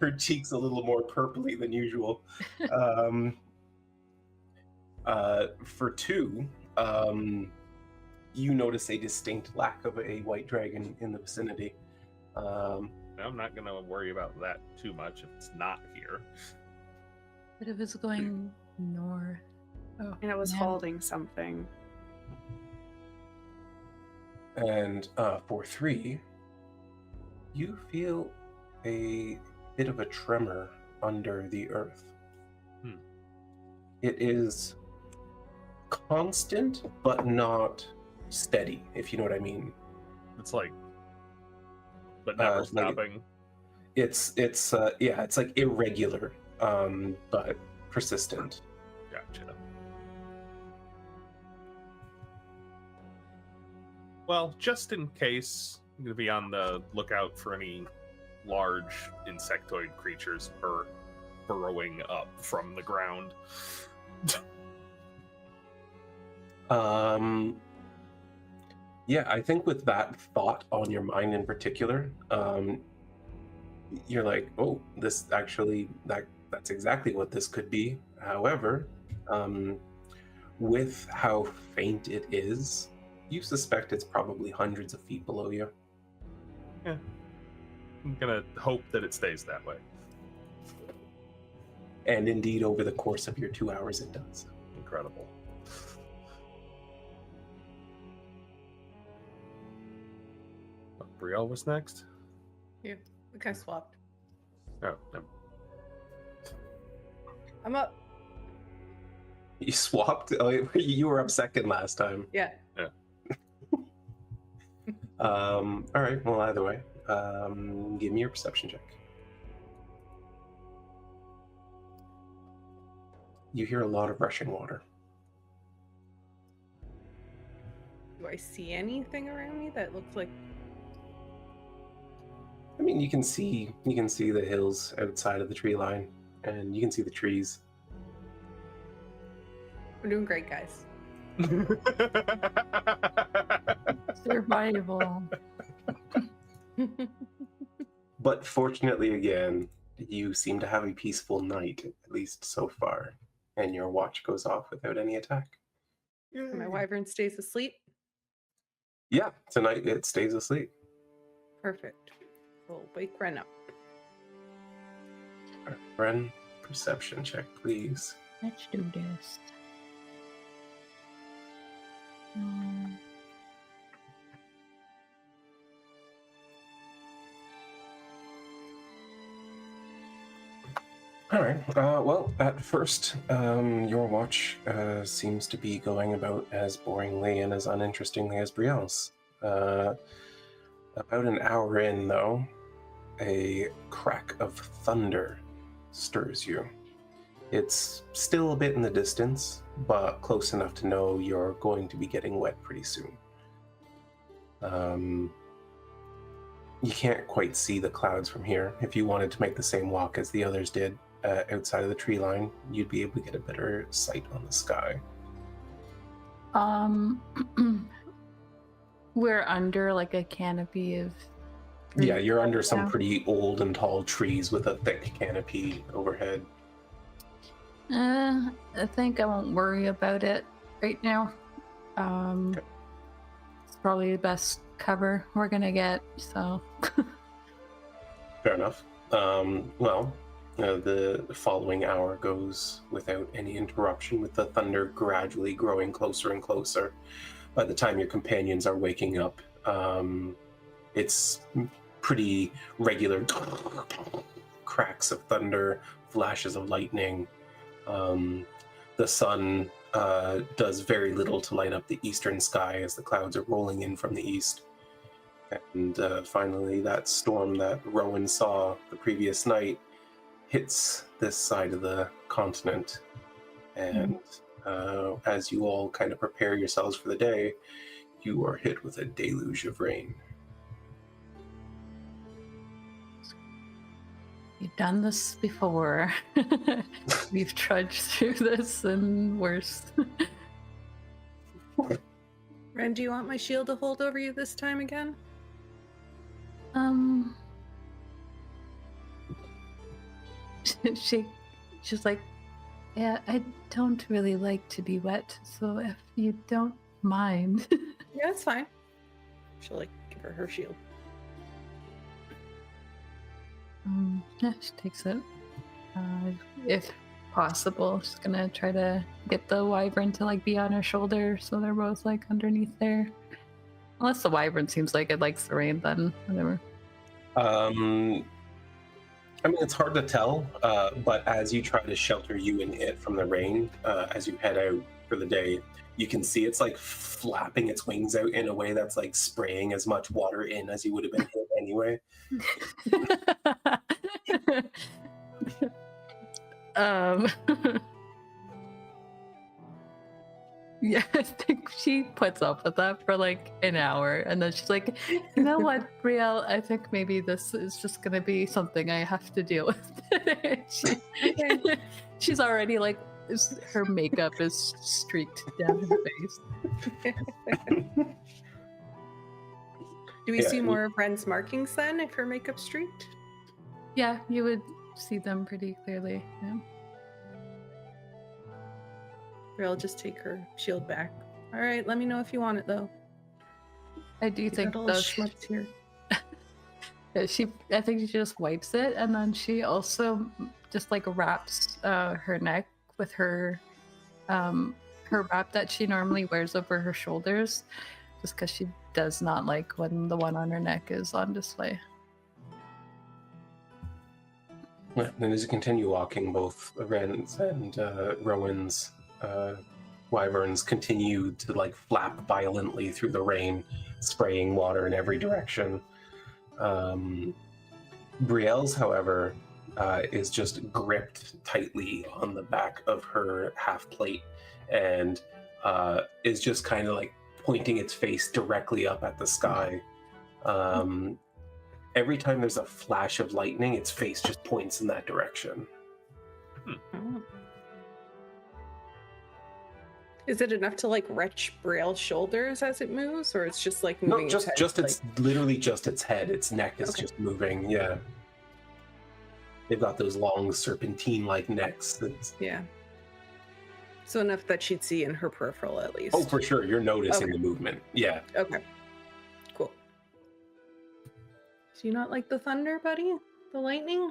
Her cheeks a little more purpley than usual. For two, you notice a distinct lack of a white dragon in the vicinity. I'm not going to worry about that too much if it's not here. But if it's going north. Oh, And it was man. holding something. And for three, you feel a bit of a tremor under the earth. It is constant, but not steady, if you know what I mean. It's like, but never like- stopping. It's like irregular, but persistent. Gotcha. Well, just in case, I'm going to be on the lookout for any large insectoid creatures burrowing up from the ground. Yeah, I think with that thought on your mind in particular, you're like, oh, this actually, that's exactly what this could be. However, with how faint it is, you suspect it's probably hundreds of feet below you. I'm going to hope that it stays that way. And indeed, over the course of your 2 hours, it does. Incredible. Brielle was next? Yeah, we kind of swapped. Oh, no. I'm up. You swapped? Oh, you were up second last time. Yeah. All right, well, either way, give me your perception check. You hear a lot of rushing water. Do I see anything around me that looks like? I mean, you can see the hills outside of the tree line, and you can see the trees. We're doing great, guys. Survival. But fortunately, again, you seem to have a peaceful night, at least so far, and your watch goes off without any attack. My wyvern stays asleep. Yeah, tonight it stays asleep. Perfect. We'll wake Wren up. Wren, perception check, please. Let's do this. All right. Well, at first, your watch seems to be going about as boringly and as uninterestingly as Brielle's. About an hour in, though, a crack of thunder stirs you. It's still a bit in the distance, but close enough to know you're going to be getting wet pretty soon. You can't quite see the clouds from here. If you wanted to make the same walk as the others did, outside of the tree line, you'd be able to get a better sight on the sky. We're under like a canopy of Yeah, you're under some Yeah. pretty old and tall trees with a thick canopy overhead. I think I won't worry about it right now. Okay. It's probably the best cover we're gonna get, so Fair enough. The following hour goes without any interruption, with the thunder gradually growing closer and closer. By the time your companions are waking up, it's pretty regular cracks of thunder, flashes of lightning. The sun does very little to light up the eastern sky as the clouds are rolling in from the east. And finally, that storm that Rhowan saw the previous night hits this side of the continent. And as you all kind of prepare yourselves for the day, you are hit with a deluge of rain. you've done this before. We've trudged through this and worse. Wren, do you want my shield to hold over you this time again? She's like, yeah, I don't really like to be wet, so if you don't mind. Yeah, that's fine. She'll give her shield. Yeah, she takes it. If possible, she's gonna try to get the wyvern to be on her shoulder, so they're both underneath there. Unless the wyvern seems like it likes the rain, then whatever. It's hard to tell, but as you try to shelter you and it from the rain, as you head out for the day, you can see it's flapping its wings out in a way that's spraying as much water in as you would have been hit anyway. Yeah, I think she puts up with that for an hour, and then she's like, you know what, Brielle, I think maybe this is just gonna be something I have to deal with. She's already her makeup is streaked down her face. Do we see more of Wren's markings then if her makeup's streaked? Yeah, you would see them pretty clearly. Yeah. Or I'll just take her shield back. All right, let me know if you want it though. I do think little though schmutz here. I think she just wipes it, and then she also just wraps her neck with her wrap that she normally wears over her shoulders, just because she does not like when the one on her neck is on display. Then as you continue walking, both Wren's and Rowan's wyverns continue to flap violently through the rain, spraying water in every direction. Brielle's, however, is just gripped tightly on the back of her half plate and is just kind of pointing its face directly up at the sky. Every time there's a flash of lightning, its face just points in that direction. Oh. Is it enough to retch Brielle's shoulders as it moves, or it's just moving? No, its head, it's literally just its head. Its neck is just moving. Yeah, they've got those long serpentine-like necks. Yeah. So enough that she'd see in her peripheral at least. Oh, for sure, you're noticing the movement. Yeah. Okay. Do you not like the thunder, buddy? The lightning?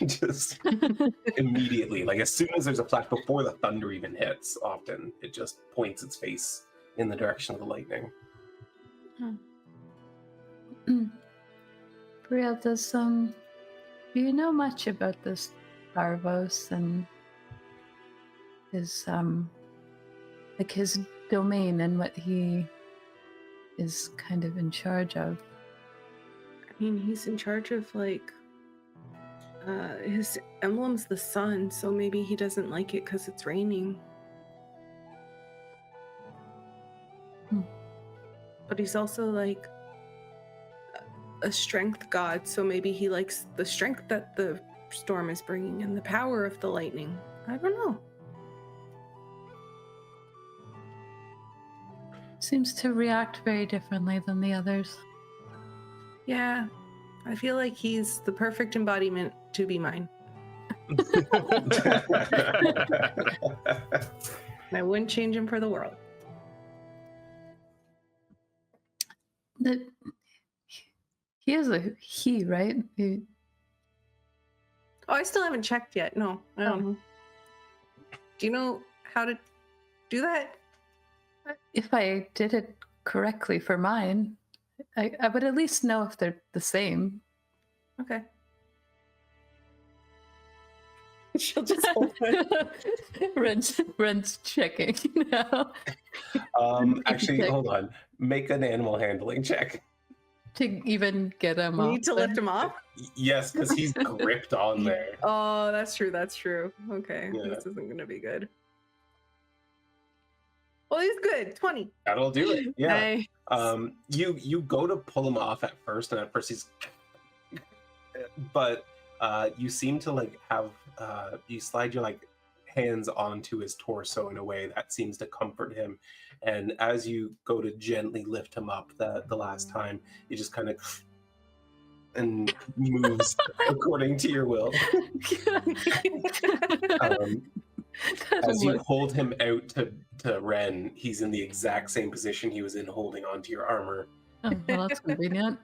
Just immediately, like as soon as there's a flash, before the thunder even hits, often it just points its face in the direction of the lightning. Brielle, do you know much about this Darvos and his his domain and what he is kind of in charge of? I mean, he's in charge of like his emblem's the sun, so maybe he doesn't like it because it's raining. But he's also like a strength god, so maybe he likes the strength that the storm is bringing and the power of the lightning. I don't know. Seems to react very differently than the others. Yeah, I feel like he's the perfect embodiment to be mine. I wouldn't change him for the world. He is a he, right? Oh, I still haven't checked yet. No, I don't know. Do you know how to do that? If I did it correctly for mine, I would at least know if they're the same. Okay. She'll just hold it. Ren's checking now. Actually, hold on. Make an animal handling check. To even get him You off. need to lift him off? Yes, because he's gripped on there. Oh, that's true. That's true. Okay. Yeah. This isn't going to be good. Well, he's good. 20. That'll do it. Yeah. Nice. You go to pull him off at first, and at first he's, but you seem to like have you slide your like hands onto his torso in a way that seems to comfort him, and as you go to gently lift him up the last time, he just kind of and moves according to your will. As you hold him out to Wren, he's in the exact same position he was in holding onto your armor. Oh, well, that's convenient.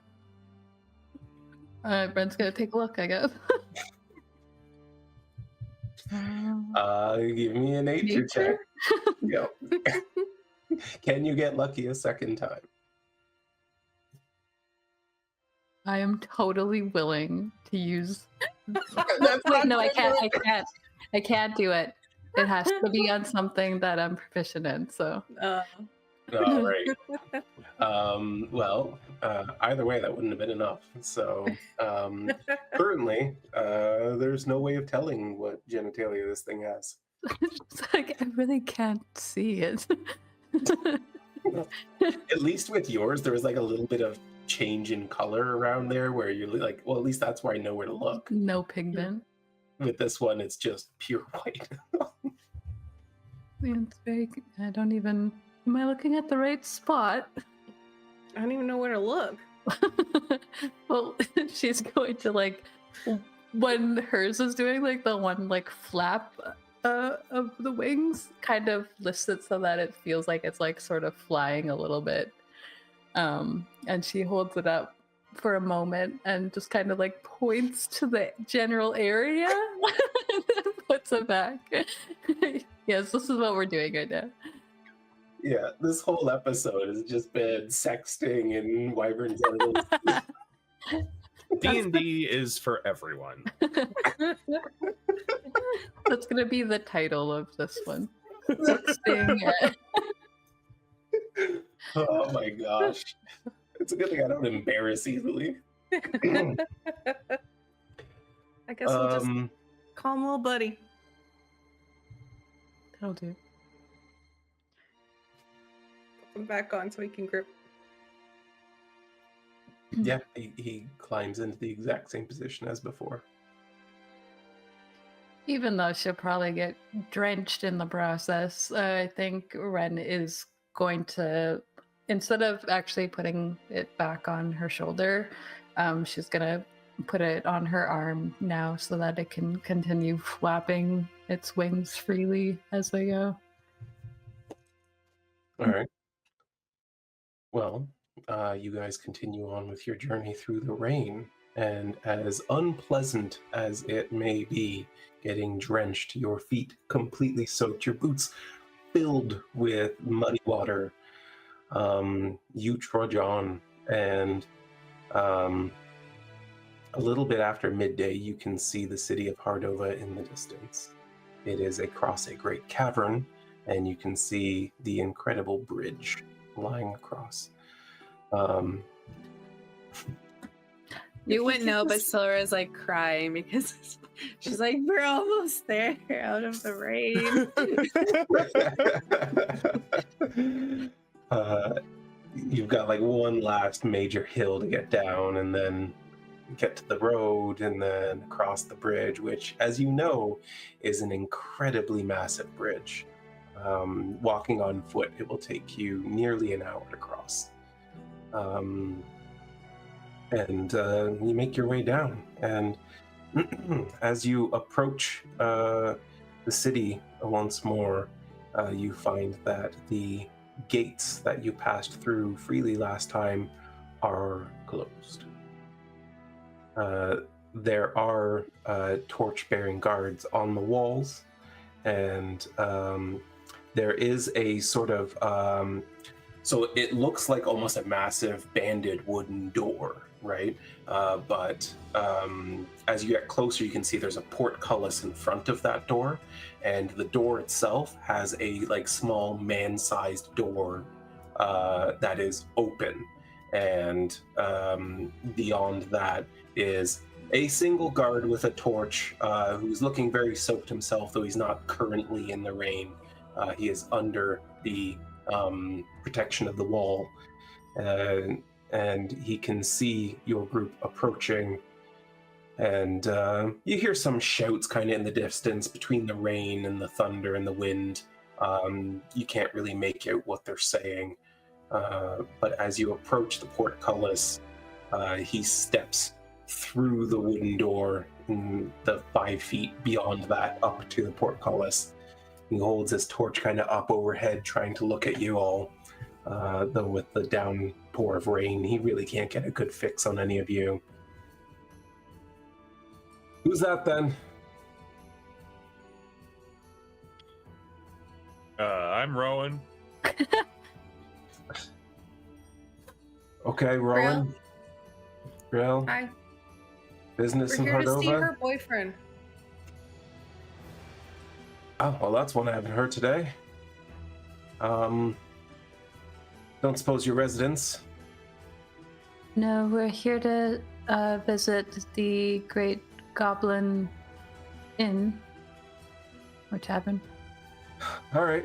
Wren's gonna take a look, I guess. Give me a nature check. Yep. Can you get lucky a second time? I am totally willing to use. Wait, no, I can't. I can't do it. It has to be on something that I'm proficient in. So. All right. Well, either way, that wouldn't have been enough. So currently, there's no way of telling what genitalia this thing has. It's like I really can't see it. At least with yours, there was like a little bit of change in color around there, where you're like, well, at least that's where I know where to look. No pigment. With this one, it's just pure white. It's very. I don't even. Am I looking at the right spot? I don't even know where to look. Well, she's going to like when hers is doing like the one like flap of the wings, kind of lifts it so that it feels like it's like sort of flying a little bit. And she holds it up for a moment and just kind of like points to the general area and then puts it back. Yes, this is what we're doing right now. Yeah, this whole episode has just been sexting and wyvern genitals. D&D is for everyone. That's gonna be the title of this one. Sexting. Oh my gosh. It's a good thing I don't embarrass easily. I guess we'll just call him little buddy. That'll do. Put him back on so he can grip. Yeah, he climbs into the exact same position as before. Even though she'll probably get drenched in the process, I think Wren is going to, instead of actually putting it back on her shoulder, she's gonna put it on her arm now so that it can continue flapping its wings freely as they go. All right. Well, you guys continue on with your journey through the rain, and as unpleasant as it may be, getting drenched, your feet completely soaked, your boots filled with muddy water, you trudge on, and a little bit after midday, you can see the city of Hardova in the distance. It is across a great cavern, and you can see the incredible bridge lying across. You wouldn't know, but Sylra is like crying because she's like, we're almost there out of the rain. You've got like one last major hill to get down, and then get to the road, and then across the bridge, which, as you know, is an incredibly massive bridge. Walking on foot, it will take you nearly an hour to cross. And you make your way down, and as you approach the city once more, you find that the gates that you passed through freely last time are closed. There are torch-bearing guards on the walls, and there is a sort of so it looks like almost a massive banded wooden door, right? But as you get closer, you can see there's a portcullis in front of that door, and the door itself has a like small man-sized door that is open, and beyond that is a single guard with a torch who's looking very soaked himself, though he's not currently in the rain. He is under the protection of the wall, and he can see your group approaching, and you hear some shouts kind of in the distance between the rain and the thunder and the wind. You can't really make out what they're saying, but as you approach the portcullis, he steps through the wooden door in the 5 feet beyond that up to the portcullis. He holds his torch kind of up overhead, trying to look at you all. Though with the downpour of rain, he really can't get a good fix on any of you. Who's that then? I'm Rhowan. Okay, Rhowan. Brielle. Hi. Business We're in here to see Hardova? her boyfriend. Oh, well, that's one I haven't heard today. Don't suppose your residents? No, we're here to visit the Great Goblin Inn or Tavern. All right,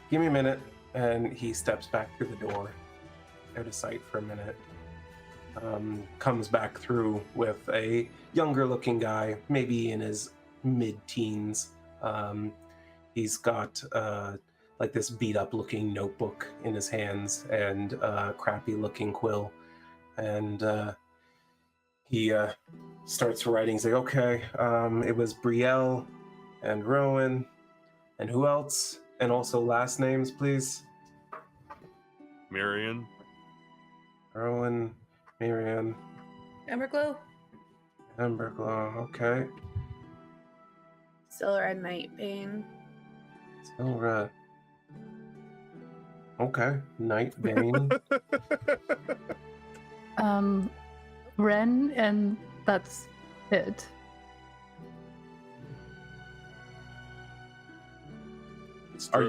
give me a minute. And he steps back through the door, out of sight for a minute. Comes back through with a younger looking guy, maybe in his mid-teens. He's got like this beat up looking notebook in his hands and a crappy looking quill. And he starts writing. He's like, okay, it was Brielle and Rhowan, and who else? And also last names, please. Marion. Rhowan, Miriam, Emberglow. Emberglow, okay. Sylra Nightbane. Sylra. Okay, Nightbane. Wren, and that's it.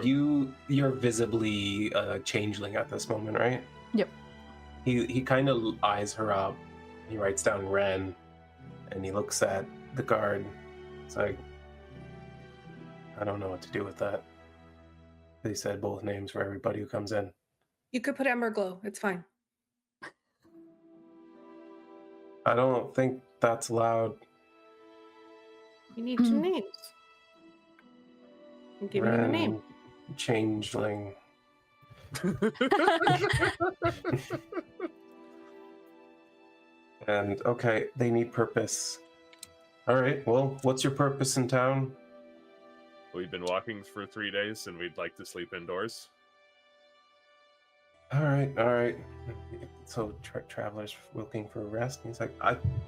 You're visibly changeling at this moment, right? Yep. He kind of eyes her up. He writes down Wren, and he looks at the guard. It's like, I don't know what to do with that. They said both names for everybody who comes in. You could put Emberglow. It's fine. I don't think that's allowed. You need two names. I'm giving you a name. Changeling. And okay, they need purpose. All right, well, what's your purpose in town? We've been walking for 3 days and we'd like to sleep indoors. All right. So travelers looking for rest. And he's like,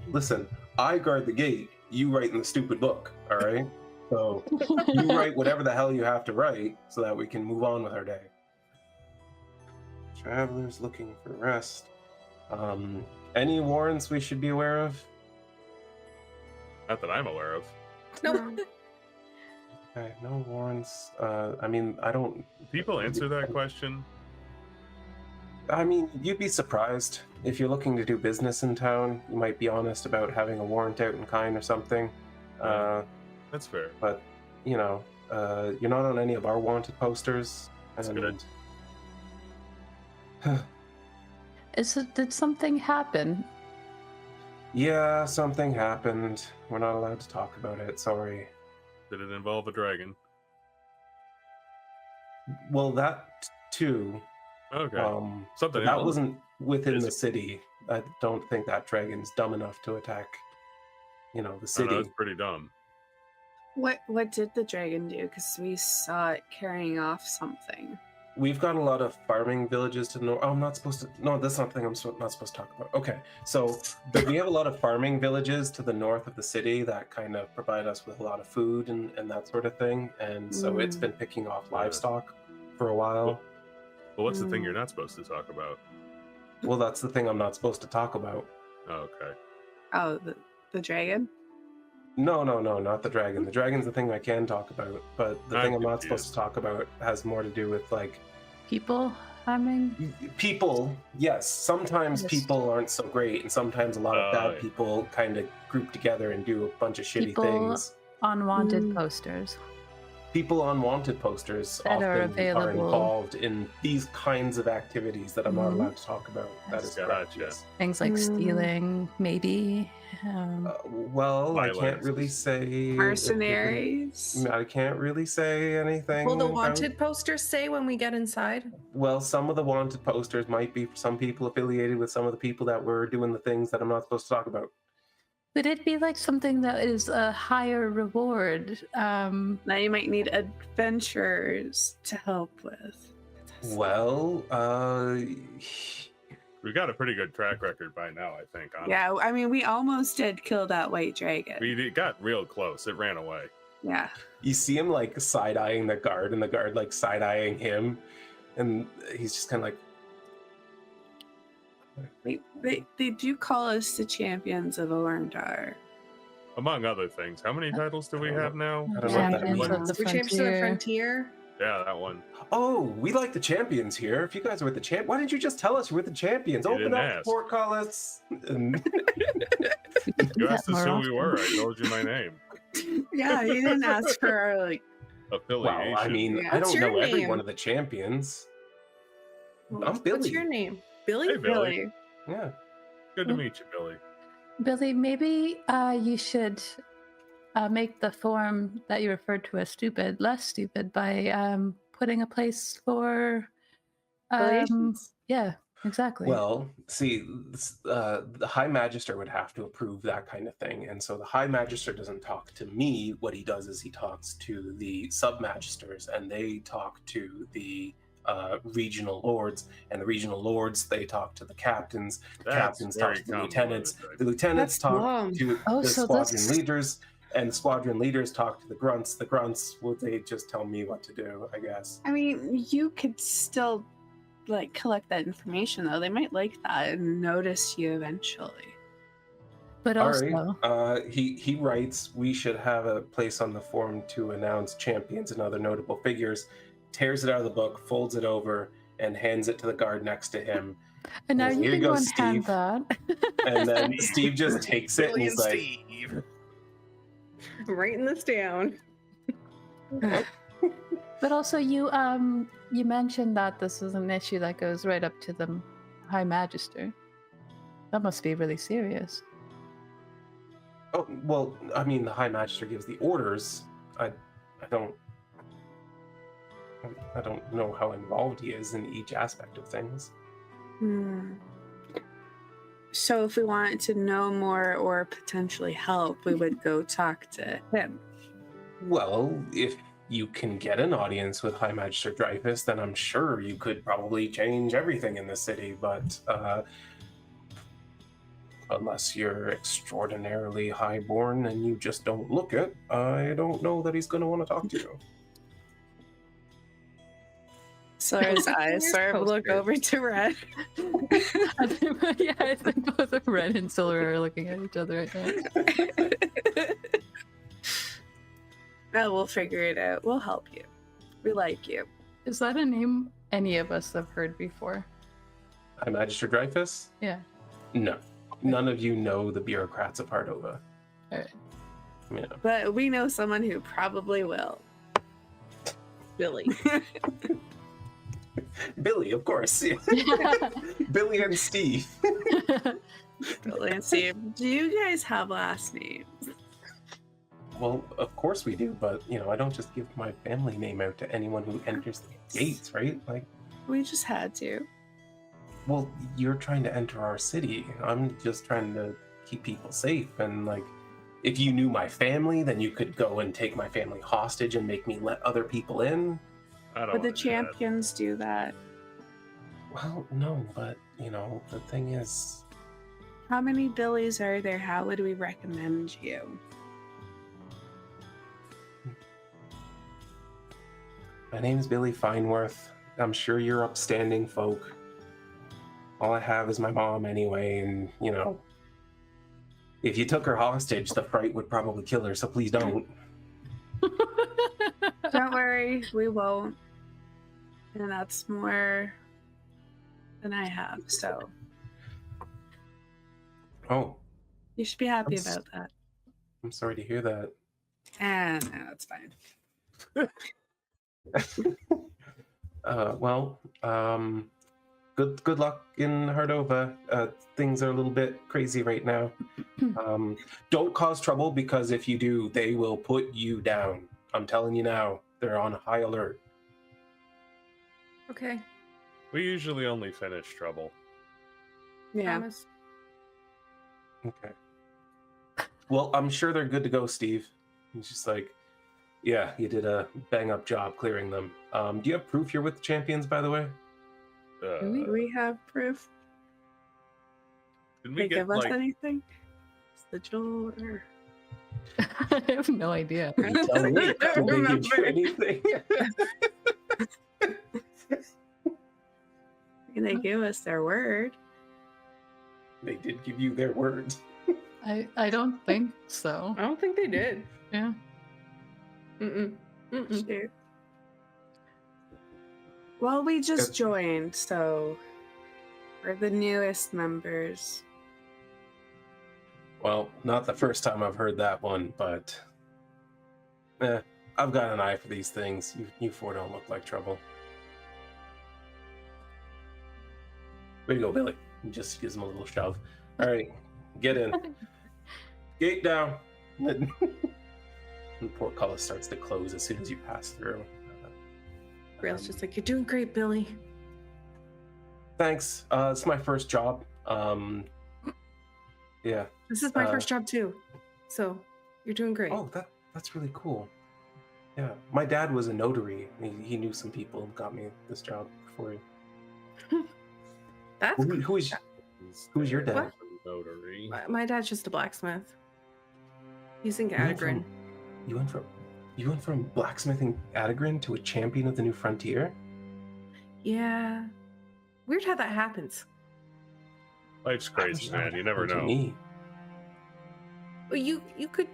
listen. I guard the gate. You write in the stupid book. All right. So you write whatever the hell you have to write, so that we can move on with our day. Travelers looking for rest. Any warrants we should be aware of? Not that I'm aware of. Nope. Okay, no warrants. I mean, I don't. People answer that question. I mean, you'd be surprised. If you're looking to do business in town, you might be honest about having a warrant out in kind or something. That's fair. But, you know, you're not on any of our wanted posters. That's good. Did something happen? Yeah, something happened. We're not allowed to talk about it. Sorry. Did it involve a dragon? Well, that too. Okay. Something that wasn't within the city. I don't think that dragon's dumb enough to attack, the city. That's pretty dumb. What did the dragon do? Because we saw it carrying off something. We've got a lot of farming villages to the north. Oh, I'm not supposed to. No, that's not the thing I'm not supposed to talk about. Okay, so we have a lot of farming villages to the north of the city that kind of provide us with a lot of food and that sort of thing. And so it's been picking off livestock for a while. Well, what's the thing you're not supposed to talk about? Well, that's the thing I'm not supposed to talk about. Oh, okay. Oh, the dragon? No, not the dragon. The dragon's the thing I can talk about, but the thing I'm not confused. supposed to talk about has more to do with, like... People harming? People, yes. Sometimes Yes. people aren't so great, and sometimes a lot of bad yeah. people kind of group together and do a bunch of shitty People things. Unwanted posters. People on wanted posters That are often are available. involved in these kinds of activities that I'm not allowed to talk about. That is correct, Gotcha. yes. Things like stealing, maybe. Well, I can't Violence. really say... Mercenaries? I can't really say anything. Will the about- wanted posters say when we get inside? Well, some of the wanted posters might be some people affiliated with some of the people that were doing the things that I'm not supposed to talk about. Would it be like something that is a higher reward? Now you might need adventurers to help with. Well, We've got a pretty good track record by now, I think. Honestly. Yeah, I mean, we almost did kill that white dragon. We got real close. It ran away. Yeah. you see him like side-eyeing the guard, and the guard like side-eyeing him, and he's just kind of like, They do call us the champions of Orindar. Among other things. How many titles do we have now? I don't know what that Champions means. of the We're champions of the frontier. frontier. Yeah, that one. oh, we like the champions here. If you guys are with the champ, why didn't you just tell us you're with the champions? You Open didn't up ask. the portcullis. And We could do You that asked us more who we were. often. I told you my name. Yeah, you didn't ask for our Affiliation. well, I mean, Yeah. I What's don't your know every name? one of the champions. I'm Billy. What's your name? Billy? Hey, Billy. Billy. Yeah. Good to meet you, Billy. Billy, maybe you should make the form that you referred to as stupid less stupid by putting a place for. Relations? Yeah, exactly. Well, see, the High Magister would have to approve that kind of thing, and so the High Magister doesn't talk to me. What he does is he talks to the Sub-Magisters, and they talk to the regional lords, and the regional lords, they talk to the captains. The That's captains talk very to the lieutenants. convoluted. The lieutenants That's talk long. to Oh, the so squadron this- leaders, and the squadron leaders talk to the grunts. The grunts, well, they just tell me what to do, I guess. I mean, you could still collect that information though. They might like that and notice you eventually. but All also, right. He writes, we should have a place on the form to announce champions and other notable figures. Tears it out of the book, folds it over, and hands it to the guard next to him. and now Here you you can go, go and hand Steve. that. And then Steve just takes it and he's like, I'm writing this down. But also, you mentioned that this is an issue that goes right up to the High Magister. That must be really serious. oh, well, I mean, the High Magister gives the orders. I don't know how involved he is in each aspect of things. So if we wanted to know more or potentially help, we would go talk to him. Well, if you can get an audience with High Magister Dreyfus, then I'm sure you could probably change everything in the city, but unless you're extraordinarily highborn and you just don't look it, I don't know that he's going to want to talk to you. Sylra's eyes sort of look over to Wren. I think both of Wren and Sylra are looking at each other right now. Oh, we'll figure it out. We'll help you. We like you. Is that a name any of us have heard before? High Magister Dreyfus? Yeah. No. None of you know the bureaucrats of Hardova. Alright. Yeah. But we know someone who probably will. Billy. Billy, of course. Billy and Steve. Billy and Steve. Do you guys have last names? Well, of course we do, but, I don't just give my family name out to anyone who enters the gates, right? Like, We just had to. well, you're trying to enter our city. I'm just trying to keep people safe. And, like, if you knew my family, then you could go and take my family hostage and make me let other people in. I don't But the wanna do that. champions do that. Well, no, but, the thing is, How many Billies are there? How would we recommend you? my name's Billy Fineworth. I'm sure you're upstanding folk. All I have is my mom anyway, and, if you took her hostage, the fright would probably kill her, so please don't. Don't worry, we won't. And that's more than I have, so Oh, you should be happy I'm s- about that. I'm sorry to hear that. And no, it's fine. Good luck in Hardova. Things are a little bit crazy right now. Don't cause trouble, because if you do, they will put you down. I'm telling you now, they're on high alert. Okay. We usually only finish trouble. Yeah. Promise. Okay. Well, I'm sure they're good to go, Steve. He's just like, yeah, you did a bang-up job clearing them. Do you have proof you're with the champions, by the way? Do we have proof? Did They we give get us like anything? Sigil or I have no idea. Tell me, I did don't they give you remember. anything? They give us their word. They did give you their words. I don't think so. I don't think they did. Yeah. Mm-mm. Mm-mm. Shoot. Well, we just Yep. joined, so we're the newest members. Well, not the first time I've heard that one, but I've got an eye for these things. You four don't look like trouble. Way to go, Billy. He just gives him a little shove. All right, get in. Gate down. And the portcullis starts to close as soon as you pass through. Brielle's just like, you're doing great, Billy. Thanks. It's my first job. Yeah. This is my first job too. So you're doing great. Oh, that's really cool. Yeah, my dad was a notary. He knew some people and got me this job before he. That's Who's your dad? What? Notary. my dad's just a blacksmith. He's in Gadagrin. You went from blacksmithing Adagrin to a champion of the New Frontier? Yeah. Weird how that happens. Life's crazy, man. You never know. Well, you could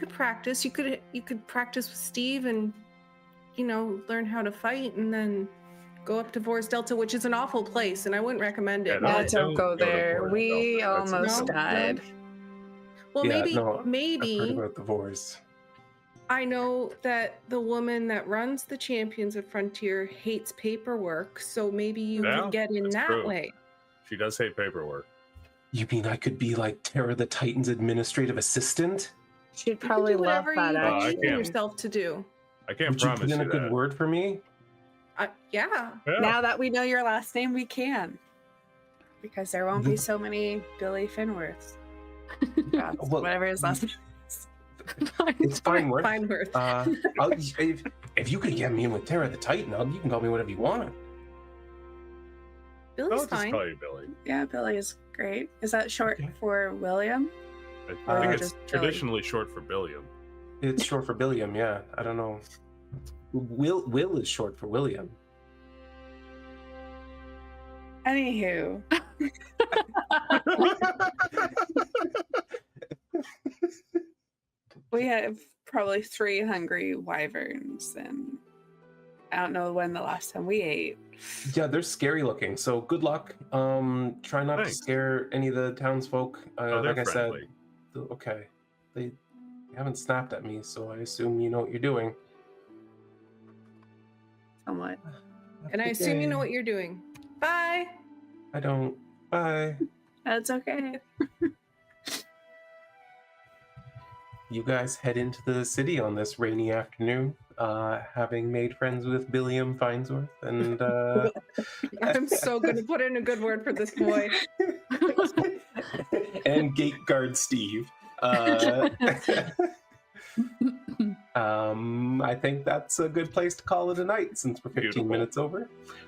practice. You could practice with Steve and learn how to fight, and then go up to Vors Delta, which is an awful place, and I wouldn't recommend it. Yeah, Yeah, but- don't go to there. Vors We Delta. That's almost no. died. Well, Yeah, maybe no, I've maybe heard about the Vors. I know that the woman that runs the Champions of Frontier hates paperwork, so maybe you Yeah, can get in that's that true. way. She does hate paperwork. You mean I could be like Terra the Titan's administrative assistant? She'd You can probably do love whatever that. you I believe Actually. in can't. yourself to do. I can't Would you promise put in you a good that. word for me? Yeah. Yeah. Now that we know your last name, we can. Because there won't be so many Billy Finworths. Yeah, Well, whatever his last name is. It's fine worth. Fine worth. If you could get me in with Terra the Titan, you can call me whatever you want. I'll Billy's just fine. call you Billy. Yeah, Billy is great. Is that short Okay. for William? I think it's just Billy. traditionally short for Billiam. It's short for Billiam, yeah. I don't know. Will is short for William. Anywho, we have probably 3 hungry wyverns, and I don't know when the last time we ate. Yeah, they're scary looking. So good luck. Try not to Thanks. scare any of the townsfolk. Oh, they're like I said, friendly. okay. They haven't snapped at me, so I assume you know what you're doing. Somewhat. And I assume you know what you're doing. Bye. I don't. Bye. That's okay. You guys head into the city on this rainy afternoon, having made friends with Billiam Finesworth and I'm so going to put in a good word for this boy. and gate guard Steve. I think that's a good place to call it a night since we're 15 Beautiful. minutes over.